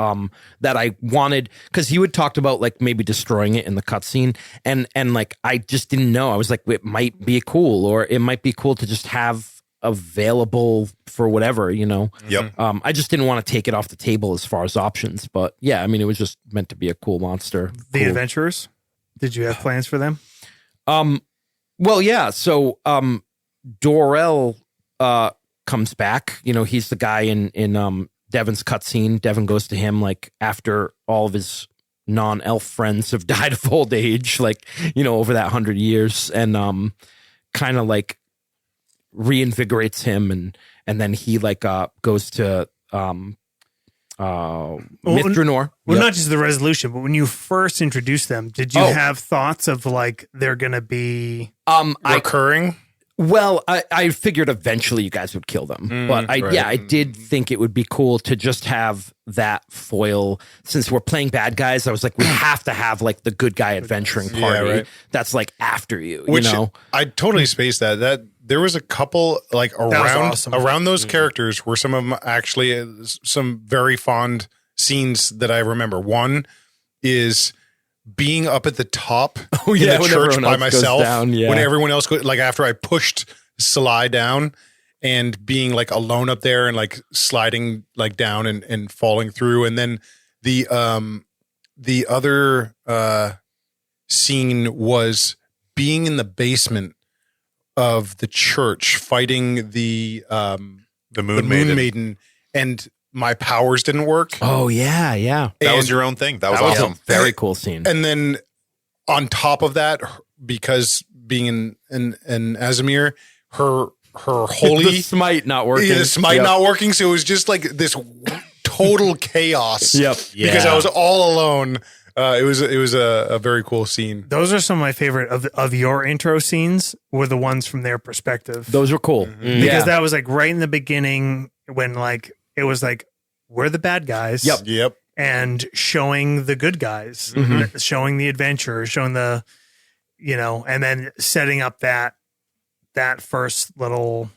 [SPEAKER 3] that I wanted, because you had talked about like maybe destroying it in the cutscene, and like I just didn't know. I was like, it might be cool, or it might be cool to just have available for whatever,
[SPEAKER 7] Yep.
[SPEAKER 3] I just didn't want to take it off the table as far as options, but yeah, it was just meant to be a cool monster.
[SPEAKER 4] The Adventurers, did you have plans for them?
[SPEAKER 3] Well, yeah. So Dorel comes back. He's the guy in Devin's cutscene. Devin goes to him like after all of his non-elf friends have died of old age, like, you know, over that 100 years, and kind of like reinvigorates him, and then he like goes to Mithranor.
[SPEAKER 4] Well, not just the resolution, but when you first introduced them, did you have thoughts of like they're going to be
[SPEAKER 5] recurring?
[SPEAKER 3] I figured eventually you guys would kill them, but I did think it would be cool to just have that foil. Since we're playing bad guys, I was like, we have to have like the good guy adventuring party that's like after you.
[SPEAKER 5] Which,
[SPEAKER 3] you know,
[SPEAKER 5] I totally spaced that. That there was a couple like around those characters were some of them actually some very fond scenes that I remember. One is being up at the top in the church by myself when everyone else goes, like after I pushed Salai down and being like alone up there and like sliding like down and falling through. And then the other scene was being in the basement of the church fighting the
[SPEAKER 7] Moon
[SPEAKER 5] Maiden, and my powers didn't work.
[SPEAKER 3] Oh yeah.
[SPEAKER 7] That was your own thing. That was awesome.
[SPEAKER 3] Very cool scene.
[SPEAKER 5] And then on top of that, because being in Azamir, her holy
[SPEAKER 3] the smite not working.
[SPEAKER 5] Yeah, the smite not working. So it was just like this total chaos. Because I was all alone. It was a very cool scene.
[SPEAKER 4] Those are some of my favorite of your intro scenes were the ones from their perspective.
[SPEAKER 3] Those were cool.
[SPEAKER 4] Because that was like right in the beginning when like it was like we're the bad guys.
[SPEAKER 5] Yep.
[SPEAKER 4] And showing the good guys, showing the adventure, showing the, you know, and then setting up that first little,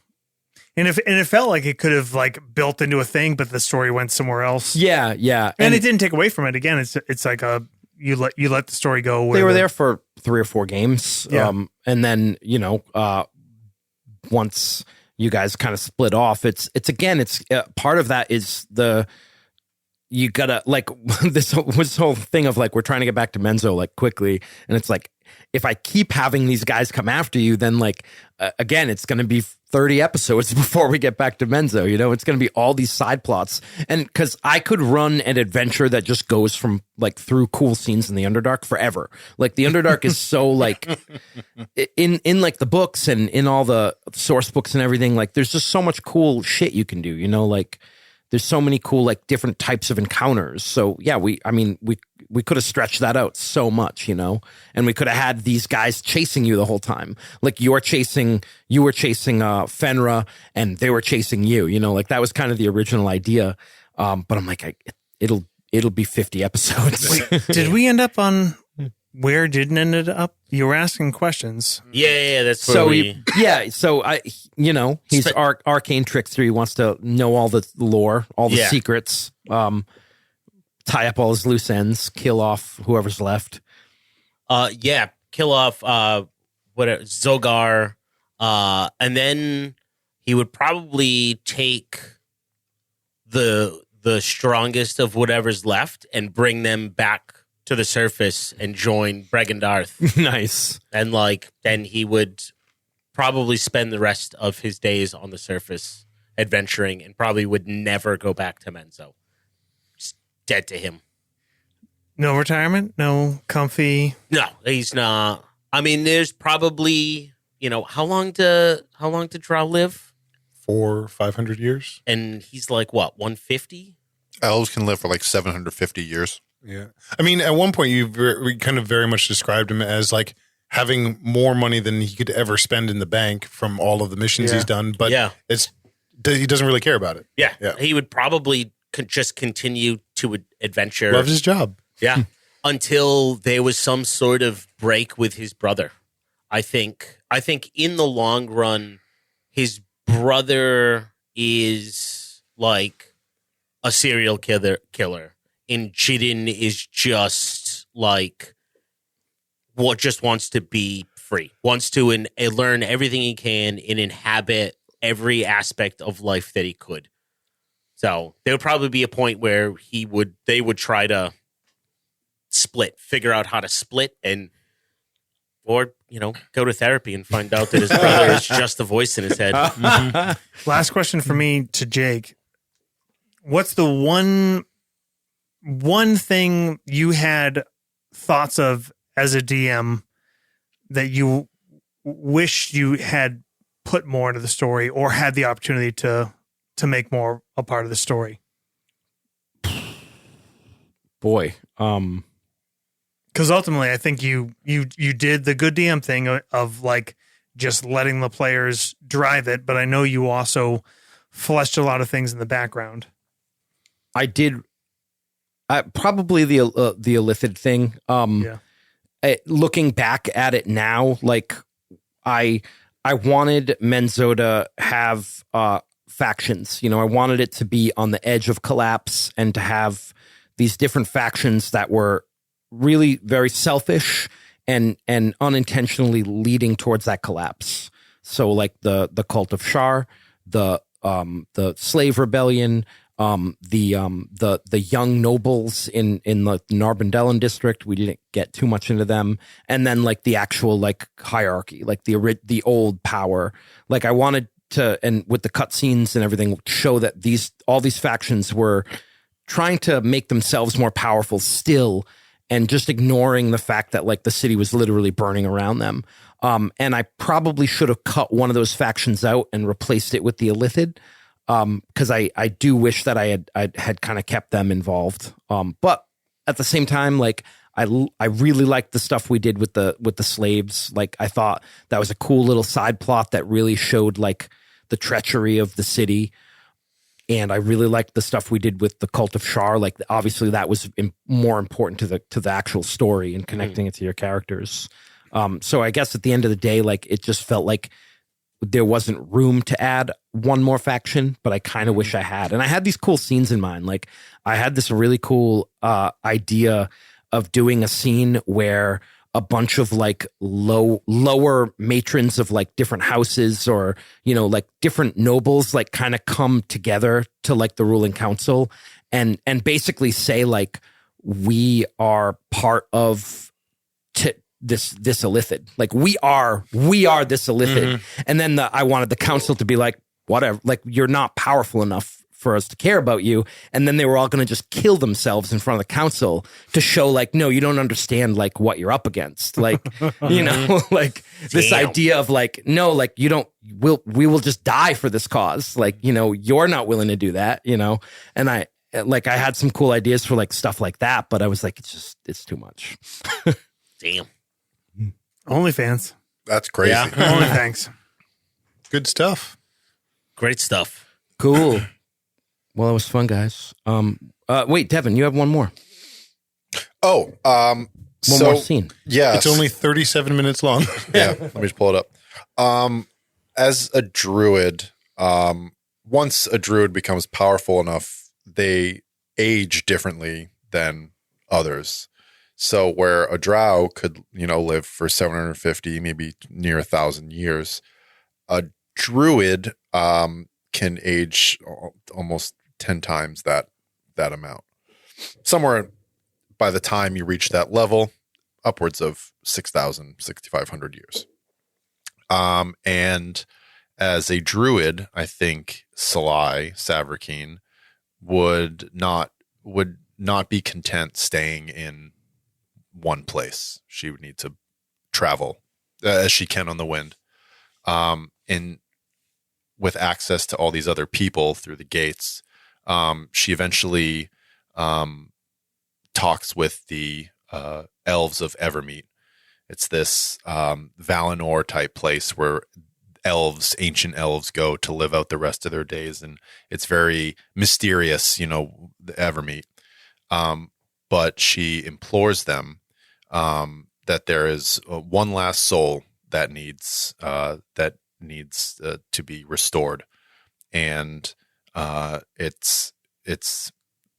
[SPEAKER 4] and it felt like it could have like built into a thing, but the story went somewhere else.
[SPEAKER 3] Yeah.
[SPEAKER 4] And it didn't take away from it. Again, it's like you let the story go.
[SPEAKER 3] They were there for 3 or 4 games. And then, you know, once you guys kind of split off, it's part of that is you gotta like this whole thing of like, we're trying to get back to Menzo like quickly. And it's like, if I keep having these guys come after you, then like, again, it's going to be 30 episodes before we get back to Menzo, you know, it's going to be all these side plots. And cause I could run an adventure that just goes from like through cool scenes in the Underdark forever. Like the Underdark is so like in like the books and in all the source books and everything, like there's just so much cool shit you can do, you know, like there's so many cool, like different types of encounters. So yeah, we could have stretched that out so much, you know, and we could have had these guys chasing you the whole time. Like you were chasing Fenra and they were chasing you, you know, like that was kind of the original idea. But I'm like, it'll be 50 episodes.
[SPEAKER 4] Wait, did we end up on where didn't end up? You were asking questions.
[SPEAKER 6] Yeah. That's
[SPEAKER 3] so he's arcane trickster. He wants to know all the lore, all the secrets, tie up all his loose ends, kill off whoever's left.
[SPEAKER 6] Kill off Zogar, and then he would probably take the strongest of whatever's left and bring them back to the surface and join Bregendarth.
[SPEAKER 3] Nice.
[SPEAKER 6] And like then he would probably spend the rest of his days on the surface adventuring and probably would never go back to Menzo. Just dead to him.
[SPEAKER 4] No retirement? No comfy?
[SPEAKER 6] No, he's not. I mean, there's probably, you know, how long did Drow live?
[SPEAKER 5] 400-500 years.
[SPEAKER 6] And he's like, what, 150?
[SPEAKER 7] Elves can live for like 750 years.
[SPEAKER 5] Yeah. I mean, at one point we kind of very much described him as like having more money than he could ever spend in the bank from all of the missions he's done. But he doesn't really care about it.
[SPEAKER 6] Yeah. He would probably just continue to adventure.
[SPEAKER 5] Loves his job.
[SPEAKER 6] Yeah. Until there was some sort of break with his brother. I think in the long run, his brother is like a serial killer. And Jidin is just like what just wants to be free, wants to learn everything he can and inhabit every aspect of life that he could. So there would probably be a point where they would try to figure out how to split or, you know, go to therapy and find out that his brother is just a voice in his head.
[SPEAKER 4] Last question for me to Jake. what's the one thing you had thoughts of as a DM that you wish you had put more into the story or had the opportunity to make more a part of the story?
[SPEAKER 3] Boy,
[SPEAKER 4] because ultimately I think you did the good DM thing of like just letting the players drive it, but I know you also fleshed a lot of things in the background.
[SPEAKER 3] I did probably the illithid thing. Looking back at it now, like I wanted Menzo to have factions. You know, I wanted it to be on the edge of collapse and to have these different factions that were really very selfish and unintentionally leading towards that collapse. So like the cult of Shar, the slave rebellion, the young nobles in the Narbondellan district. We didn't get too much into them. And then like the actual like hierarchy, like the old power. Like I wanted to, and with the cutscenes and everything, show that all these factions were trying to make themselves more powerful still, and just ignoring the fact that like the city was literally burning around them. And I probably should have cut one of those factions out and replaced it with the illithid. Because I do wish that I had kind of kept them involved. But at the same time, like I really liked the stuff we did with the slaves. Like I thought that was a cool little side plot that really showed like the treachery of the city. And I really liked the stuff we did with the cult of Shar. Like obviously that was more important to the actual story and connecting it to your characters. So I guess at the end of the day, like it just felt like there wasn't room to add one more faction, but I kind of wish I had. And I had these cool scenes in mind. Like I had this really cool idea of doing a scene where a bunch of like lower matrons of like different houses, or, you know, like different nobles, like kind of come together to like the ruling council and basically say like, we are part of this illithid. Like we are this illithid. And then I wanted the council to be like, whatever, like you're not powerful enough for us to care about you. And then they were all going to just kill themselves in front of the council to show like, no, you don't understand like what you're up against. Like, you know, like this idea of like, no, like you don't, we will just die for this cause. Like, you know, you're not willing to do that, you know? And I had some cool ideas for like stuff like that, but I was like, it's too much.
[SPEAKER 6] Damn.
[SPEAKER 4] OnlyFans.
[SPEAKER 7] That's crazy.
[SPEAKER 6] Yeah.
[SPEAKER 4] OnlyFans.
[SPEAKER 5] Good stuff.
[SPEAKER 6] Great stuff.
[SPEAKER 3] Cool. Well, it was fun, guys. Wait, Devin, you have one more.
[SPEAKER 7] Oh,
[SPEAKER 3] One more scene.
[SPEAKER 7] Yeah.
[SPEAKER 5] It's only 37 minutes long.
[SPEAKER 7] Yeah. Let me just pull it up. As a druid, once a druid becomes powerful enough, they age differently than others. So where a drow could, you know, live for 750, maybe near 1,000 years, a druid can age almost 10 times that amount. Somewhere by the time you reach that level, upwards of 6,000, 6,500 years. And as a druid, I think Savrakeen would not be content staying in one place. She would need to travel as she can on the wind. And with access to all these other people through the gates, she eventually talks with the elves of Evermeet. It's this Valinor type place where ancient elves go to live out the rest of their days. And it's very mysterious, you know, the Evermeet. But she implores them that there is one last soul that needs to be restored, and it's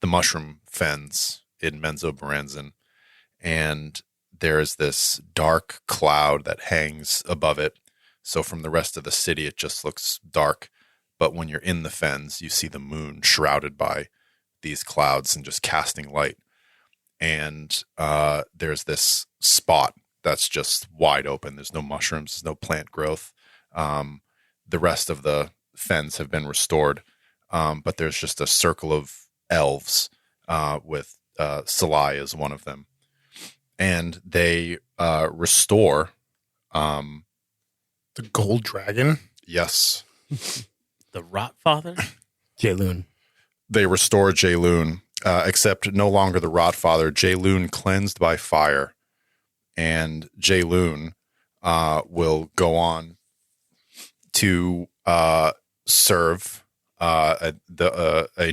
[SPEAKER 7] the mushroom fens in Menzo Berenzin, and there's this dark cloud that hangs above it. So from the rest of the city, it just looks dark. But when you're in the fens, you see the moon shrouded by these clouds and just casting light. And there's this spot that's just wide open. There's no mushrooms, there's no plant growth. The rest of the fens have been restored. but there's just a circle of elves with Salai as one of them. And they restore...
[SPEAKER 5] The gold dragon?
[SPEAKER 7] Yes.
[SPEAKER 6] The Rotfather?
[SPEAKER 3] Jayloon.
[SPEAKER 7] They restore Jayloon, except no longer the Rotfather. Jayloon cleansed by fire. And Jayloon will go on to serve a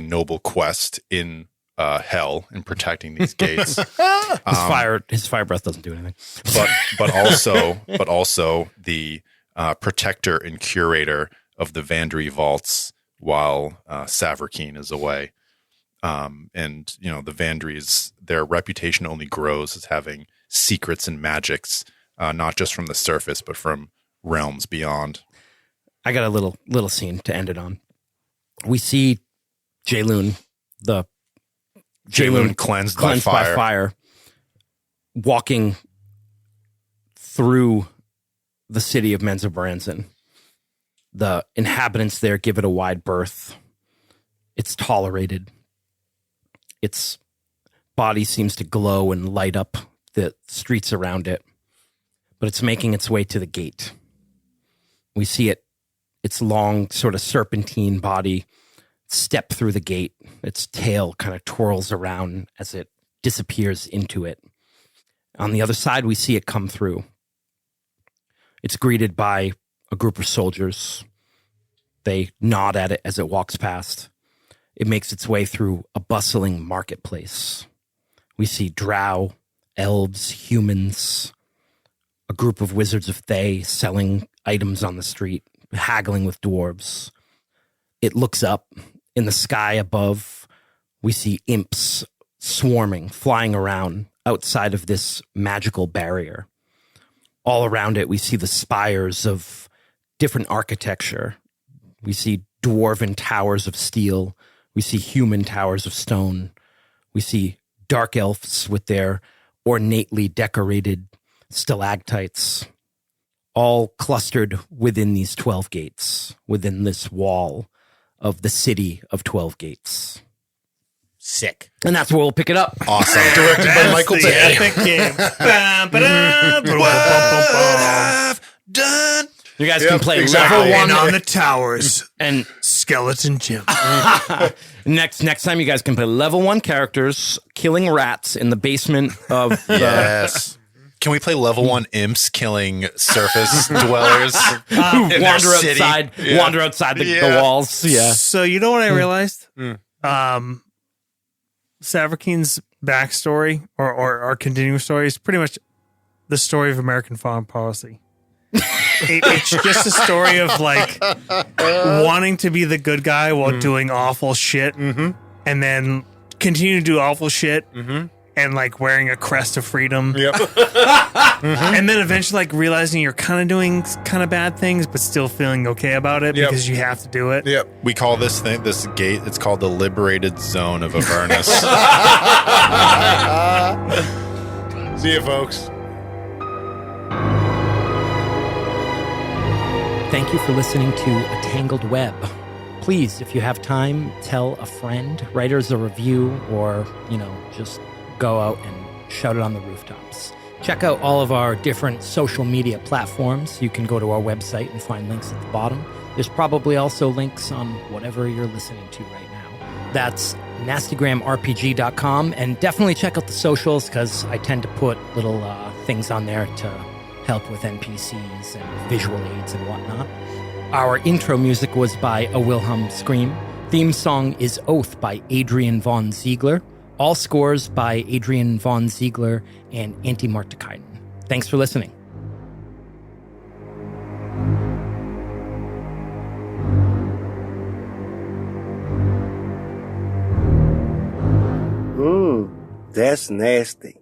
[SPEAKER 7] noble quest in hell in protecting these gates.
[SPEAKER 3] His fire breath doesn't do anything.
[SPEAKER 7] but also the protector and curator of the Vandry vaults while Savarkeen is away. And the Vandries, their reputation only grows as having secrets and magics, not just from the surface, but from realms beyond.
[SPEAKER 3] I got a little scene to end it on. We see Jayloon
[SPEAKER 7] cleansed by fire,
[SPEAKER 3] walking through the city of Menzoberranzan. The inhabitants there give it a wide berth. It's tolerated. Its body seems to glow and light up the streets around it, but it's making its way to the gate. We see its long sort of serpentine body step through the gate. Its tail kind of twirls around as it disappears into it. On the other side, we see it come through. It's greeted by a group of soldiers. They nod at it as it walks past. It makes its way through a bustling marketplace. We see drow, elves, humans, a group of wizards of Thay selling items on the street, haggling with dwarves. It looks up. In the sky above, we see imps swarming, flying around outside of this magical barrier. All around it, we see the spires of different architecture. We see dwarven towers of steel. We see human towers of stone. We see dark elves with their ornately decorated stalactites, all clustered within these 12 gates, within this wall of the city of 12 gates.
[SPEAKER 6] Sick.
[SPEAKER 3] And that's where we'll pick it up.
[SPEAKER 7] Awesome.
[SPEAKER 5] Directed by Michael
[SPEAKER 4] the
[SPEAKER 5] Bay.
[SPEAKER 4] epic game.
[SPEAKER 7] Done.
[SPEAKER 3] You guys
[SPEAKER 5] Yep,
[SPEAKER 3] can play
[SPEAKER 5] exactly.
[SPEAKER 3] level
[SPEAKER 4] And
[SPEAKER 3] one
[SPEAKER 4] on the towers,
[SPEAKER 3] and
[SPEAKER 4] Skeleton Jim.
[SPEAKER 3] next time you guys can play level 1 characters killing rats in the basement of the
[SPEAKER 7] Yes. Can we play level 1 imps killing surface dwellers?
[SPEAKER 3] who
[SPEAKER 7] in their
[SPEAKER 3] wander
[SPEAKER 7] city?
[SPEAKER 3] outside
[SPEAKER 7] Yeah.
[SPEAKER 3] wander outside the
[SPEAKER 7] Yeah.
[SPEAKER 3] walls. Yeah.
[SPEAKER 4] So you know what I realized? Savarkeen's backstory or our continuing story is pretty much the story of American foreign policy. It's just a story of like wanting to be the good guy while doing awful shit, and then continue to do awful shit, and like wearing a crest of freedom,
[SPEAKER 5] Yep.
[SPEAKER 4] and then eventually like realizing you're kind of doing kind of bad things, but still feeling okay about it
[SPEAKER 5] Yep.
[SPEAKER 4] because you have to do it.
[SPEAKER 5] Yep.
[SPEAKER 7] We call this gate, it's called the liberated zone of Avernus.
[SPEAKER 5] See you, folks.
[SPEAKER 3] Thank you for listening to A Tangled Web. Please, if you have time, tell a friend, write us a review, or, just go out and shout it on the rooftops. Check out all of our different social media platforms. You can go to our website and find links at the bottom. There's probably also links on whatever you're listening to right now. That's nastygramrpg.com, and definitely check out the socials because I tend to put little things on there to help with NPCs and visual aids and whatnot. Our intro music was by A Wilhelm Scream. Theme song is Oath by Adrian von Ziegler. All scores by Adrian von Ziegler and Antti Martikainen. Thanks for listening.
[SPEAKER 8] That's nasty.